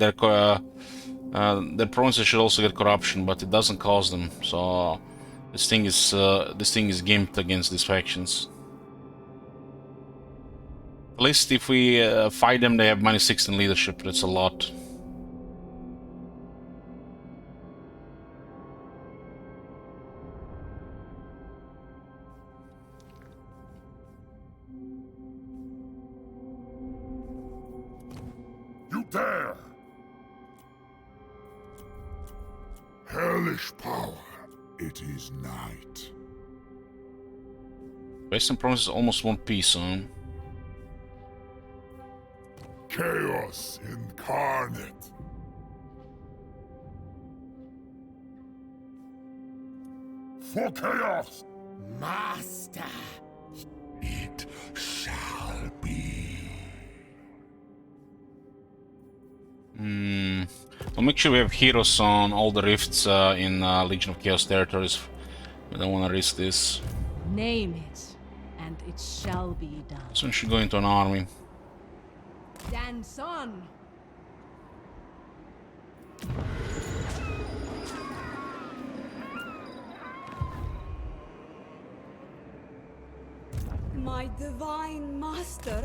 [SPEAKER 1] their provinces should also get corruption, but it doesn't cause them. So this thing is gimped against these factions. At least if we fight them, they have -6 in leadership. That's a lot.
[SPEAKER 3] You dare! Hellish power. It is night.
[SPEAKER 1] Western provinces almost want peace, huh?
[SPEAKER 3] Chaos incarnate. For chaos.
[SPEAKER 2] Master.
[SPEAKER 3] It shall be.
[SPEAKER 1] We'll make sure we have heroes on all the rifts in Legion of Chaos territories. We don't want to risk this.
[SPEAKER 5] Name it, and it shall be done.
[SPEAKER 1] This one should go into an army.
[SPEAKER 5] Dance on!
[SPEAKER 9] My divine master.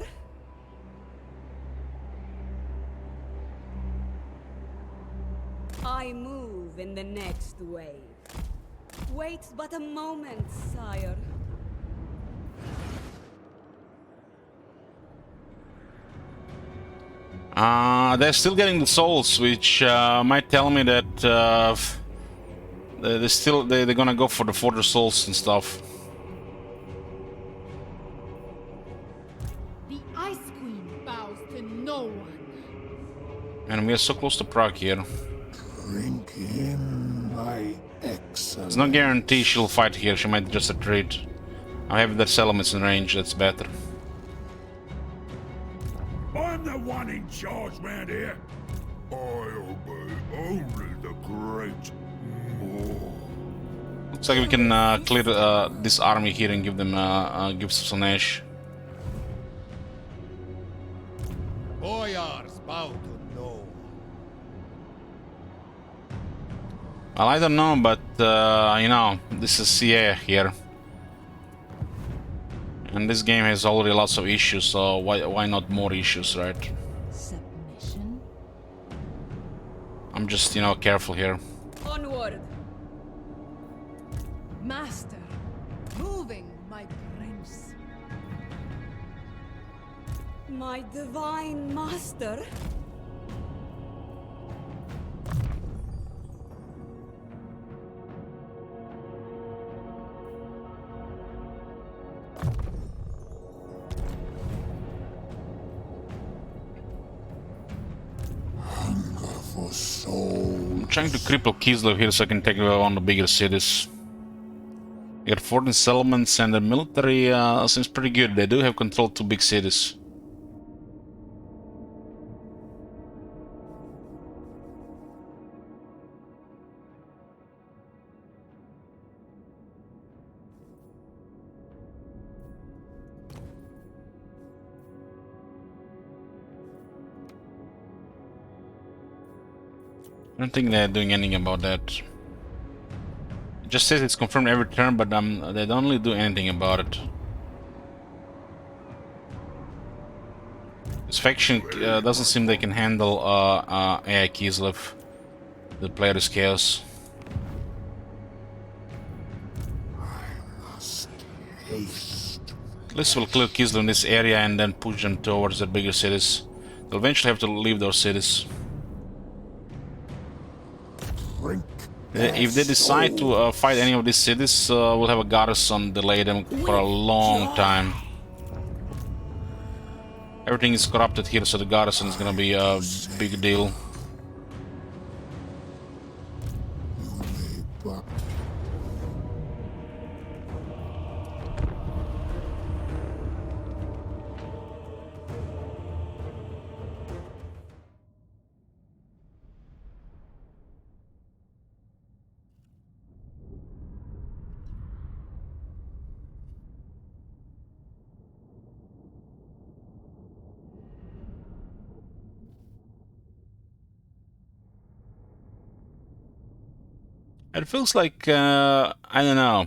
[SPEAKER 9] I move in the next wave. Wait but a moment, sire.
[SPEAKER 1] They're still getting the souls, which might tell me that they're gonna go for the fortress souls and stuff.
[SPEAKER 4] The Ice Queen bows to no one.
[SPEAKER 1] And we are so close to Prague here.
[SPEAKER 3] Drink in, my excellence.
[SPEAKER 1] There's no guarantee she'll fight here. She might just retreat. I have their settlements in range. That's better.
[SPEAKER 3] I'm the one in charge, man, here. I obey only the great.
[SPEAKER 1] Looks like we can clear this army here and give them give Slaanesh.
[SPEAKER 7] Boyars bow to no one.
[SPEAKER 1] Well, I don't know, but you know, this is CA here, and this game has already lots of issues. So why not more issues, right?
[SPEAKER 5] Submission?
[SPEAKER 1] I'm just, you know, careful here.
[SPEAKER 9] Onward.
[SPEAKER 4] Master, moving, my prince.
[SPEAKER 9] My divine master.
[SPEAKER 3] Hunger for soul.
[SPEAKER 1] I'm trying to cripple Kislev here so I can take on the bigger cities. We got 14 settlements and the military seems pretty good. They do have control of 2 big cities. I don't think they're doing anything about that. It just says it's confirmed every turn, but they don't really do anything about it. This faction doesn't seem they can handle AI Kislev. The player is Chaos.
[SPEAKER 3] Haste.
[SPEAKER 1] At least we'll clear Kislev in this area and then push them towards the bigger cities. They'll eventually have to leave those cities.
[SPEAKER 3] Drink.
[SPEAKER 1] If they decide to fight any of these cities, we'll have a garrison delay them for a long time. Everything is corrupted here, so the garrison is gonna be a big deal. It feels like I don't know,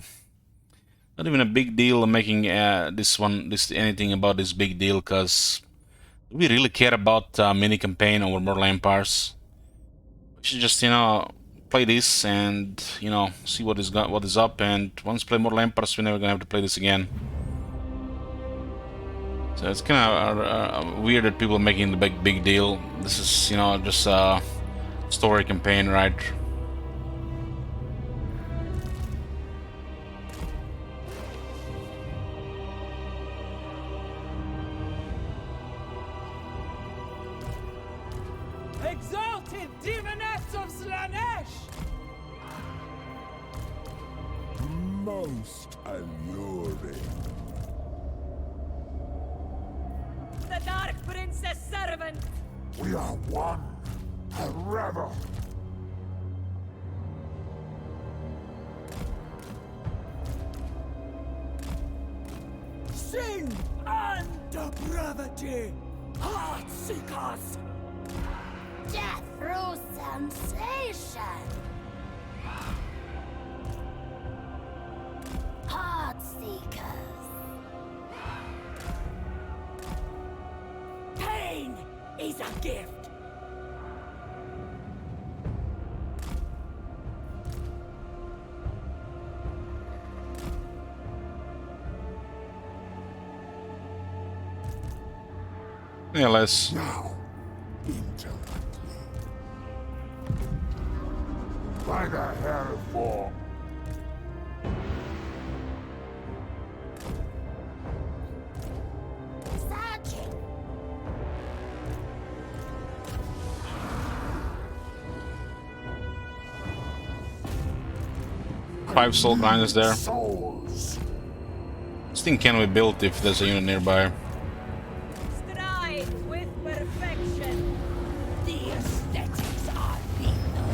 [SPEAKER 1] not even a big deal making this anything about this big deal, because we really care about mini campaign over Mortal Empires. We should just, you know, play this and, you know, see what is up. And once play Mortal Empires, we're never gonna have to play this again. So it's kind of weird that people are making the big deal. This is, you know, just a story campaign, right?
[SPEAKER 6] Exalted demoness of Slaanesh!
[SPEAKER 3] Most alluring.
[SPEAKER 2] The Dark Prince's servant!
[SPEAKER 3] We are one. A rebel.
[SPEAKER 6] Depravity! Heart seekers!
[SPEAKER 2] Death through sensation! Heart seekers!
[SPEAKER 6] Pain is a gift!
[SPEAKER 1] Yeah, less.
[SPEAKER 3] Now, intellect me. By the hair for
[SPEAKER 2] Searching!
[SPEAKER 1] 5 soul grinders there.
[SPEAKER 3] souls.
[SPEAKER 1] This thing can be built if there's a unit nearby.
[SPEAKER 9] Strive with perfection.
[SPEAKER 6] The aesthetics are lethal.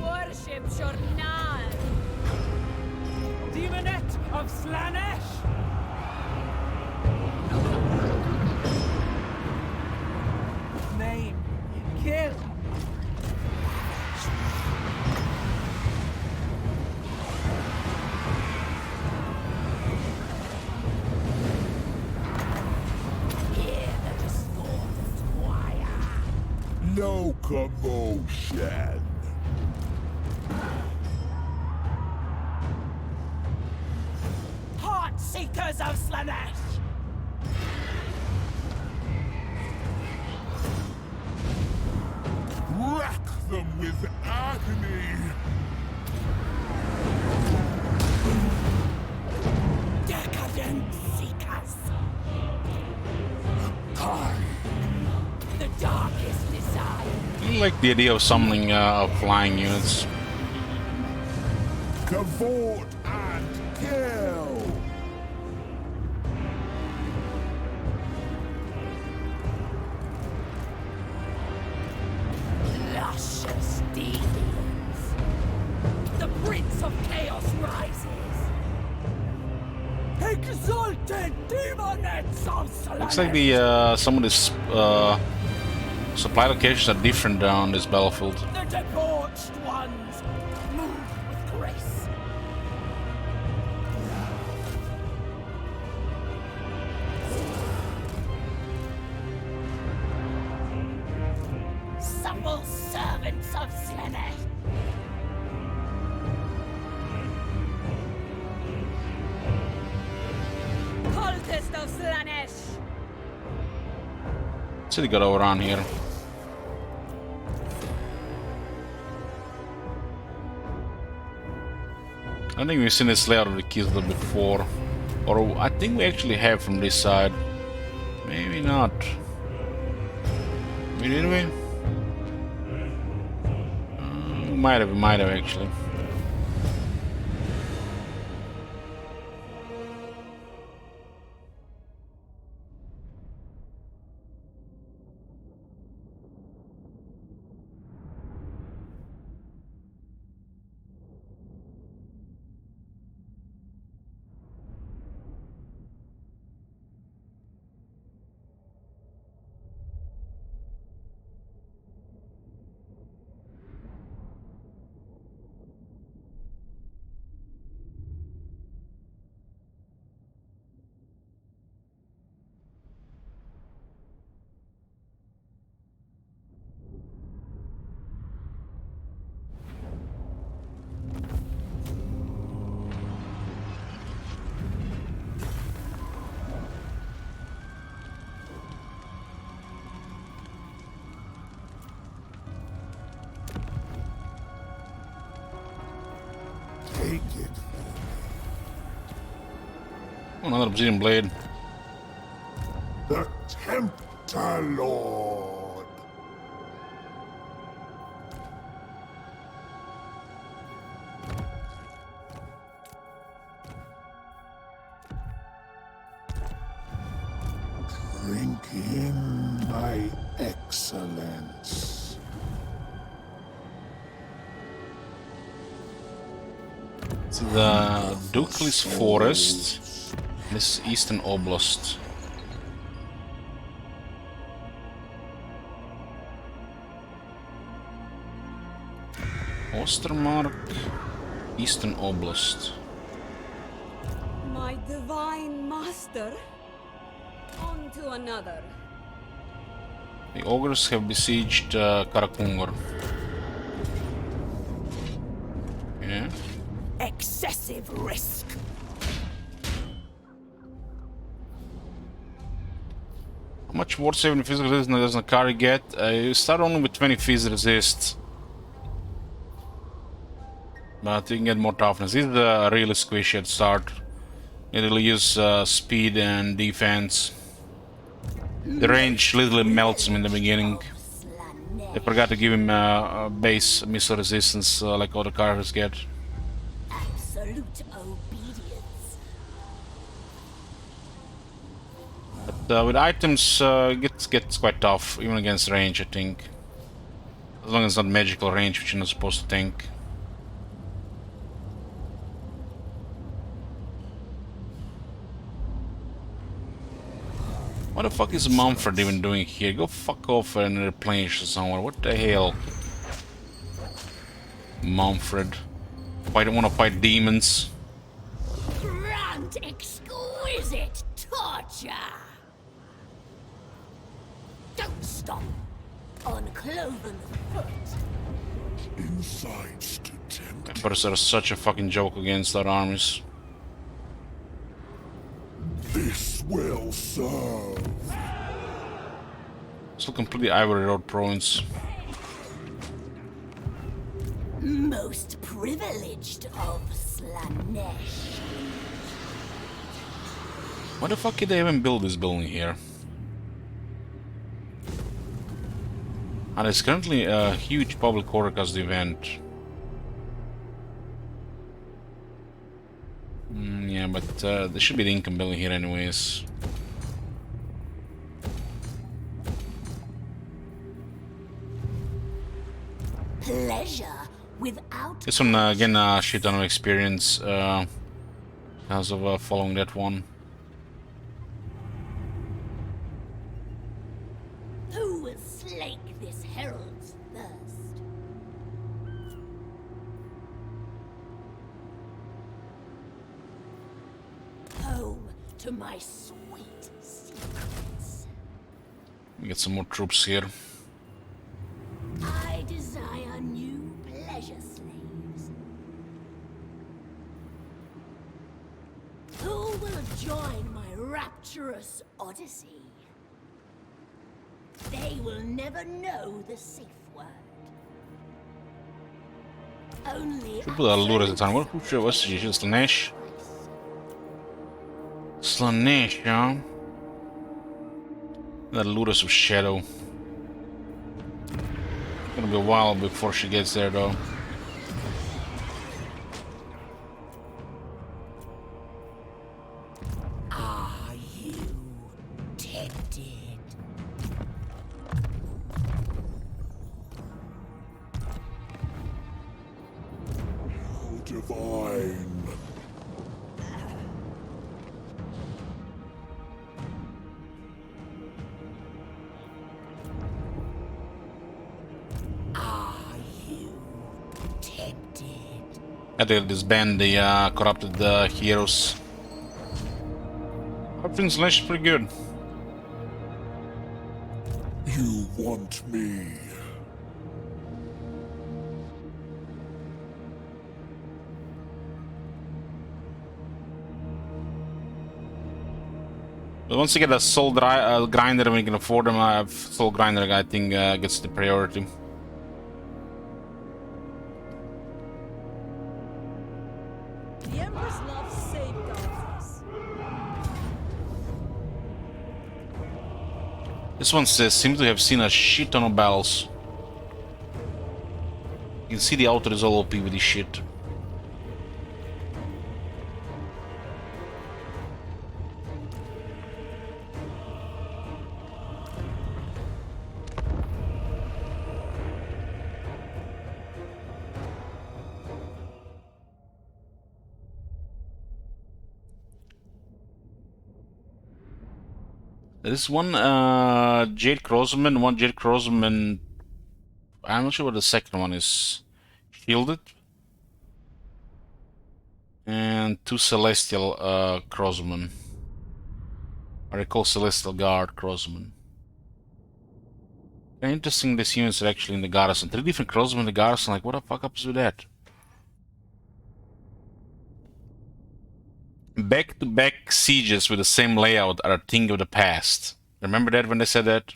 [SPEAKER 9] Worship Jornal.
[SPEAKER 6] Demonette of Slaanesh! Name, kill.
[SPEAKER 2] Hear the discordant choir!
[SPEAKER 3] No commotion.
[SPEAKER 6] Heart seekers of Slaanesh!
[SPEAKER 3] Rack them with agony.
[SPEAKER 6] Decadent seekers!
[SPEAKER 3] Time.
[SPEAKER 6] The darkest desire!
[SPEAKER 1] I like the idea of summoning flying units.
[SPEAKER 3] Cavort and kill.
[SPEAKER 6] Luscious deeds! The Prince of Chaos rises! Exalted demonettes of Slaanesh!
[SPEAKER 1] Looks like the some of the supply locations are different on this battlefield.
[SPEAKER 6] The debauched ones move with grace.
[SPEAKER 2] Supple servants of Slaanesh!
[SPEAKER 9] Cultist of Slaanesh.
[SPEAKER 1] So they got over on here. I think we've seen this layout of the Kislev before. Or I think we actually have from this side. Maybe not. Did we? We might have actually.
[SPEAKER 3] Take it.
[SPEAKER 1] Oh, another obsidian blade.
[SPEAKER 3] The Tempter Lord. Drink in my excellence.
[SPEAKER 1] It's the Dukelis Forest. This is Eastern Oblast. Ostermark, Eastern Oblast.
[SPEAKER 9] My divine master. On to another.
[SPEAKER 1] The ogres have besieged Karakungur. Yeah.
[SPEAKER 2] Excessive risk.
[SPEAKER 1] How much ward saving and physical resist does Nakari get? You start only with 20 phys resist. But you can get more toughness. This is really squishy at start. It'll use speed and defense. The range literally melts him in the beginning.
[SPEAKER 2] Slaanesh.
[SPEAKER 1] They forgot to give him base missile resistance like all the characters get.
[SPEAKER 2] Absolute obedience.
[SPEAKER 1] But with items, gets quite tough, even against range, I think. As long as it's not magical range, which you're not supposed to think. What the fuck is Mumford even doing here? Go fuck off and replenish somewhere. What the hell? Mumford. I don't want to fight demons.
[SPEAKER 2] Grant exquisite torture. Don't stop. Uncloven foot.
[SPEAKER 3] Insights to tempt.
[SPEAKER 1] Peppers are such a fucking joke against our armies.
[SPEAKER 3] This will serve.
[SPEAKER 1] Still completely Ivory Road province.
[SPEAKER 2] Most privileged of Slaanesh.
[SPEAKER 1] Why the fuck did they even build this building here? And there's currently a huge public order because of the event. Yeah, but there should be the income building here anyways.
[SPEAKER 2] Pleasure without.
[SPEAKER 1] This one, again, shit ton of experience because of following that one.
[SPEAKER 2] Who will slake this herald's thirst? Home to my sweet secrets.
[SPEAKER 1] We get some more troops here.
[SPEAKER 2] I desire new pleasure slaves. Who will join my rapturous odyssey? They will never know the safe word. Only
[SPEAKER 1] Should put a lure at the time. Who should was she? Slaanesh? Slaanesh, yeah. That Ludus of Shadow. It's gonna be a while before she gets there, though.
[SPEAKER 2] Are you tempted?
[SPEAKER 3] How divine.
[SPEAKER 2] Are you tempted?
[SPEAKER 1] I think disband the corrupted heroes. I think Slaanesh is pretty good.
[SPEAKER 3] You want me.
[SPEAKER 1] But once you get a soul grinder and we can afford them, soul grinder I think gets the priority.
[SPEAKER 4] The Empress loves safeguards.
[SPEAKER 1] This one says, seems to have seen a shit ton of battles. You can see the author is all OP with this shit. There's one Jade Crossman, one Jade Crossman. I'm not sure what the second one is. Shielded. And two Celestial Crossmen. Or they call Celestial Guard Crossmen. Very interesting these units are actually in the garrison. 3 different Crossmen in the garrison, like what the fuck up is with that? Back-to-back sieges with the same layout are a thing of the past. Remember that when they said that?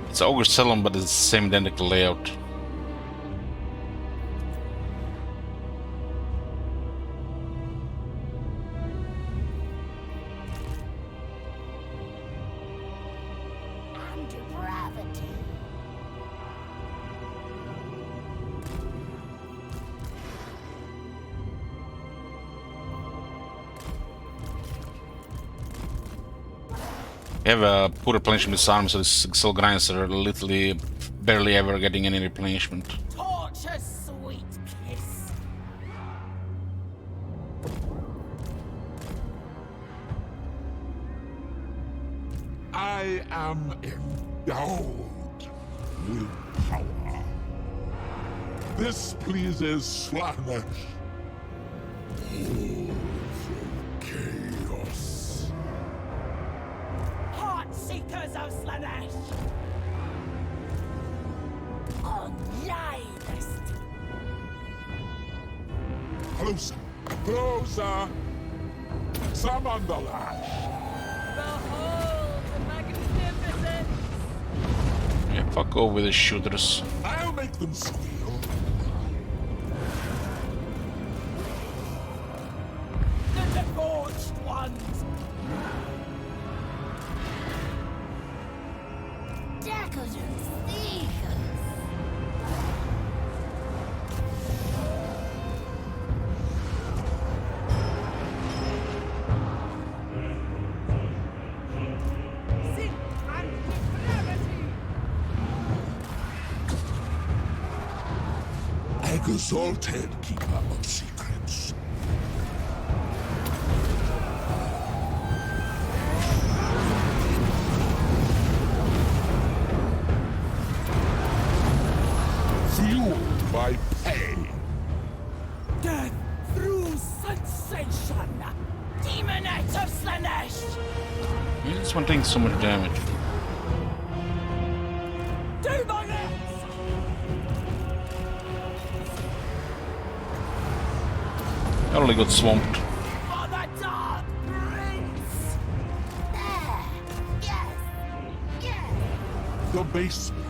[SPEAKER 1] It's Ogre Salon, but it's the same identical layout.
[SPEAKER 2] Anti-gravity.
[SPEAKER 1] You have a poor replenishment this army, so these Excel grinds are literally barely ever getting any replenishment.
[SPEAKER 2] Torture, sweet kiss.
[SPEAKER 3] I am endowed with power. This pleases Slaanesh. Oh, for chaos.
[SPEAKER 2] Heart seekers of Slaanesh. On nihilist.
[SPEAKER 3] Closer, closer. Summon the lash.
[SPEAKER 4] Behold the magnificence!
[SPEAKER 1] Yeah, fuck off with the shooters.
[SPEAKER 3] I'll make them squeal.
[SPEAKER 2] The debauched ones. Decadent seekers.
[SPEAKER 4] Sit anti-gravity!
[SPEAKER 3] Exalted keeper of secrets. Fueled by pain.
[SPEAKER 2] Death through sensation. Demonite of Slaanesh.
[SPEAKER 1] Yeah, this one taking so much damage.
[SPEAKER 2] Demonites.
[SPEAKER 1] Totally got swamped.
[SPEAKER 2] For the Dark Prince. There. Yes. Yes.
[SPEAKER 3] The basement.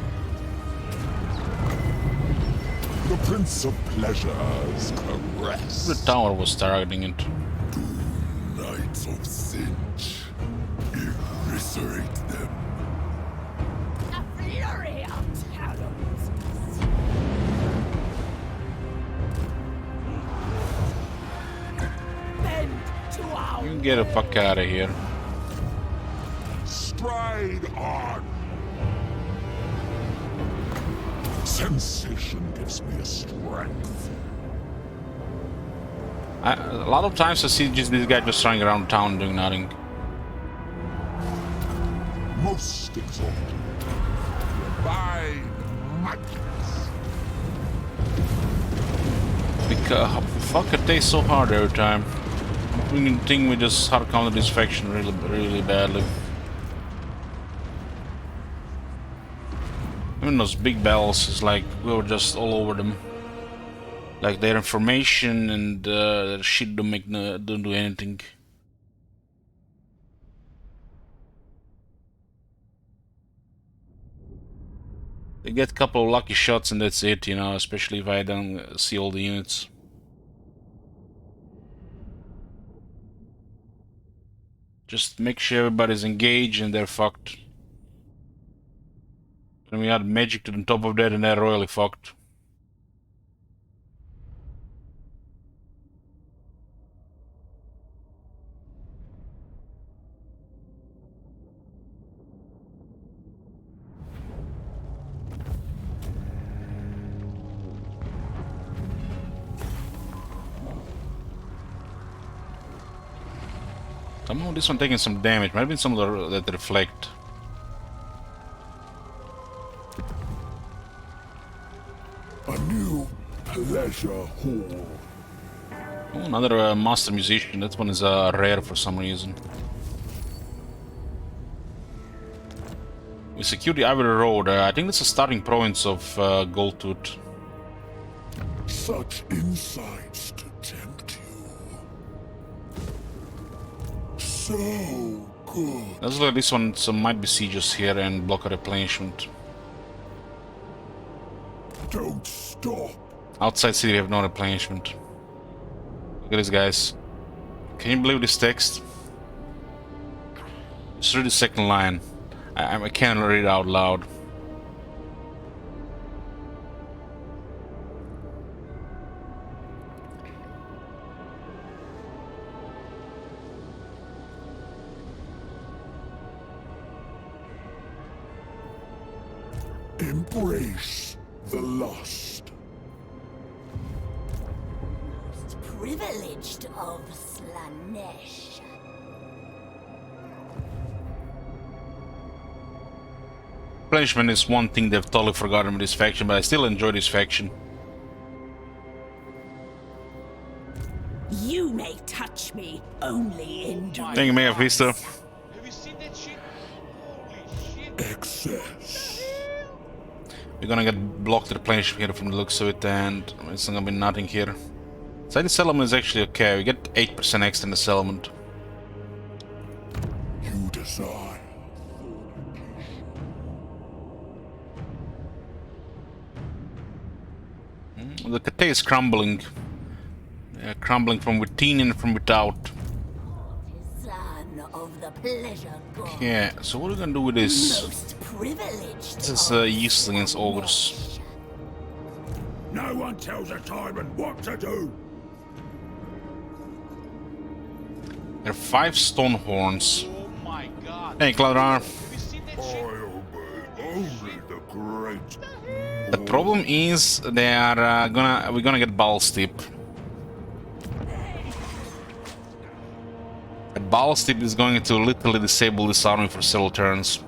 [SPEAKER 3] The Prince of Pleasure's caress.
[SPEAKER 1] The tower was targeting it.
[SPEAKER 3] Knights of Sinch. Eviscerate them.
[SPEAKER 2] A flurry of talons. Bend to our
[SPEAKER 1] You get the fuck out of here.
[SPEAKER 3] Stride on. Sensation gives me a strength.
[SPEAKER 1] A lot of times I see just this guy just running around town doing nothing.
[SPEAKER 3] Most exalted. By madness.
[SPEAKER 1] Because fuck it tastes so hard every time. We think we just hard counter this faction really badly. Even those big bells is like we were just all over them. Like their information and their shit don't do anything. They get a couple of lucky shots and that's it, you know, especially if I don't see all the units. Just make sure everybody's engaged and they're fucked. Then we add magic to the top of that and they're royally fucked. Come on, this one taking some damage. Might have been some of the that reflect.
[SPEAKER 3] A new pleasure hall.
[SPEAKER 1] Oh, another master musician. That one is rare for some reason. We secured the Ivory Road. I think that's a starting province of Goldtooth.
[SPEAKER 3] Such insights to tempt you. So good.
[SPEAKER 1] Let's look at this one. Some might be sieges here and block a replenishment.
[SPEAKER 3] Don't stop.
[SPEAKER 1] Outside city, we have no replenishment. Look at this, guys. Can you believe this text? Just read the second line. I can't read it out loud.
[SPEAKER 3] Embrace the lust.
[SPEAKER 2] Privileged of Slaanesh.
[SPEAKER 1] Replenishment is one thing they've totally forgotten with this faction, but I still enjoy this faction.
[SPEAKER 2] You may touch me only in dreams.
[SPEAKER 1] Thank you, Mayor Vista.
[SPEAKER 8] Have you seen that shit? Holy shit.
[SPEAKER 3] Excess.
[SPEAKER 1] We're gonna get blocked replenishment here from the looks of it, and it's not gonna be nothing here. So the settlement is actually okay. We get 8% extra in the settlement.
[SPEAKER 3] You desire.
[SPEAKER 1] The Kate is crumbling. Crumbling from within and from without.
[SPEAKER 2] Son of the pleasure god.
[SPEAKER 1] Yeah, so what are we gonna do with this?
[SPEAKER 2] Most privileged.
[SPEAKER 1] This is useless against ogres.
[SPEAKER 3] No one tells a tyrant what to do.
[SPEAKER 1] There are 5 stone horns.
[SPEAKER 8] Oh my god.
[SPEAKER 1] Hey, Cladrar.
[SPEAKER 8] Have you seen that
[SPEAKER 3] I
[SPEAKER 8] shit?
[SPEAKER 3] obey only the great.
[SPEAKER 1] The problem is they are we're gonna get Ball Steep. A Ball Steep is going to literally disable this army for several turns.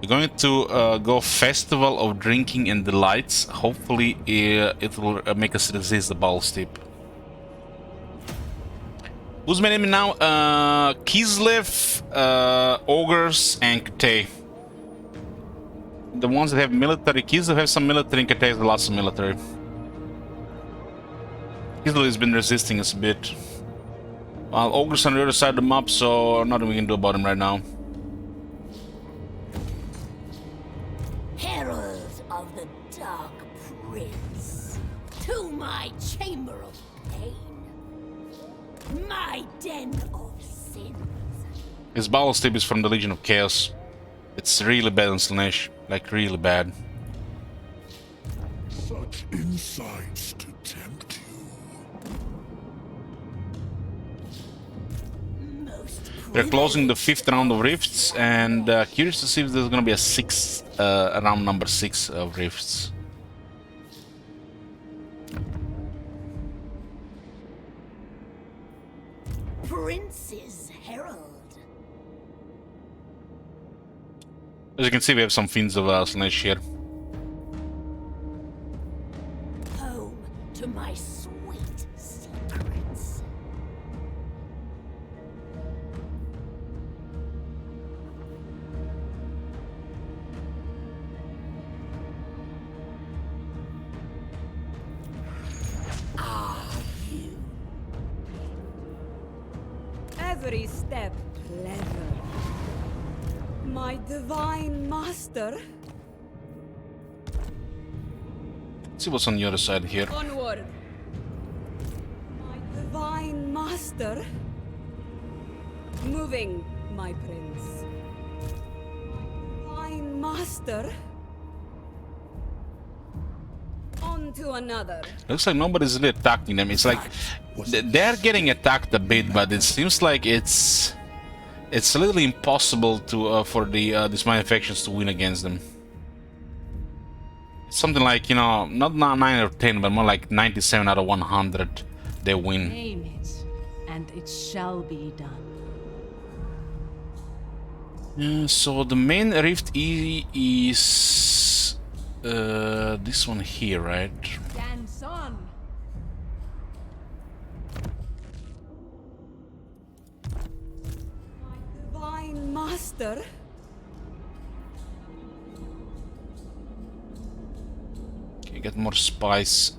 [SPEAKER 1] We're going to go Festival of Drinking and Delights. Hopefully it will make us resist the Ball Steep. Who's my enemy now? Kislev, Ogres, and Kate. The ones that have military. Kislev have some military, and Kate has lots of military. Kislev has been resisting us a bit. While Ogres on the other side of the map, so nothing we can do about him right now.
[SPEAKER 2] Herald of the Dark Prince. To my chamber of pain. My den of sins.
[SPEAKER 1] His Ball Steep is from the Legion of Chaos. It's really bad on Slaanesh. Like, really bad.
[SPEAKER 3] Such insights to tempt you.
[SPEAKER 2] Most
[SPEAKER 1] We're closing the 5th round of Rifts, and curious to see if there's gonna be a 6th, round number 6 of Rifts.
[SPEAKER 2] Prince's Herald.
[SPEAKER 1] As you can see, we have some Fiends of Slaanesh here.
[SPEAKER 2] Home to my sweet secrets.
[SPEAKER 9] Every step clever. My divine master.
[SPEAKER 1] Let's see what's on the other side here.
[SPEAKER 9] Onward. My divine master. Moving, my prince. My divine master. On to another.
[SPEAKER 1] Looks like nobody's really attacking them. It's like they're getting attacked a bit, but it seems like it's a little impossible to for the these minor factions to win against them. It's something like, you know, not 9 out of 10, but more like 97 out of 100 they win.
[SPEAKER 5] Name it, and it shall be done.
[SPEAKER 1] So the main rift is this one here, right?
[SPEAKER 4] Dance on.
[SPEAKER 9] Divine Master?
[SPEAKER 1] Okay, get more spice.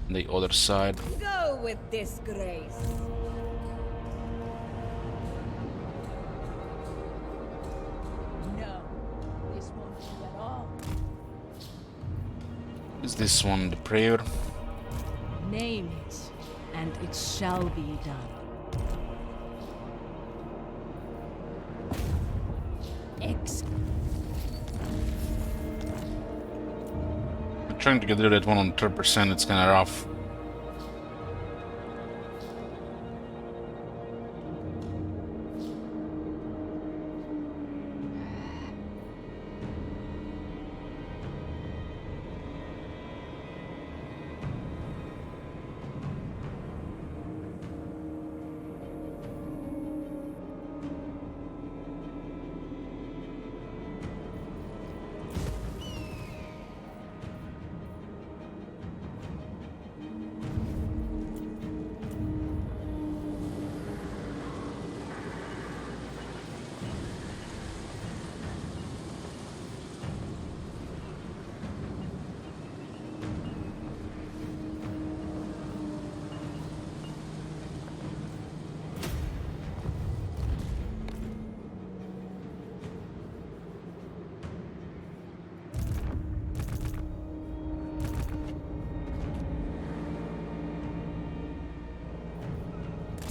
[SPEAKER 1] The other side.
[SPEAKER 9] Go with disgrace.
[SPEAKER 4] No, this won't do at all.
[SPEAKER 1] Is this one the prayer?
[SPEAKER 5] Name it, and it shall be done.
[SPEAKER 1] I'm trying to get rid of that one on 3%. It's kind of rough.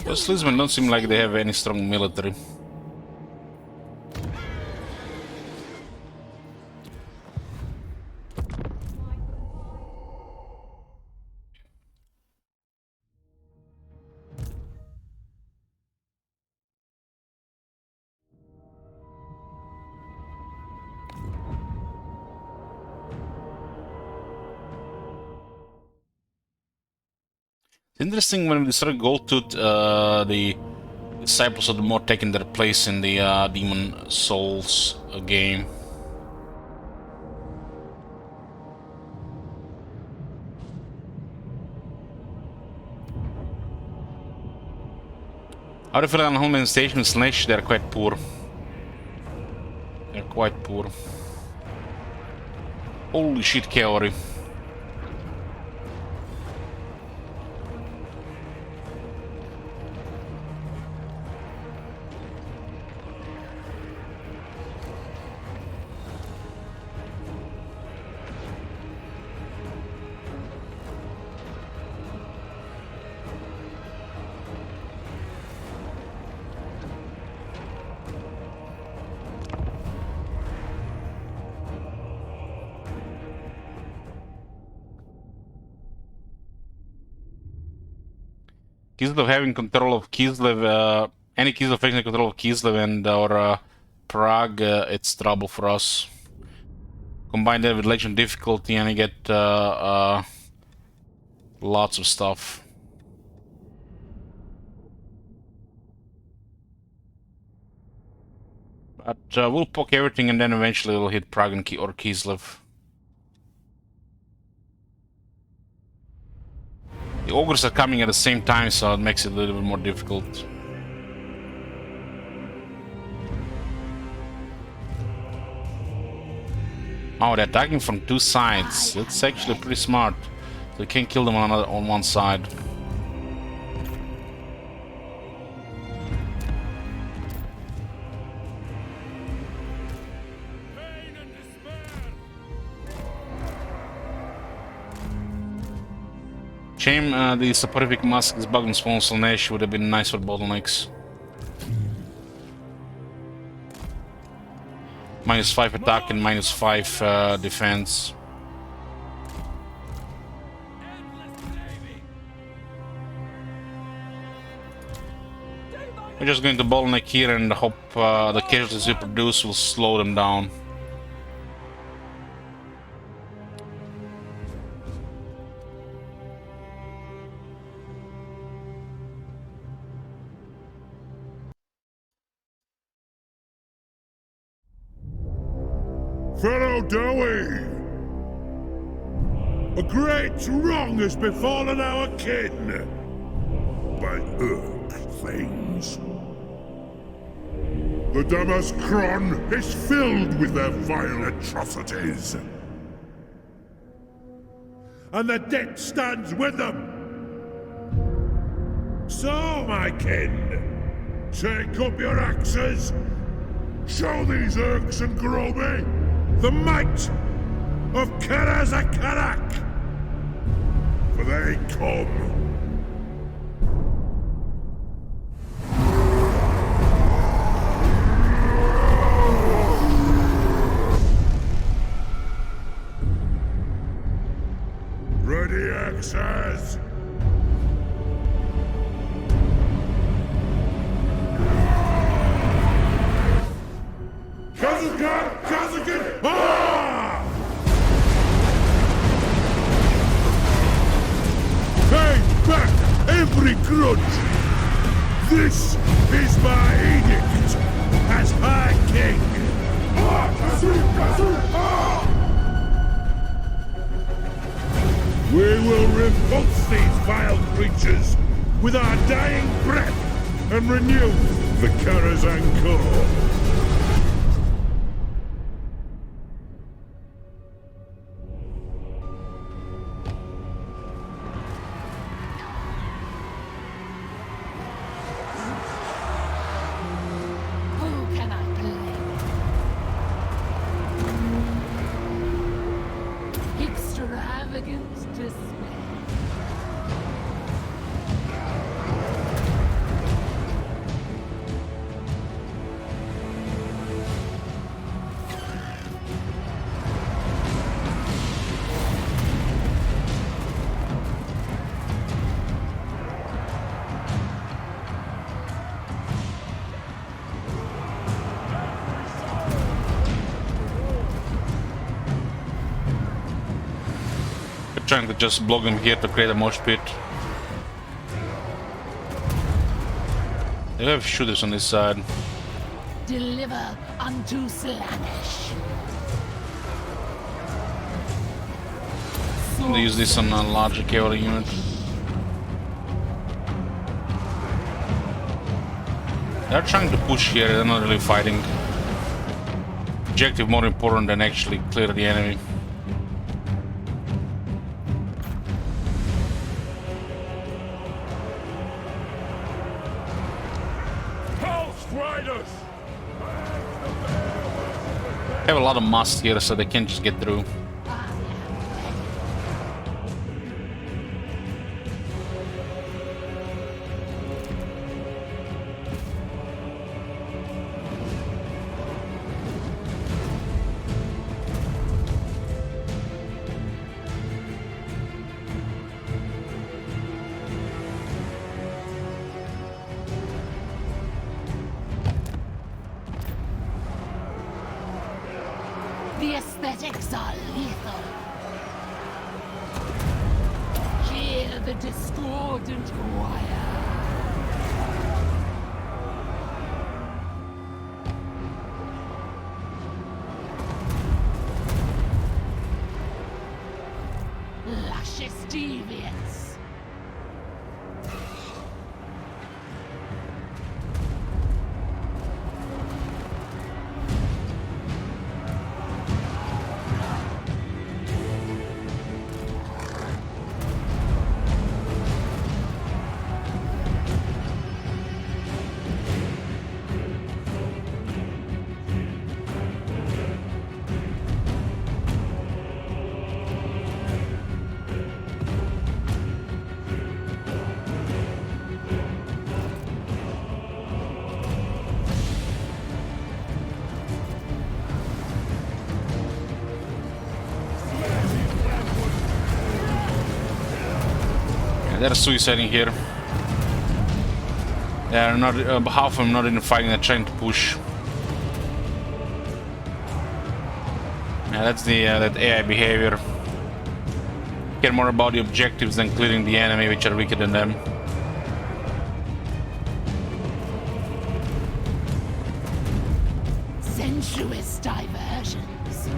[SPEAKER 1] Those Lisbon don't seem like they have any strong military. It's interesting when we started Goldtooth, the disciples of the more taking their place in the Demon Souls game. How do you feel on Homeland Station and Slaanesh? They're quite poor. They're quite poor. Holy shit, cavalry. Kislev having control of Kislev, any Kislev having control of Kislev and or Prague, it's trouble for us. Combine that with legend difficulty and you get lots of stuff. But we'll poke everything and then eventually we'll hit Prague and or Kislev. The ogres are coming at the same time, so it makes it a little bit more difficult. Oh, they're attacking from two sides. That's actually pretty smart. So you can't kill them on one side. Shame the Soporific Musk is bugged and spawn Slaanesh would have been nice for bottlenecks. -5 attack and -5 defense. We're just going to bottleneck here and hope the casualties we produce will slow them down.
[SPEAKER 3] fellow Dowie! A great wrong has befallen our kin by Urk things. The Damaskron is filled with their vile atrocities. And the debt stands with them. So, my kin, take up your axes. Show these Urks and Groby the might of Karazakarak. For they come. Ready, axes! Kazakan! Kazakan! Ah! Pay back every grudge! This is my edict as High King! Ah! Kazu! Kazu! Ah! We will repulse these vile creatures with our dying breath and renew the Karazhan core.
[SPEAKER 4] Who can I blame? Extravagant despair.
[SPEAKER 1] Trying to just block him here to create a mosh pit. They have shooters on this side.
[SPEAKER 4] Deliver unto Slaanesh.
[SPEAKER 1] They use this on a larger cavalry unit. They're trying to push here, they're not really fighting. Objective more important than actually clear the enemy.
[SPEAKER 7] Riders!
[SPEAKER 1] They have a lot of must here, so they can't just get through.
[SPEAKER 4] The aesthetics are lethal. Hear the discordant choir. Luscious deviance.
[SPEAKER 1] They're suiciding here. They're not, half of them not even fighting, they're trying to push. Yeah, that's the that AI behavior. Care more about the objectives than clearing the enemy, which are weaker than them.
[SPEAKER 2] sensuous diversions.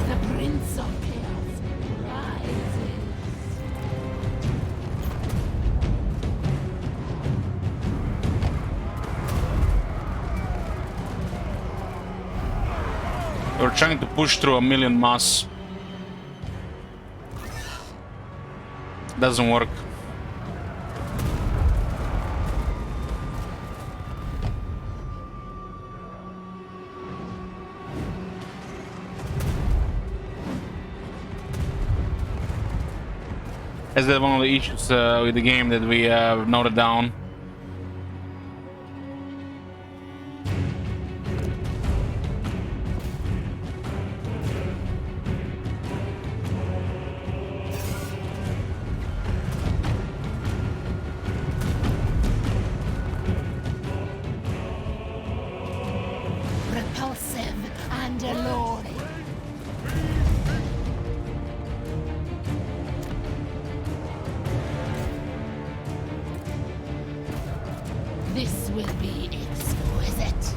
[SPEAKER 2] The Prince of Chaos rises.
[SPEAKER 1] We're trying to push through a million mass. Doesn't work. Is that one of the issues with the game that we noted down?
[SPEAKER 2] Repulsive and alluring. This will be exquisite.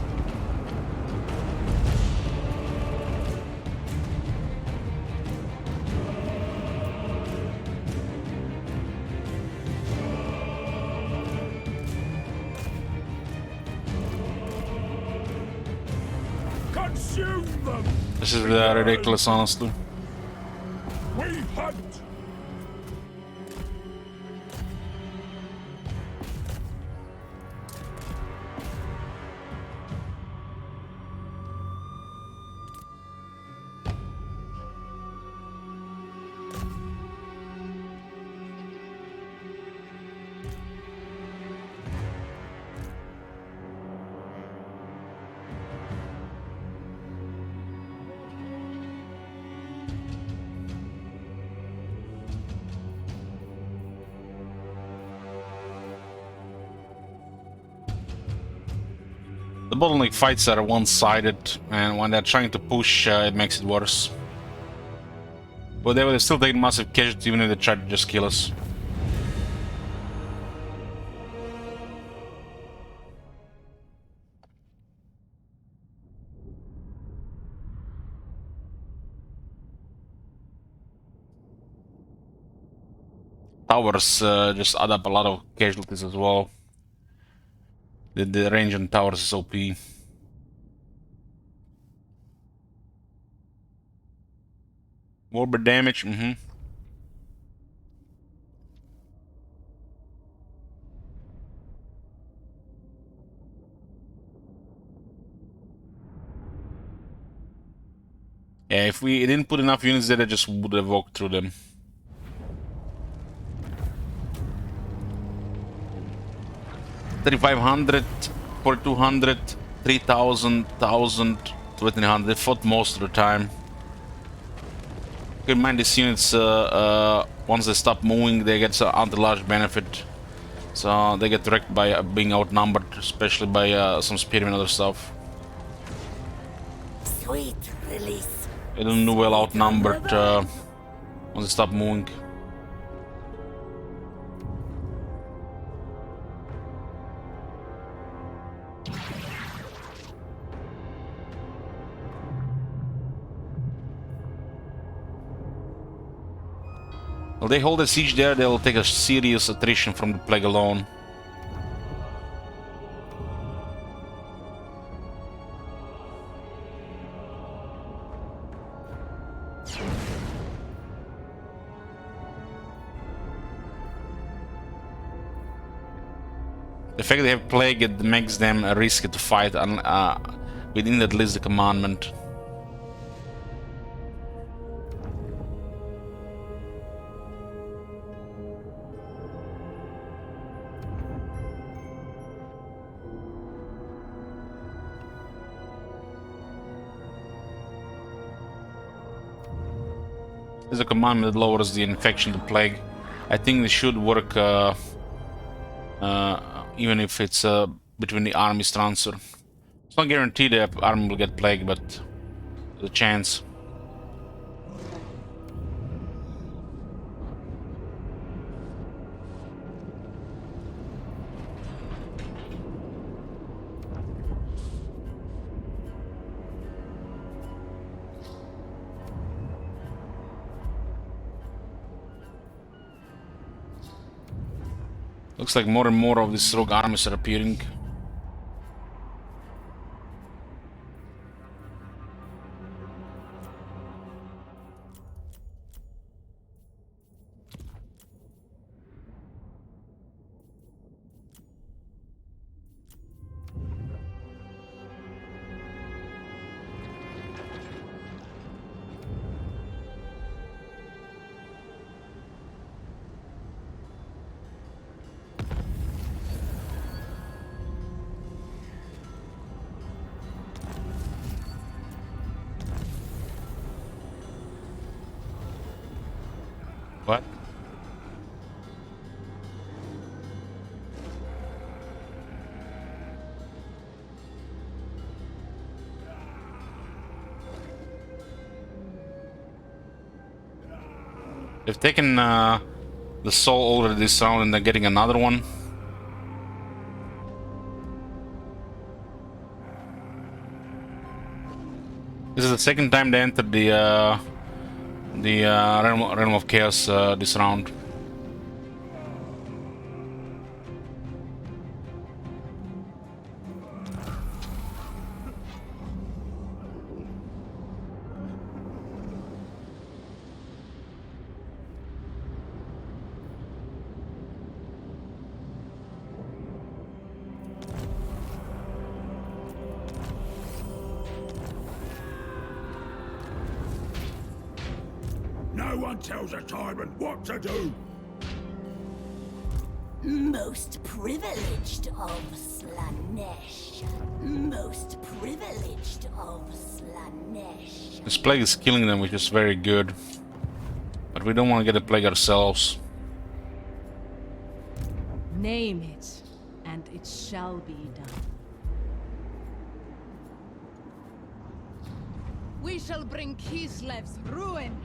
[SPEAKER 7] Consume them!
[SPEAKER 1] This is ridiculous, honestly.
[SPEAKER 7] We hunt!
[SPEAKER 1] The bottleneck fights are one-sided, and when they're trying to push, it makes it worse. But they will still take massive casualties even if they try to just kill us. Towers just add up a lot of casualties as well. The range on towers is OP. Warbird damage, Yeah, if we didn't put enough units there, I just would have walked through them. $3,500, 4,200, 3,000, 1,000, 1,200. They fought most of the time. Keep in mind these units, once they stop moving, they get a large benefit. So they get wrecked by being outnumbered, especially by some spearmen and other stuff.
[SPEAKER 2] Sweet release.
[SPEAKER 1] They don't do well outnumbered once they stop moving. If they hold a siege there, they'll take a serious attrition from the plague alone. The fact they have plague, it makes them risky to fight within at least the commandment. There's a commandment that lowers the infection to plague. I think this should work even if it's between the armies transfer. It's not guaranteed the army will get plague, but there's a chance. Looks like more and more of these rogue armies are appearing. What? They've taken the soul already this round and they're getting another one. This is the second time they entered the realm of chaos this round.
[SPEAKER 3] No one tells a tyrant what to do.
[SPEAKER 2] Most privileged of Slaanesh. Most privileged of Slaanesh.
[SPEAKER 1] This plague is killing them, which is very good. But we don't want to get a plague ourselves.
[SPEAKER 5] Name it, and it shall be done.
[SPEAKER 4] We shall bring Kislev's ruin.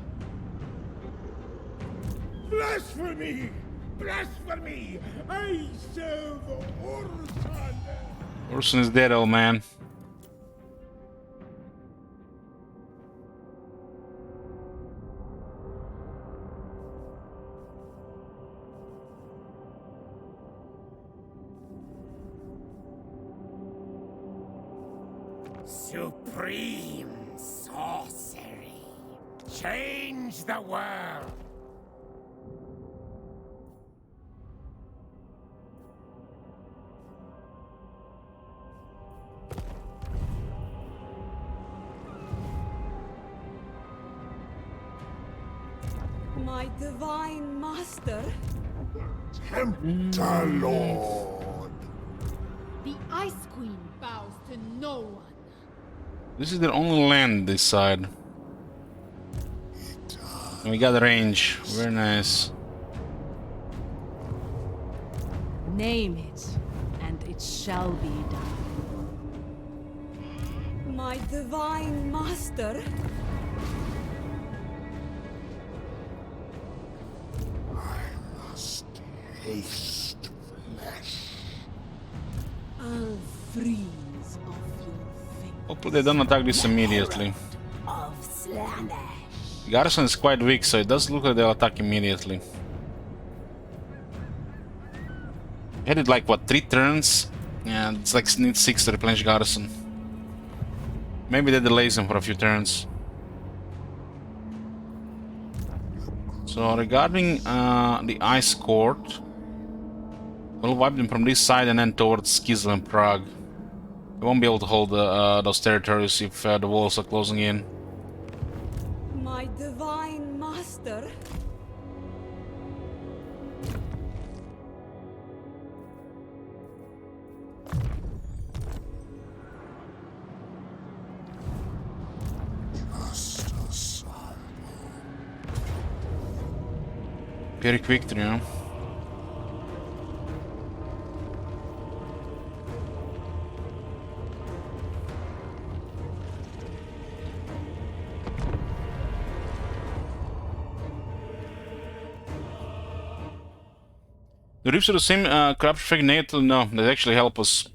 [SPEAKER 3] Blasphemy! Blasphemy! I serve Ursan!
[SPEAKER 1] Urson is dead, old man.
[SPEAKER 3] Supreme sorcery. Change the world.
[SPEAKER 9] My divine master?
[SPEAKER 3] Tempter Lord.
[SPEAKER 4] The Ice Queen bows to no one.
[SPEAKER 1] This is their only land this side. And we got range. Very nice.
[SPEAKER 5] Name it, and it shall be done.
[SPEAKER 9] My divine master?
[SPEAKER 3] Taste flesh.
[SPEAKER 5] I'll freeze off your fingers.
[SPEAKER 1] Hopefully they don't attack this immediately.
[SPEAKER 2] Of Slaanesh.
[SPEAKER 1] Garrison is quite weak, so it does look like they'll attack immediately. Had it like, what, 3 turns? Yeah, it's like needs 6 to replenish Garrison. Maybe that delays him for a few turns. So regarding the Ice Court, we'll wipe them from this side and then towards Kislev and Prague. We won't be able to hold those territories if the walls are closing in.
[SPEAKER 9] My divine master?
[SPEAKER 1] Very quick, you know. The Reefs are the same corruption effect negative? No, they actually help us.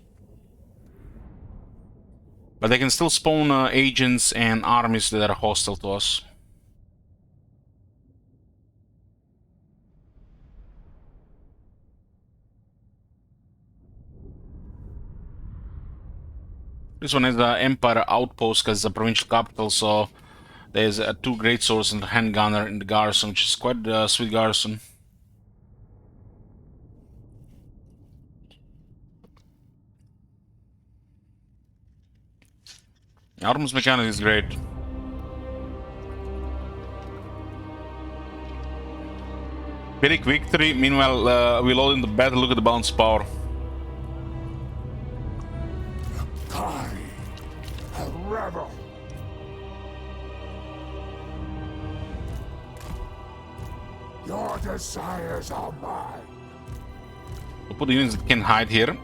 [SPEAKER 1] But they can still spawn agents and armies that are hostile to us. This one is the Empire Outpost because it's a provincial capital, so there's 2 great swords and a handgunner in the garrison, which is quite a sweet garrison. Arms mechanic is great. Very quick victory. Meanwhile, we load in the battle. Look at the balance power.
[SPEAKER 7] Kari, a rebel. Your desires are mine.
[SPEAKER 1] We'll put the units that can hide here.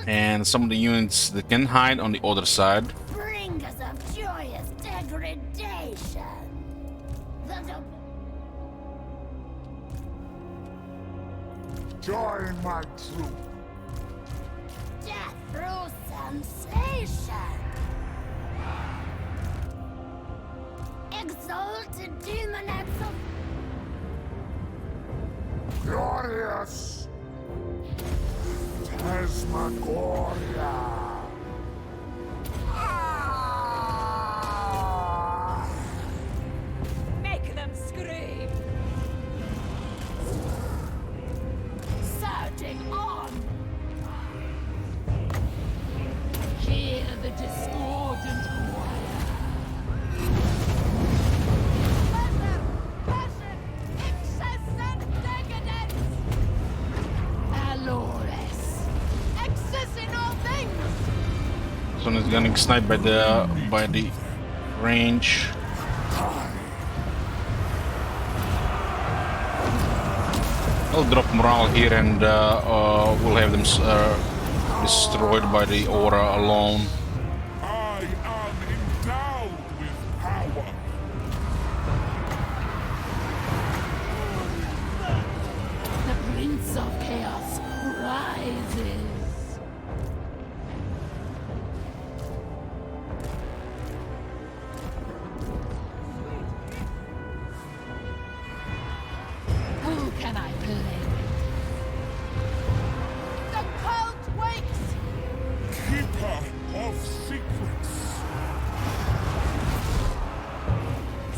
[SPEAKER 1] And some of the units that can hide on the other side.
[SPEAKER 2] Bringers of joyous degradation.
[SPEAKER 7] Join my troop.
[SPEAKER 2] Death through sensation. Exalted demonettes of
[SPEAKER 7] Glorious. Tasmagoria.
[SPEAKER 9] Make them scream!
[SPEAKER 2] surging on.
[SPEAKER 4] Hear the discordant choir.
[SPEAKER 2] Pleasure, passion, excess and decadence.
[SPEAKER 4] Allures.
[SPEAKER 2] Excess in all things.
[SPEAKER 1] This one is getting sniped by the range. I'll drop morale here and we'll have them destroyed by the aura alone.
[SPEAKER 7] I am endowed with power.
[SPEAKER 4] The Prince of Chaos rises. Who can I play with?
[SPEAKER 2] The cult wakes.
[SPEAKER 7] Keeper of secrets.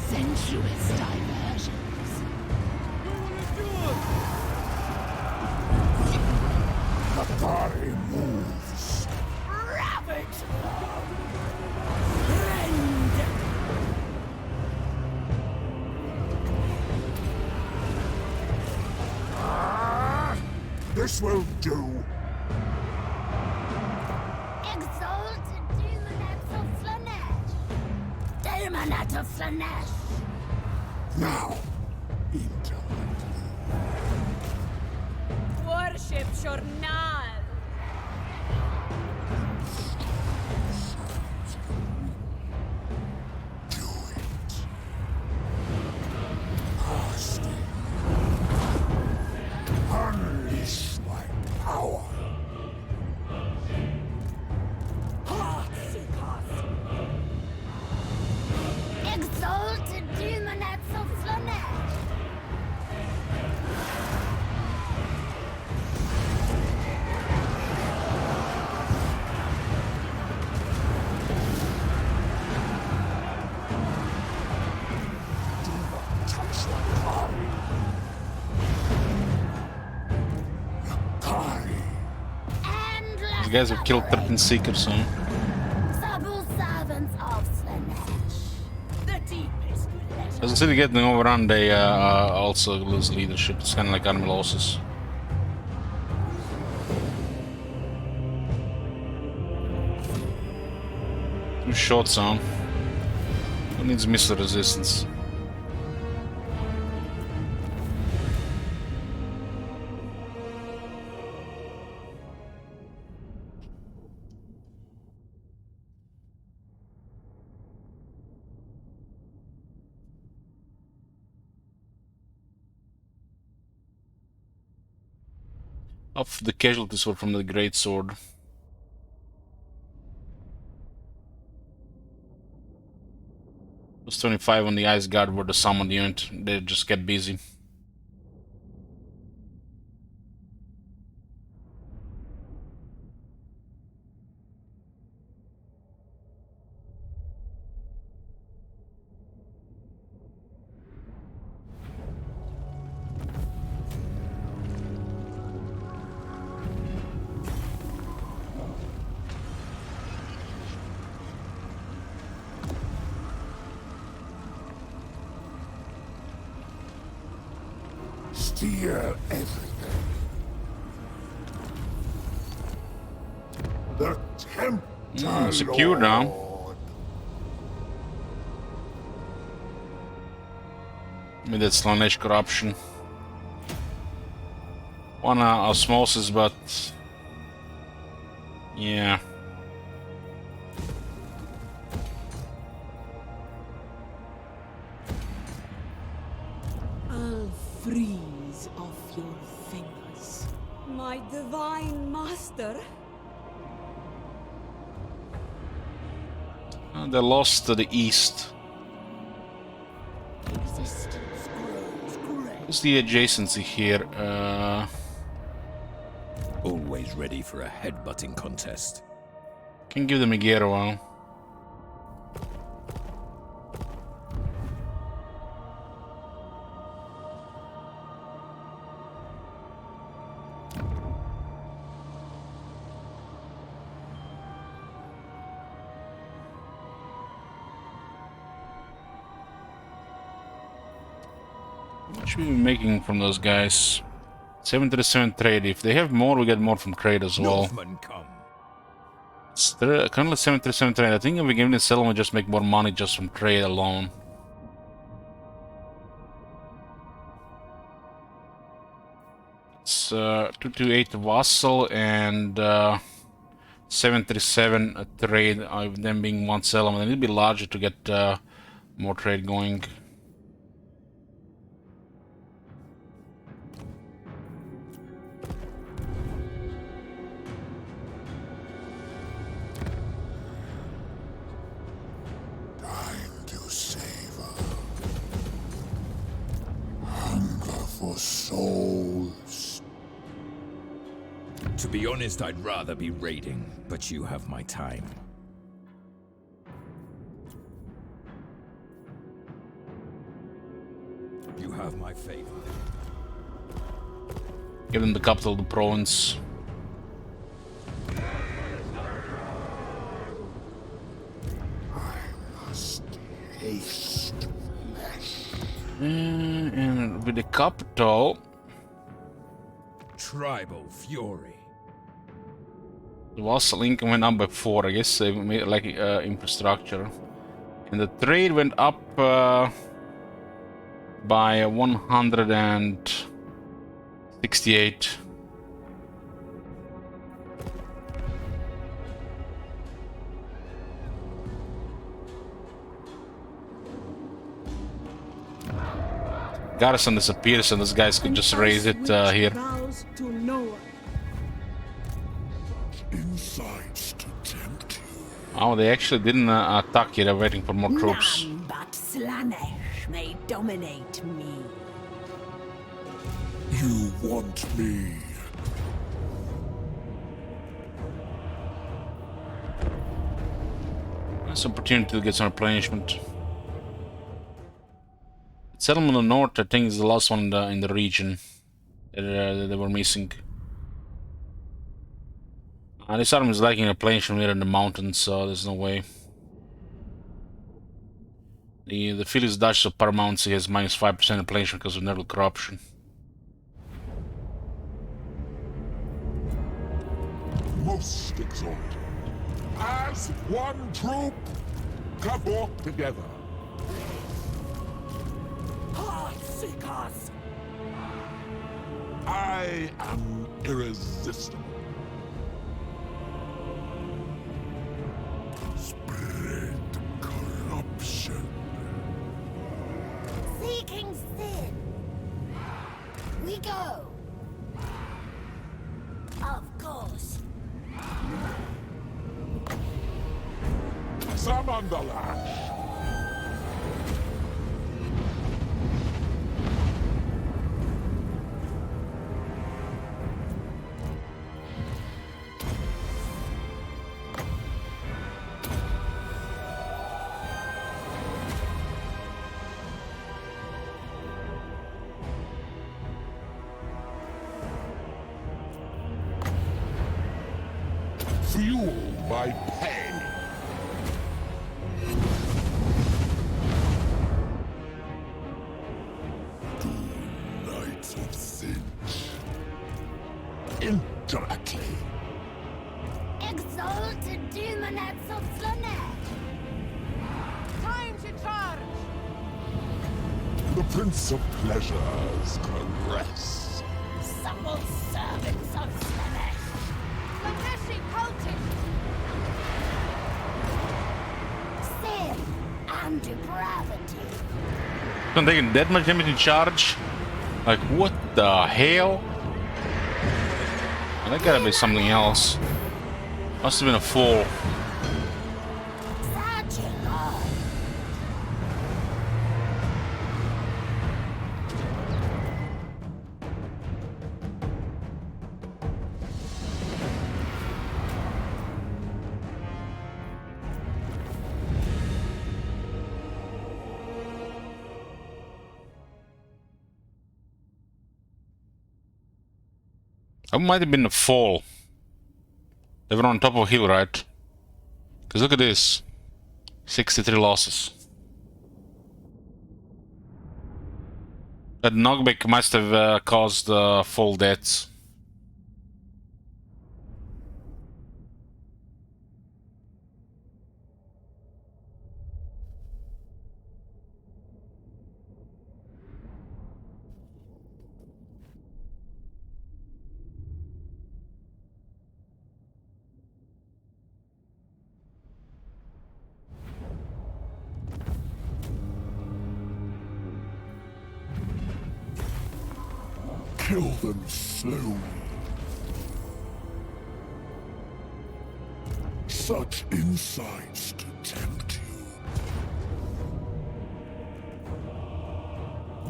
[SPEAKER 4] Sensuous diversions.
[SPEAKER 7] The body moves.
[SPEAKER 2] Ravage.
[SPEAKER 7] Rend. This will do.
[SPEAKER 2] Exalted demonettes of Slaanesh. Demonette of Slaanesh.
[SPEAKER 7] Now, intellect.
[SPEAKER 9] Worship Journal!
[SPEAKER 7] Do it. Fasting. Unleash my power.
[SPEAKER 2] Exalted demonettes of Slaanesh.
[SPEAKER 7] Do not touch the Kari. Kari.
[SPEAKER 2] Endless.
[SPEAKER 1] These guys have killed 13 Seekers soon.
[SPEAKER 2] Subtle servants of Slaanesh. The deepest pleasure.
[SPEAKER 1] As the city getting overrun, they also lose leadership. It's kind of like army losses. Too short zone. Who needs missile resistance? Half the casualties were from the Great Sword. Plus 25 on the Ice Guard were the summon unit. They just get busy.
[SPEAKER 7] Steal everything. The Tempter
[SPEAKER 1] Secure now.
[SPEAKER 7] Lord.
[SPEAKER 1] With that Slaanesh corruption. One osmosis, but yeah.
[SPEAKER 6] I'll freeze off your fingers.
[SPEAKER 9] My divine master.
[SPEAKER 1] They lost to the east.
[SPEAKER 6] Existence grows great.
[SPEAKER 1] What's the adjacency here?
[SPEAKER 10] Always ready for a headbutting contest.
[SPEAKER 1] Can give them a gear a while. What should we be making from those guys? 737 trade. If they have more, we get more from trade as well.
[SPEAKER 10] Northmen come.
[SPEAKER 1] It's currently 737 trade. I think if we give the settlement, just make more money just from trade alone. It's 228 vassal and 737 trade. Them being one settlement. They need to be larger to get more trade going.
[SPEAKER 7] Time to savor. Hunger for souls.
[SPEAKER 10] To be honest, I'd rather be raiding, but you have my time. You have my favor.
[SPEAKER 1] Give them the capital of the province.
[SPEAKER 7] Must taste flesh.
[SPEAKER 1] And with the capital,
[SPEAKER 10] Tribal fury.
[SPEAKER 1] the vassal income went up by 4. I guess they made like infrastructure, and the trade went up by 168. Garrison disappears, so these guys could just raise it here.
[SPEAKER 6] Vows to no one.
[SPEAKER 7] Insights to tempt you.
[SPEAKER 1] Oh, they actually didn't attack yet. They're waiting for more troops.
[SPEAKER 2] None but Slaanesh may dominate me.
[SPEAKER 7] You want me.
[SPEAKER 1] Nice opportunity to get some replenishment. Settlement on the north, I think, is the last one in the region that they were missing. This army is lacking replenishment here in the mountains, so there's no way. The Phyllis Dutch of Paramountcy has minus 5% replenishment because of nerval corruption.
[SPEAKER 3] Most exalted. As one troop, come walk together.
[SPEAKER 6] Heartseekers!
[SPEAKER 3] I am irresistible.
[SPEAKER 7] Spread corruption.
[SPEAKER 2] Seeking sin. We go. Of course.
[SPEAKER 3] Summon the lash.
[SPEAKER 7] fuel my pain. The Knights of Sinch. Indirectly.
[SPEAKER 2] Exalted demonettes of Slaanesh!
[SPEAKER 4] Time to charge!
[SPEAKER 7] The Prince of Pleasures caress.
[SPEAKER 2] Supple servants of Slaanesh!
[SPEAKER 4] Slaaneshi cultists!
[SPEAKER 2] Sin and depravity!
[SPEAKER 1] I'm taking that much damage in charge? Like, what the hell? That gotta be something else. Must have been a fall. That might have been a fall. They were on top of a hill, right? Because look at this. 63 losses. That knockback must have caused fall deaths.
[SPEAKER 7] Kill them slowly. Such insights to tempt you.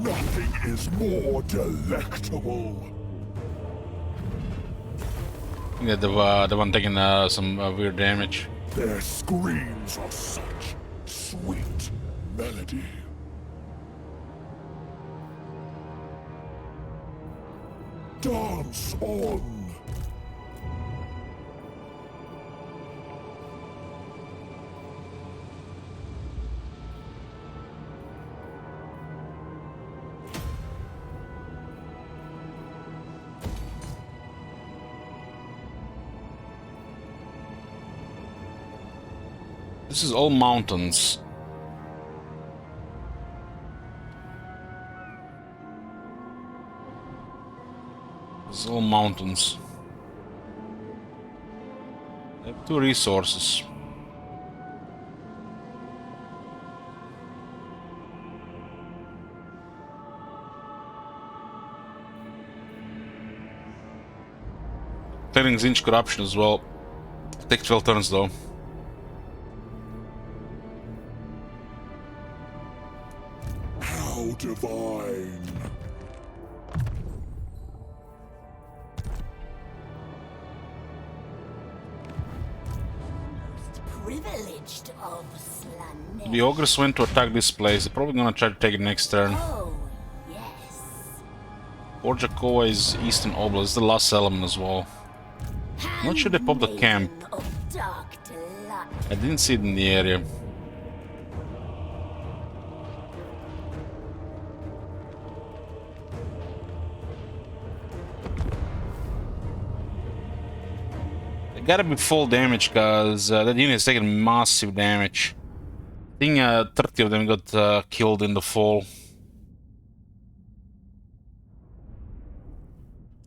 [SPEAKER 7] Nothing is more delectable.
[SPEAKER 1] Yeah, the one taking some weird damage.
[SPEAKER 7] Their screams are such sweet melody. Dance on!
[SPEAKER 1] This is all mountains. This is all mountains. I have 2 resources. Clearing Zinch corruption as well. Take 12 turns though.
[SPEAKER 7] How divine!
[SPEAKER 2] Privileged of Slaanesh.
[SPEAKER 1] The ogres went to attack this place. They're probably gonna try to take it next turn.
[SPEAKER 2] Oh, yes.
[SPEAKER 1] Orjakova is Eastern Oblast, the last settlement as well. I'm not sure they popped the camp.
[SPEAKER 2] Of dark delight.
[SPEAKER 1] I didn't see it in the area. They gotta be full damage, cause that unit is taking massive damage. I think 30 of them got killed in the fall.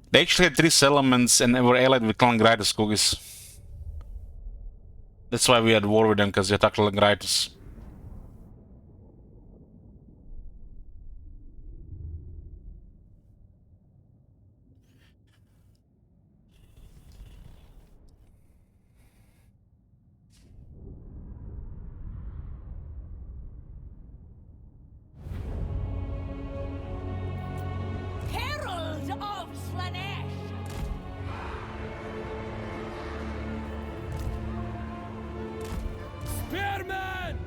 [SPEAKER 1] They actually had 3 settlements and they were allied with Langritis cookies. That's why we had war with them, because they attacked Langritis.
[SPEAKER 2] Herald of Slaanesh.
[SPEAKER 6] Spearman!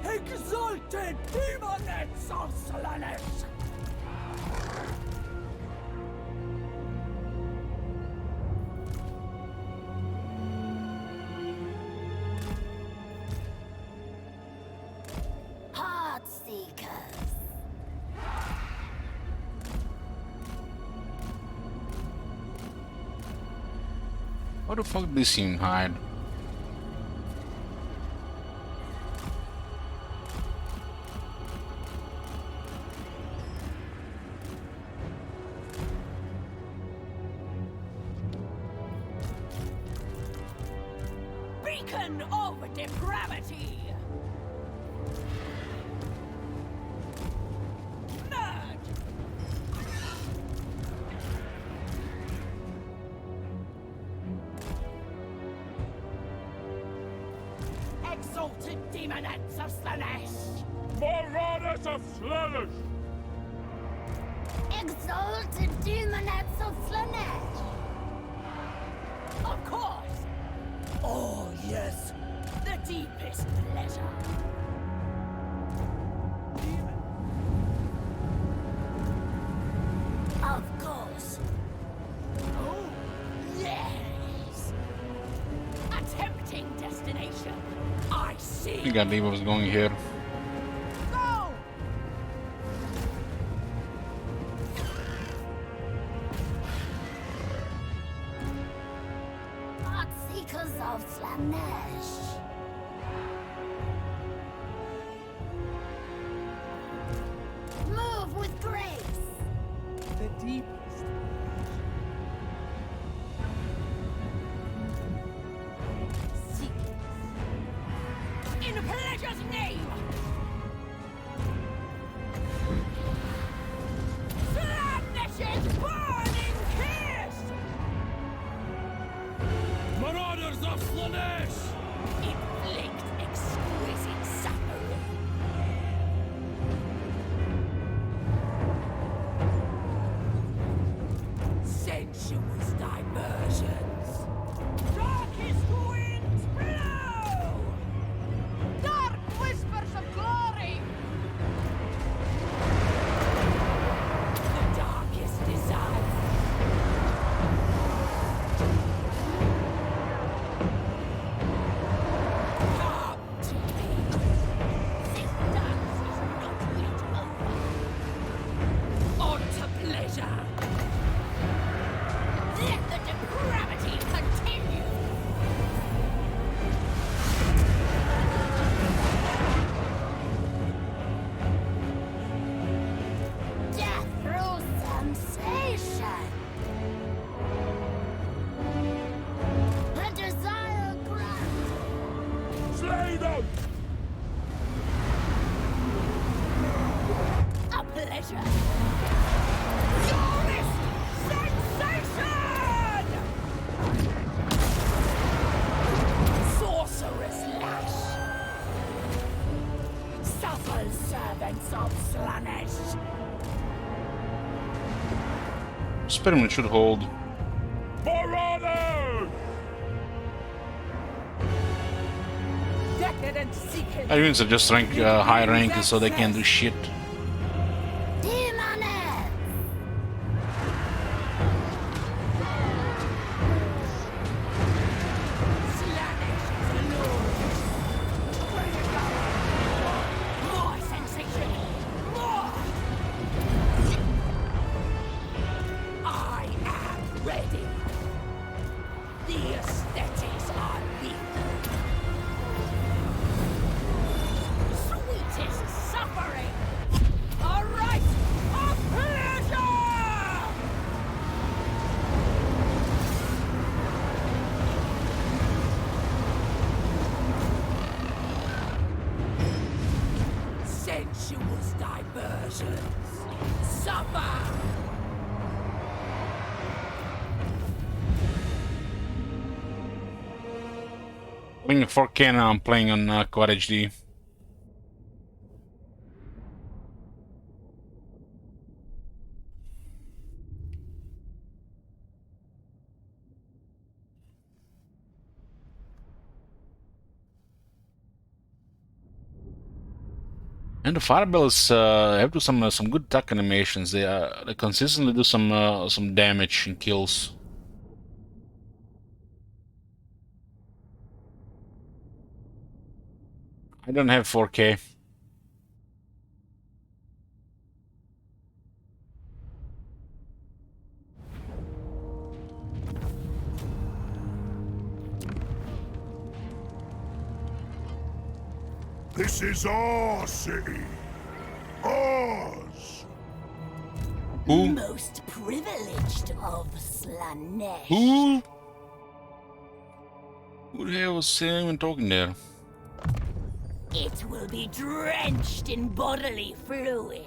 [SPEAKER 6] Exalted demonettes of Slaanesh!
[SPEAKER 1] How the fuck did this thing hide?
[SPEAKER 2] Beacon of depravity! Nerd! Exalted demonettes of Slaanesh!
[SPEAKER 3] Marauders of Slaanesh!
[SPEAKER 2] Exalted demonettes of Slaanesh! Of course! Oh, yes! The deepest pleasure! Of course! Oh, yes! A tempting destination! I see!
[SPEAKER 1] I can't believe I was going here.
[SPEAKER 2] Go! Art seekers of Slaanesh. Move with grace.
[SPEAKER 6] The deepest.
[SPEAKER 2] Seek it. In pleasure's name. Slaanesh's burning kiss.
[SPEAKER 3] Marauders of Slaanesh!
[SPEAKER 2] Inflict exquisite suffering. Sensuous diversions. Darkest winds blow.
[SPEAKER 4] Dark whispers of glory!
[SPEAKER 2] The darkest desire. Come to me. This dance is not yet over. On to pleasure. Let the depravity continue. Death through sensation. A desire granted.
[SPEAKER 3] Slay them!
[SPEAKER 2] A pleasure. Purest sensation! Sorcerous lash. Suffer servants of Slaanesh.
[SPEAKER 1] Experiment should hold.
[SPEAKER 3] Marauders!
[SPEAKER 6] Decadent seekers.
[SPEAKER 1] Our units are just high rank so they can't do shit.
[SPEAKER 2] Demonettes! Slaanesh is glorious. Bring it on. More sensation. More! I am ready. The aesthetics are lethal. Sweetest suffering! A rite of pleasure! Sensuous diversions. Suffer!
[SPEAKER 1] Playing 4K now, I'm playing on Quad HD. And the firebells have to some good attack animations. They consistently do some damage and kills. I don't have 4K.
[SPEAKER 3] This is our city. Ours.
[SPEAKER 1] Who?
[SPEAKER 2] Most privileged of Slaanesh.
[SPEAKER 1] Who? Who the hell was even talking there?
[SPEAKER 2] It will be drenched in bodily fluids.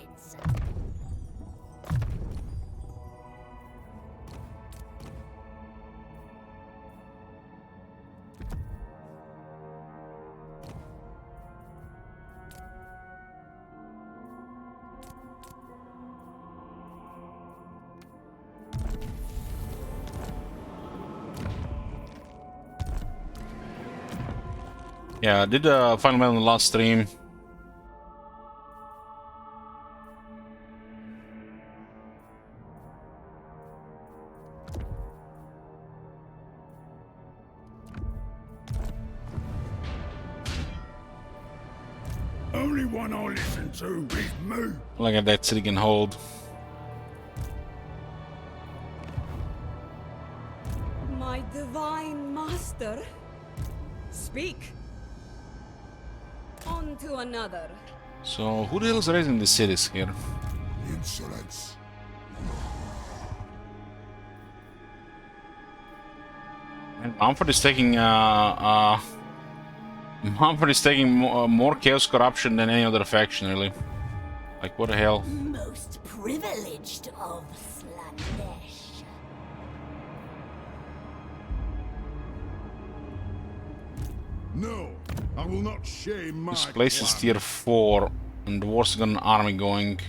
[SPEAKER 1] Yeah, I did Final Battle in the last stream.
[SPEAKER 3] Only one I listen to is me.
[SPEAKER 1] Look at that city can hold.
[SPEAKER 9] My divine master. Speak. On to another.
[SPEAKER 1] So, who the hell is raising these cities here?
[SPEAKER 7] Insolence.
[SPEAKER 1] And Mumford is taking more chaos corruption than any other faction, really. Like, what the hell?
[SPEAKER 2] Most privileged of Slaanesh.
[SPEAKER 3] No, I will not shame my
[SPEAKER 1] This place is
[SPEAKER 3] clan.
[SPEAKER 1] tier 4, and the war's got an army going.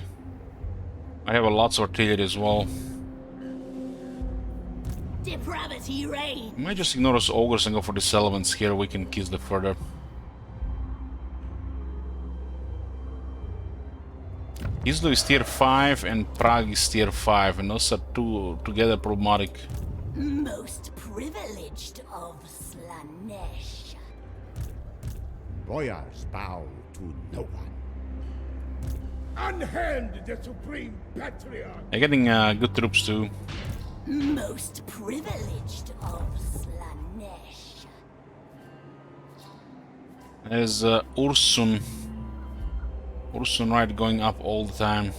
[SPEAKER 1] I have lots of artillery as well.
[SPEAKER 2] Depravity reigns.
[SPEAKER 1] I might just ignore those ogres and go for the settlements here. We can kiss the further. Kislev is tier 5 and Prague is tier 5, and those are two together problematic.
[SPEAKER 2] Most privileged of Slaanesh.
[SPEAKER 7] Boyars bow to no one.
[SPEAKER 3] Unhand the supreme patriarch.
[SPEAKER 1] They're getting good troops too.
[SPEAKER 2] Most privileged of Slaanesh.
[SPEAKER 1] There's Ursun. Ursun right going up all the time.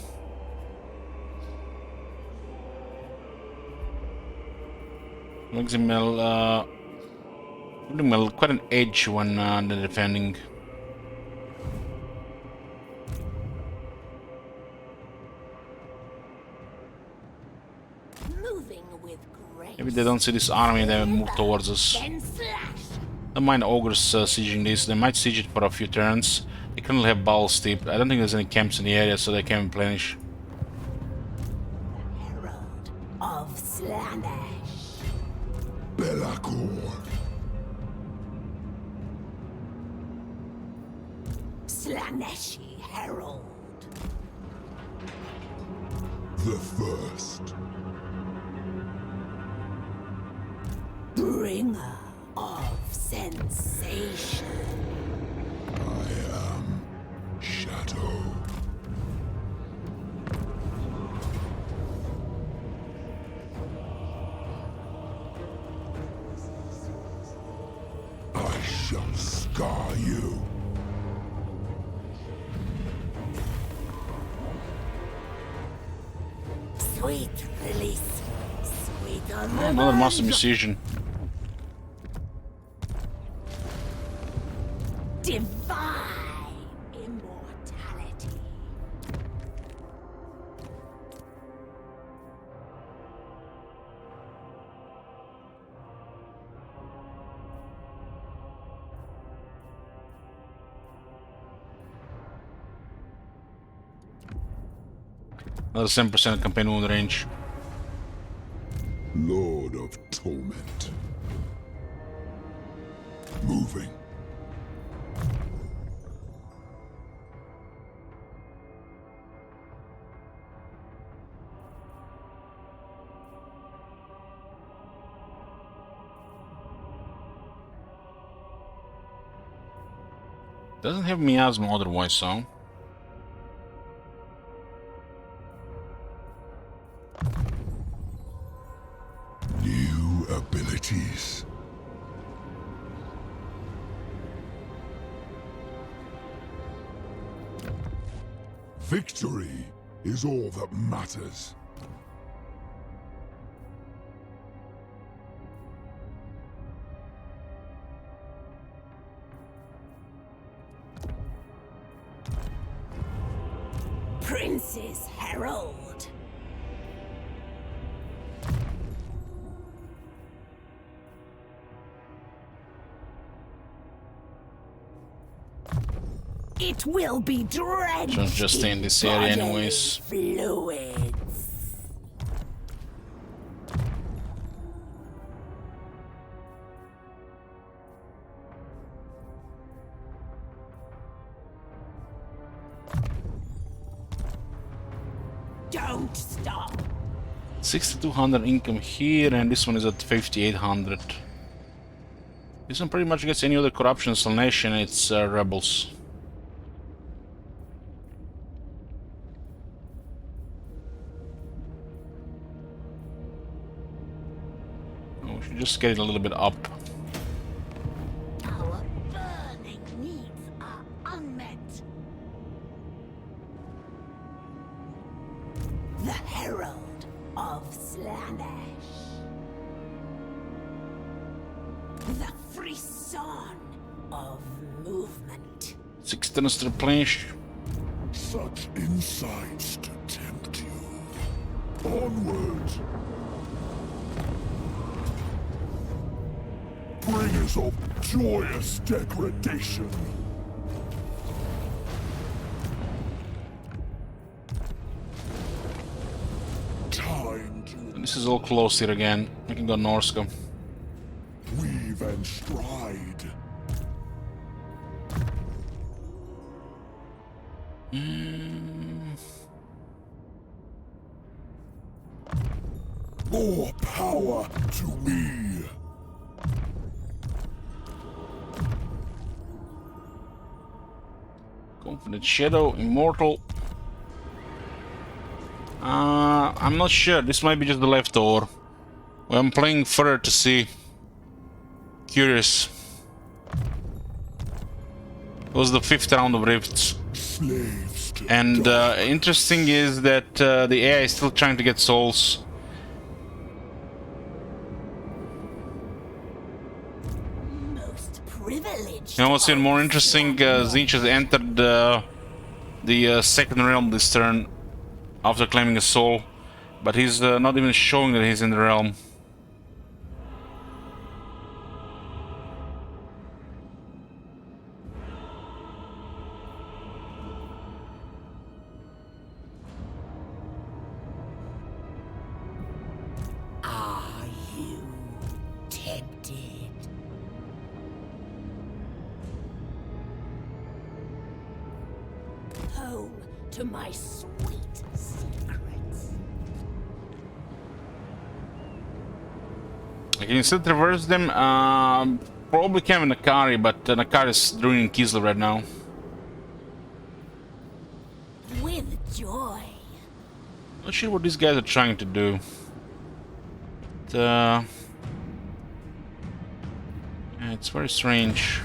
[SPEAKER 1] Makes him quite an edge when they're defending.
[SPEAKER 2] Moving with grace.
[SPEAKER 1] Maybe they don't see this army, they move towards us.
[SPEAKER 2] Then slash.
[SPEAKER 1] Don't mind ogres sieging this. They might siege it for a few turns. They currently have Bowls Steep. I don't think there's any camps in the area, so they can replenish.
[SPEAKER 2] Herald of Slaanesh.
[SPEAKER 7] Belacor.
[SPEAKER 2] Slaaneshi Herald.
[SPEAKER 7] The first.
[SPEAKER 2] Bringer of sensation.
[SPEAKER 7] I am Shadow. I shall scar you.
[SPEAKER 2] Sweet release. Sweet
[SPEAKER 1] Another master musician.
[SPEAKER 2] Divine immortality.
[SPEAKER 1] Another 7% campaign wound range.
[SPEAKER 7] Lord of Torment. Moving.
[SPEAKER 1] Doesn't have miasma otherwise, so.
[SPEAKER 7] New abilities. Victory is all that matters.
[SPEAKER 2] Prince's Herald. It will be drenched
[SPEAKER 1] Just stay in this area anyways.
[SPEAKER 2] fluids. Don't stop.
[SPEAKER 1] 6,200 income here, and this one is at 5,800. This one pretty much gets any other corruption Slaanesh and it's rebels. Oh, we should just get it a little bit up.
[SPEAKER 2] Our burning needs are unmet. The Herald of Slaanesh. The frisson of movement.
[SPEAKER 1] 6 turns to replenish.
[SPEAKER 7] Such insights to tempt you. Onward! Bringers of joyous degradation. Time to
[SPEAKER 1] And this is all close here again. I can go Norska.
[SPEAKER 7] weave and stride. More power to me.
[SPEAKER 1] Confident Shadow, Immortal. I'm not sure. This might be just the leftover. Well, I'm playing further to see. Curious. It was the 5th round of Rifts.
[SPEAKER 7] Slaves to
[SPEAKER 1] And interesting is that the AI is still trying to get souls.
[SPEAKER 2] Most privileged.
[SPEAKER 1] You know what's even more
[SPEAKER 2] of
[SPEAKER 1] interesting?
[SPEAKER 2] Slaanesh.
[SPEAKER 1] Zinch has entered the second realm this turn after claiming a soul, but he's not even showing that he's in the realm.
[SPEAKER 2] Are you tempted? Home to my sweet secrets.
[SPEAKER 1] I can still traverse them. Probably can with Nakari, but Nakari is ruining Kislev right now.
[SPEAKER 2] With joy.
[SPEAKER 1] Not sure what these guys are trying to do. But, yeah, it's very strange.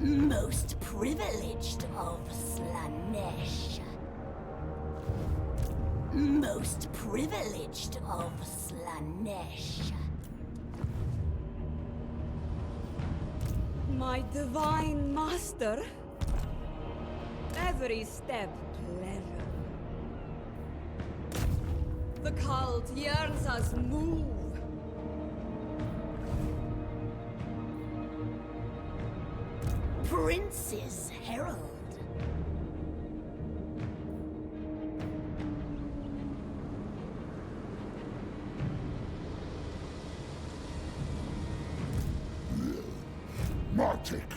[SPEAKER 2] Most privileged of Slaanesh. Most privileged of Slaanesh.
[SPEAKER 9] My divine master. Every step pleasure. The cult yearns us move.
[SPEAKER 2] Prince's Herald.
[SPEAKER 7] Martik,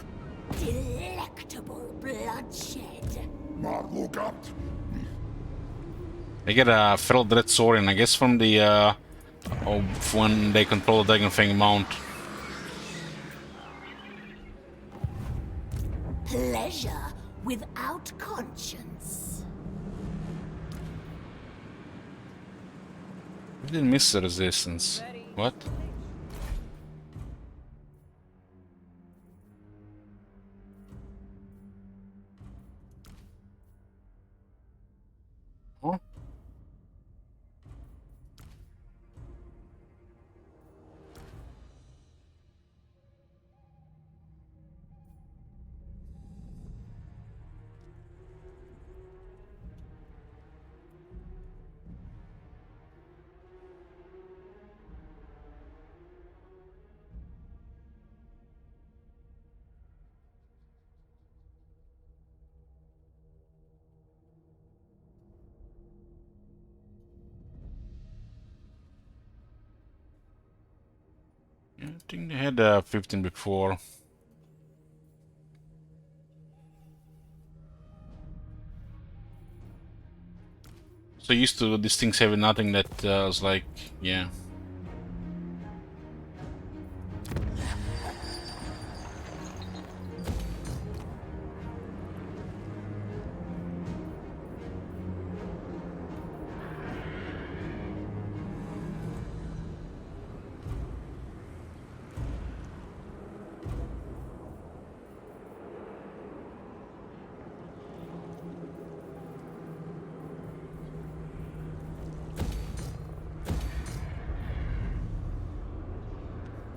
[SPEAKER 2] Delectable bloodshed.
[SPEAKER 7] Marlugat.
[SPEAKER 1] They get a Feral Dread Saurian, I guess from the when they control the Dragonfang Mount.
[SPEAKER 2] Pleasure without conscience.
[SPEAKER 1] We didn't miss the resistance. What? Huh? I think they had 15 before. So used to these things having nothing that was like, yeah.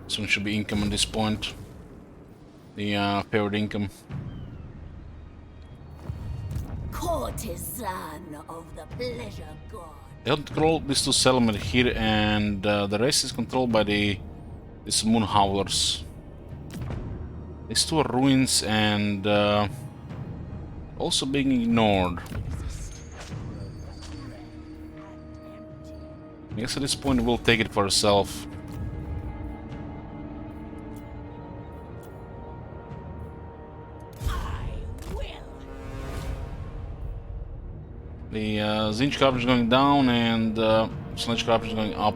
[SPEAKER 1] This one should be income at this point. The favorite income.
[SPEAKER 2] Courtesan of the pleasure god.
[SPEAKER 1] They control these two settlements here, and the rest is controlled by these moon howlers. These two are ruins and also being ignored. I guess at this point we'll take it for ourselves. The Zinch corruption is going down and Slaanesh corruption is going up.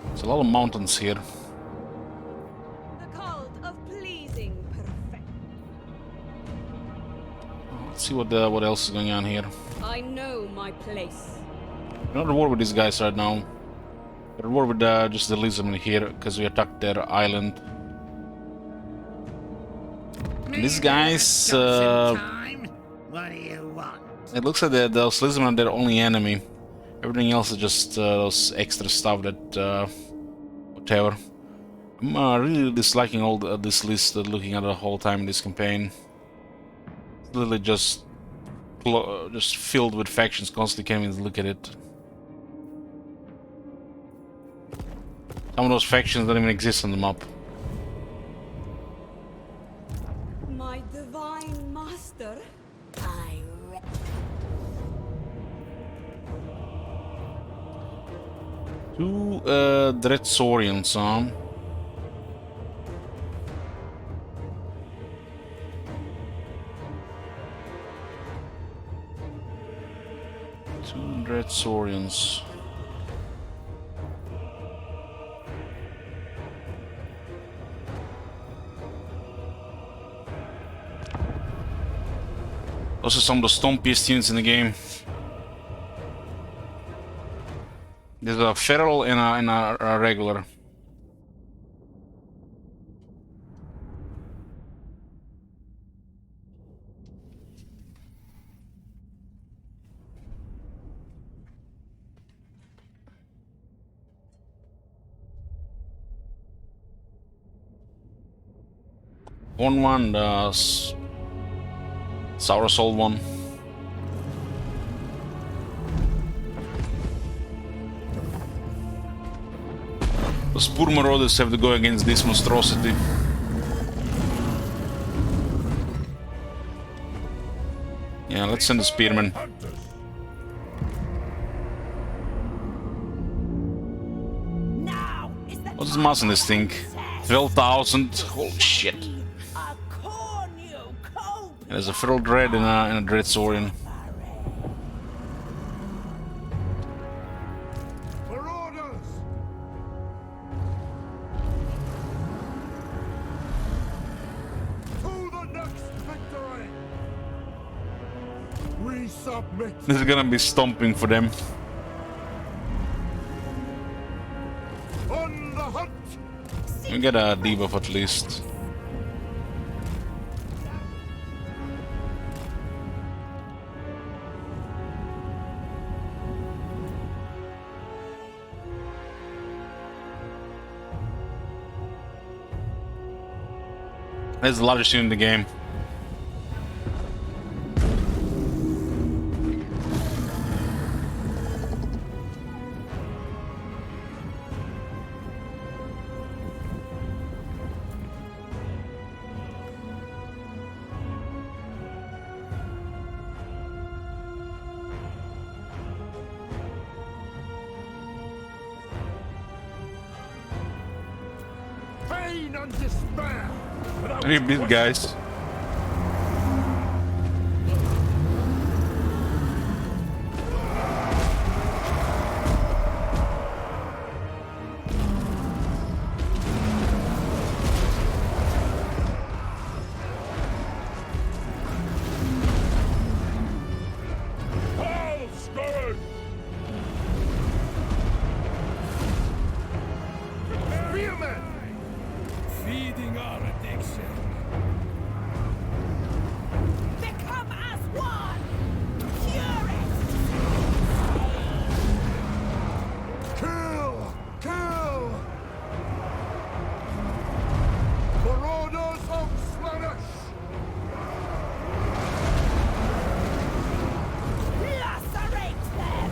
[SPEAKER 1] There's a lot of mountains here.
[SPEAKER 9] The cult of pleasing perfect.
[SPEAKER 1] Let's see what else is going on here.
[SPEAKER 9] I know my place.
[SPEAKER 1] We're not at war with these guys right now. We're at war with just the lizardmen here because we attacked their island. And these guys,
[SPEAKER 6] What do you want?
[SPEAKER 1] it looks like those lizardmen are their only enemy. Everything else is just those extra stuff that, whatever. I'm really disliking all this list, looking at the whole time in this campaign. It's literally just filled with factions, constantly can't even look at it. Some of those factions don't even exist on the map.
[SPEAKER 9] My divine master.
[SPEAKER 1] Two Dread Saurians, huh? Two Dread Saurians. Those are some of the stompiest units in the game. There's a feral and a regular. One, the Sour Soul one. The Spur Marauders have to go against this monstrosity. Yeah, let's send the Spearmen. What's the mass on this thing? 12,000. Holy shit. And there's a Feral Dread and a Dread Saurian.
[SPEAKER 3] submit.
[SPEAKER 1] This is gonna be stomping for them.
[SPEAKER 3] On the hunt.
[SPEAKER 1] We get a debuff at least. That's the largest unit in the game.
[SPEAKER 3] Pain and despair.
[SPEAKER 1] Very big guys.
[SPEAKER 3] All scourge. Vehement. Feeding our addiction.
[SPEAKER 2] Become as one! Fury!
[SPEAKER 3] Kill! Kill! Marauders of Slaanesh!
[SPEAKER 2] Lacerate them!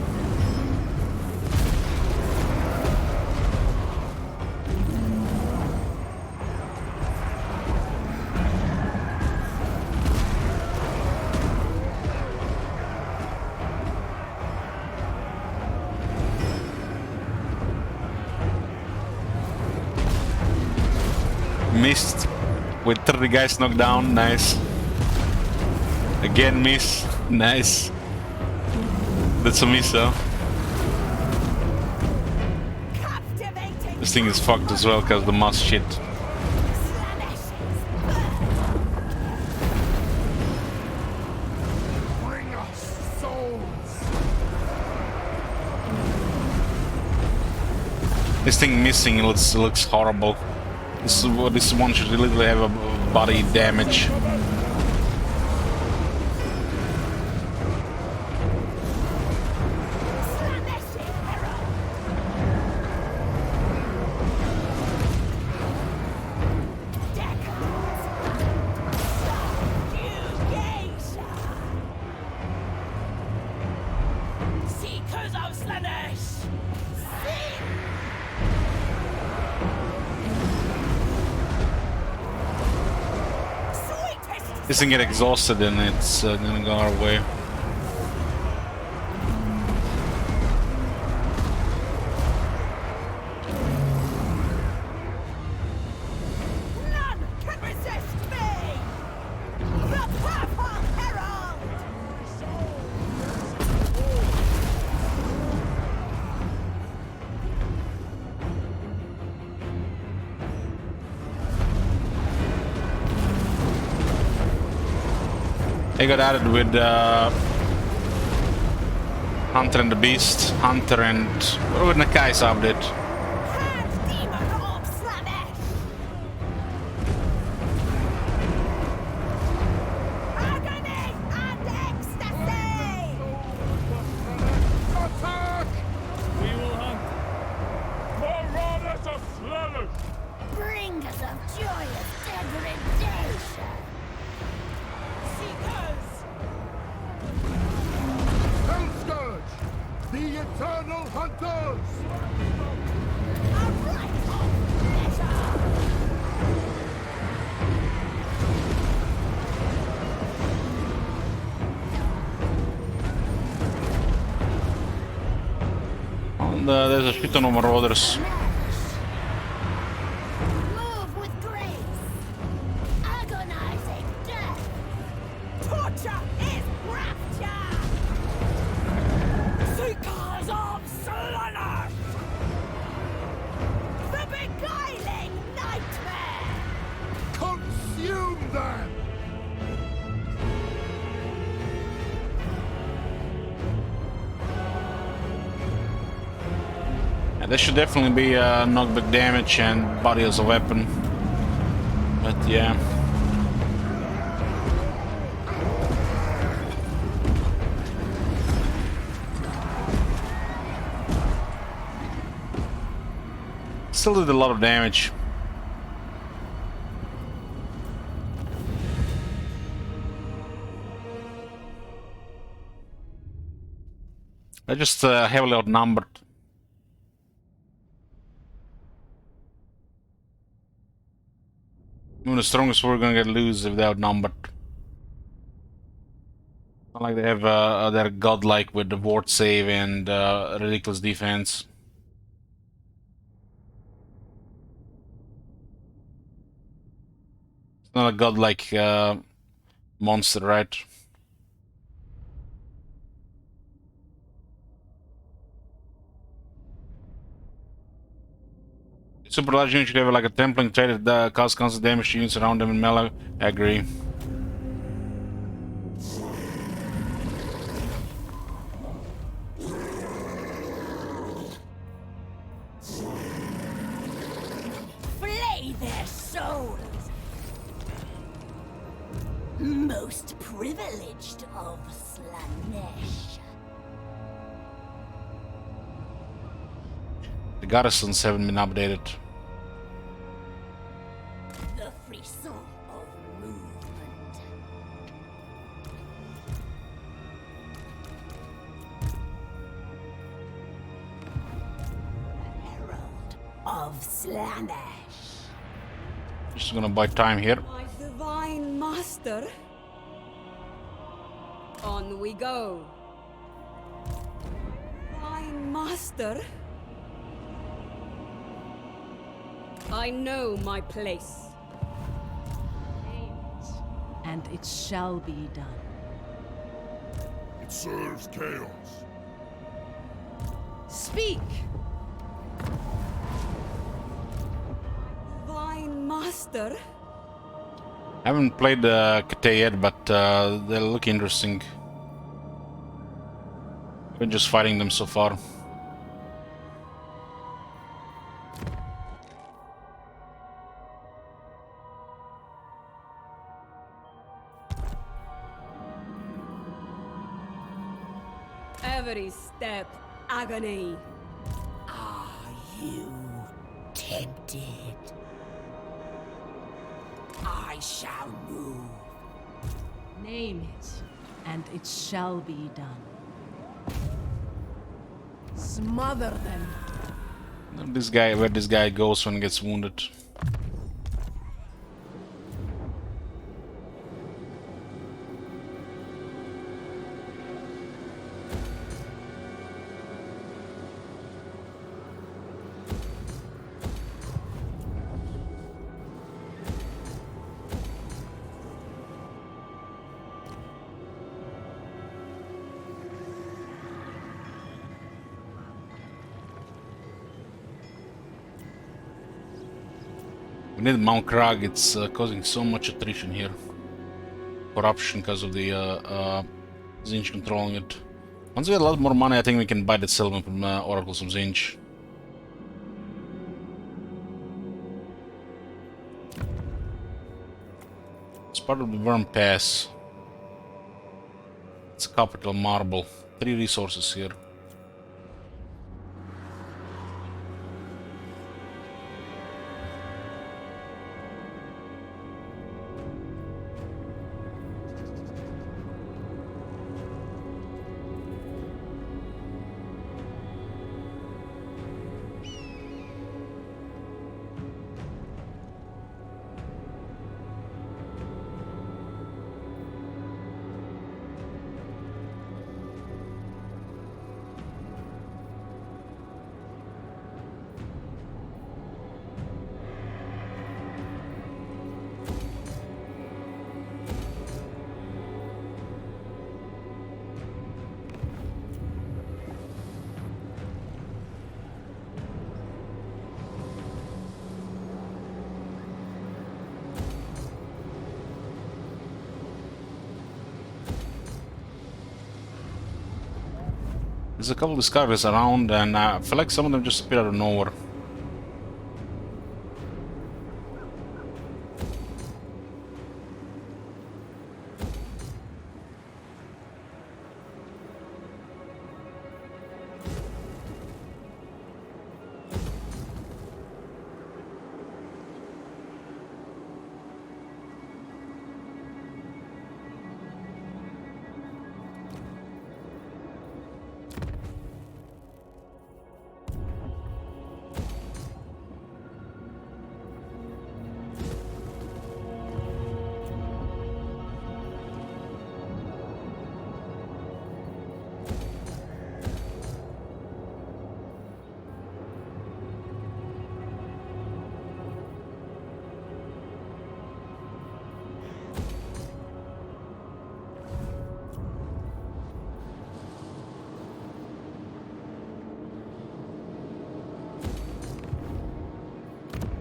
[SPEAKER 1] Missed with 30 guys knocked down. Nice. Again miss. Nice. That's a miss, huh?
[SPEAKER 2] Captivating!
[SPEAKER 1] This thing is fucked as well because the mouse shit.
[SPEAKER 2] Slaaneshes
[SPEAKER 3] Bring us souls!
[SPEAKER 1] This thing missing looks horrible. This one should literally have a body damage.
[SPEAKER 2] Slaanesh herald! Decades! Subjugation! Seekers of Slaanesh! Sing! Sweetest!
[SPEAKER 1] This thing get exhausted and it's gonna go our way.
[SPEAKER 2] None can resist me! The Purple Herald!
[SPEAKER 1] They got added with Hunter and the Beast, Hunter and what would Nakai's update?
[SPEAKER 2] Hand demon of Slaanesh! Agony and ecstasy!
[SPEAKER 3] Attack! We will hunt. Marauders of Slaanesh!
[SPEAKER 2] Bringers of joyous degradation! Seekers!
[SPEAKER 3] Hellscourge! The Eternal Hunters!
[SPEAKER 2] A rightful pleasure!
[SPEAKER 1] And there's a shit ton of marauders.
[SPEAKER 2] Move with grace! Agonizing death! Torture is rapture! Seekers of Slaanesh! The beguiling nightmare!
[SPEAKER 3] Consume them!
[SPEAKER 1] And there should definitely be knockback damage and body as a weapon. But yeah. Still did a lot of damage. They're just heavily outnumbered. Even the strongest we're gonna get lose if they're outnumbered. Not like they have they're godlike with the ward save and ridiculous defense. It's not a godlike monster, right? Super large unit should have like a templing trait that causes constant damage to units around them in melee. I agree.
[SPEAKER 2] Flay their souls! Most privileged of Slaanesh.
[SPEAKER 1] The garrisons haven't been updated.
[SPEAKER 2] The frisson of movement. Herald of Slaanesh.
[SPEAKER 1] Just gonna buy time here.
[SPEAKER 9] My divine master. On we go. Divine master. I know my place.
[SPEAKER 5] Name it, and it shall be done.
[SPEAKER 7] It serves chaos.
[SPEAKER 5] Speak!
[SPEAKER 9] Divine master.
[SPEAKER 1] I haven't played Kate yet, but they look interesting. Been just fighting them so far.
[SPEAKER 9] Every step agony.
[SPEAKER 2] Are you tempted? I shall move.
[SPEAKER 5] Name it, and it shall be done.
[SPEAKER 4] Smother them.
[SPEAKER 1] This guy, where this guy goes when he gets wounded. We need Mount Krag, it's causing so much attrition here. Corruption because of the Zinch controlling it. Once we get a lot more money, I think we can buy the silver from Oracles of Zinch. It's part of the Worm Pass. It's capital marble. 3 resources here. There's a couple of discoveries around, and I feel like some of them just appear out of nowhere.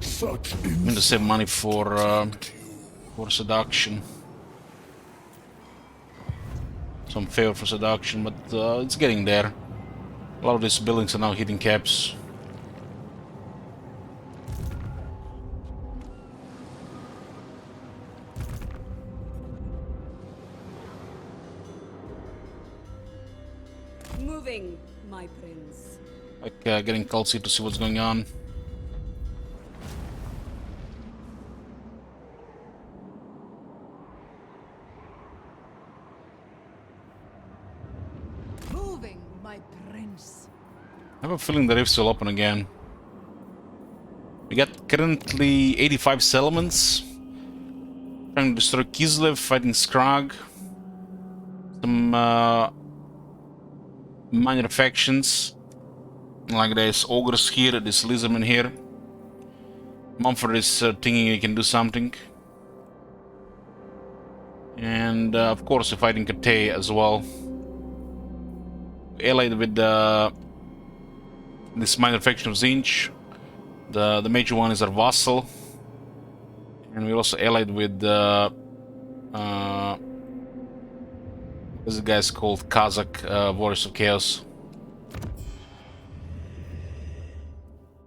[SPEAKER 7] Such
[SPEAKER 1] I'm going to save money for seduction. Some favor for seduction, but it's getting there. A lot of these buildings are now hitting caps.
[SPEAKER 9] Moving, my prince.
[SPEAKER 1] Like getting culty to see what's going on.
[SPEAKER 4] Moving, my prince.
[SPEAKER 1] I have a feeling the rifts will open again. We got currently 85 settlements. Trying to destroy Kislev, fighting Skrag. Some minor factions. Like there's ogres here, this lizardman here. Mumford is thinking he can do something. And of course we're fighting Kate as well. Allied with this minor faction of Zinch. The major one is our vassal. And we're also allied with this guy's called Kazakh, Warriors of Chaos.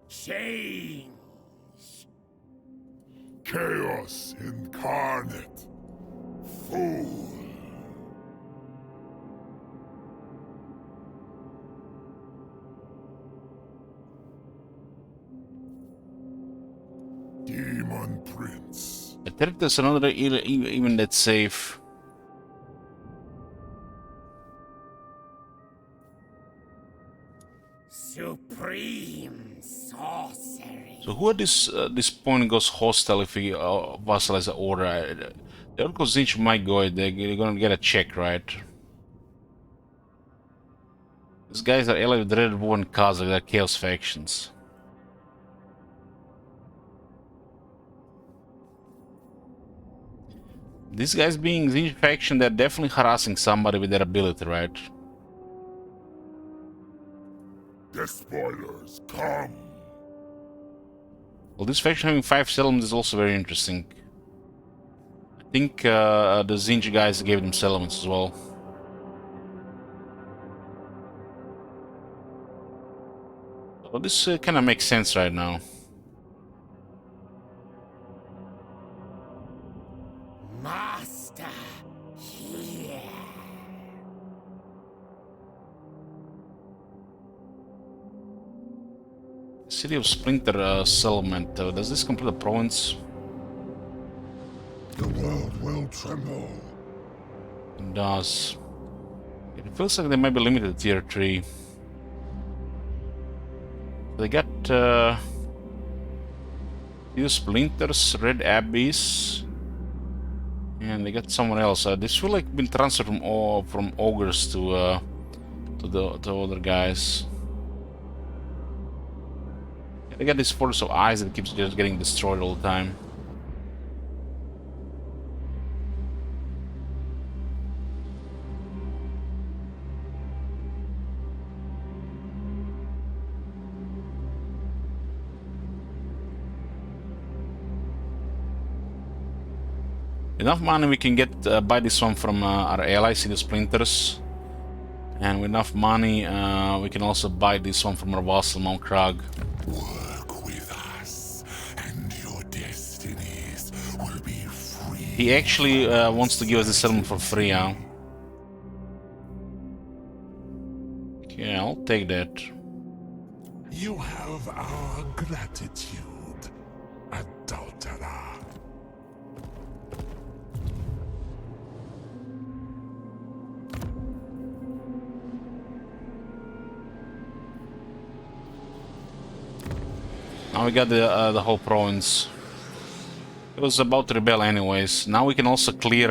[SPEAKER 3] Change. Chaos incarnate. Fool. Demon Prince.
[SPEAKER 1] I think there's another even that's safe.
[SPEAKER 6] Supreme sorcery.
[SPEAKER 1] So who at this point goes hostile if we vassalize the order? The Orc of Zinch might go. They're gonna get a check, right? These guys are allied with Red War and Kazakh. They're Chaos factions. These guys being Zinch faction, they're definitely harassing somebody with their ability, right?
[SPEAKER 3] Despoilers, come.
[SPEAKER 1] Well, this faction having 5 settlements is also very interesting. I think the Zinch guys gave them settlements as well. So this kind of makes sense right now.
[SPEAKER 6] Master, here.
[SPEAKER 1] City of Splinter settlement. Does this complete the province?
[SPEAKER 7] The world will tremble.
[SPEAKER 1] It does. It feels like they might be limited to tier 3. They got few Splinters, Red Abbeys, and they got someone else. This feel like been transferred from ogres to the other guys. Yeah, they got this force of eyes that keeps just getting destroyed all the time. Enough money we can get buy this one from our allies, the Splinters, And with enough money, we can also buy this one from our vassal, Mount Krag.
[SPEAKER 7] Work with us, and your destinies will be free.
[SPEAKER 1] He actually wants to give us the settlement for free, huh? Okay, I'll take that.
[SPEAKER 7] You have our gratitude, adulterer.
[SPEAKER 1] Now we got the whole province. It was about to rebel anyways. Now we can also clear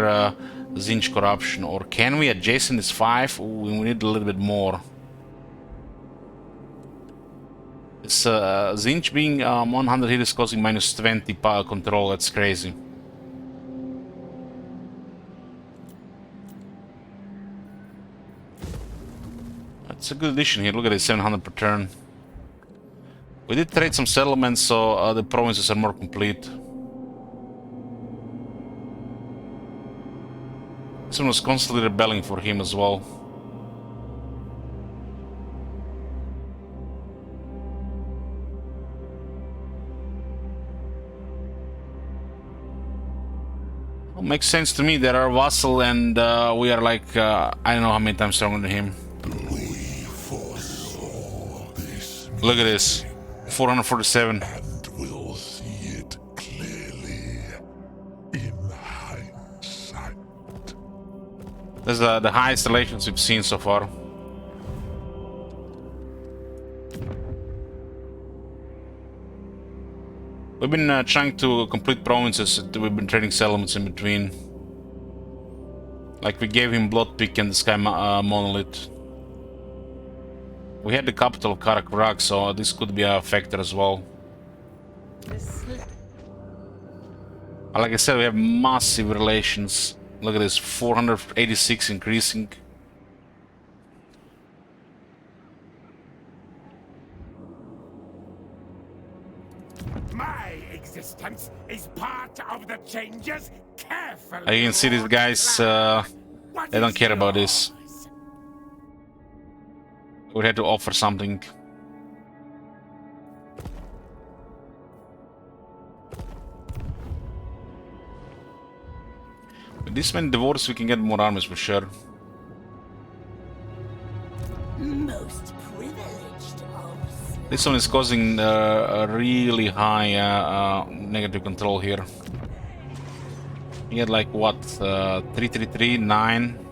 [SPEAKER 1] Zinch corruption. Or can we? Adjacent is 5. Ooh, we need a little bit more. It's Zinch being 100 hit is causing minus 20 power control. That's crazy. That's a good addition here. Look at this, 700 per turn. We did trade some settlements, so the provinces are more complete. This one was constantly rebelling for him as well. Well, makes sense to me. They're our vassal and we are like, I don't know how many times stronger than him.
[SPEAKER 7] We foresaw this.
[SPEAKER 1] Look at this. 447.
[SPEAKER 7] And we'll see it clearly in hindsight.
[SPEAKER 1] That's the highest relations we've seen so far. We've been trying to complete provinces. We've been trading settlements in between. Like we gave him Bloodpick and the Sky Monolith. We had the capital of Karak, so this could be a factor as well. Like I said, we have massive relations. Look at this, 486 increasing.
[SPEAKER 3] My existence is part of the changes. Carefully.
[SPEAKER 1] You can see these guys, they don't care about this. We had to offer something. With this many divorces, we can get more armies for sure.
[SPEAKER 2] Most privileged of
[SPEAKER 1] This one is causing a really high negative control here. You get like what? 333, 9.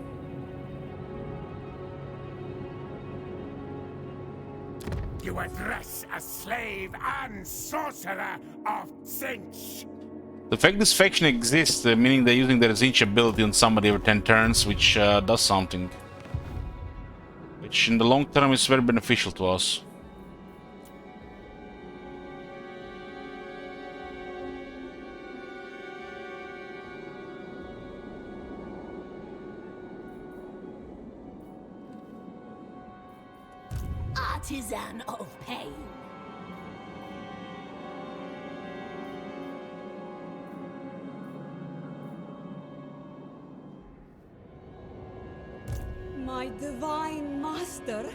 [SPEAKER 3] You address a slave and sorcerer of Zinch.
[SPEAKER 1] The fact this faction exists, meaning they're using their Zinch ability on somebody every 10 turns, which does something. Which in the long term is very beneficial to us.
[SPEAKER 2] artisan of pain.
[SPEAKER 9] My divine master.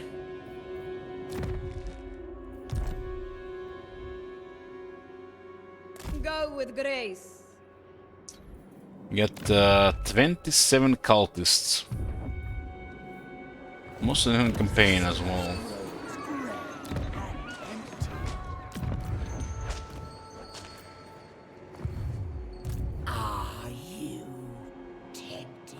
[SPEAKER 9] Go with grace.
[SPEAKER 1] We got 27 cultists. Most of them in campaign as well.
[SPEAKER 2] Are you tempted?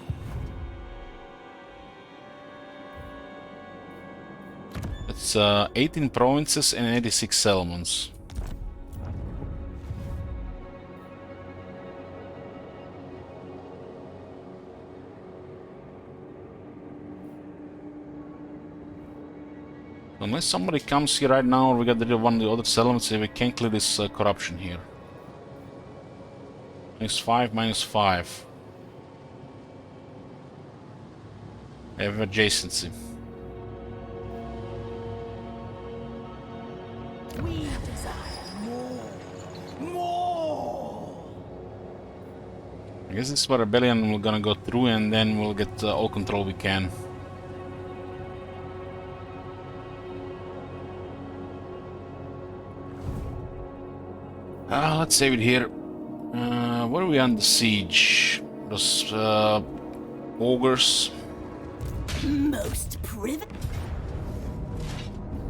[SPEAKER 1] It's 18 provinces and 86 settlements. Unless somebody comes here right now, or we got rid of one of the other settlements, we can't clear this corruption here. -5, -5. I have adjacency.
[SPEAKER 2] We desire more. More!
[SPEAKER 1] I guess this is where rebellion we're gonna go through, and then we'll get all control we can. Let's save it here. What are we under siege? Those ogres.
[SPEAKER 2] Most privileged.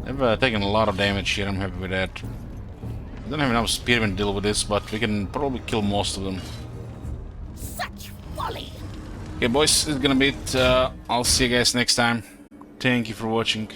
[SPEAKER 1] They've taken a lot of damage here. I'm happy with that. I don't have enough spearmen to deal with this, but we can probably kill most of them.
[SPEAKER 2] Such folly.
[SPEAKER 1] Okay, boys, this is gonna be it. I'll see you guys next time. Thank you for watching.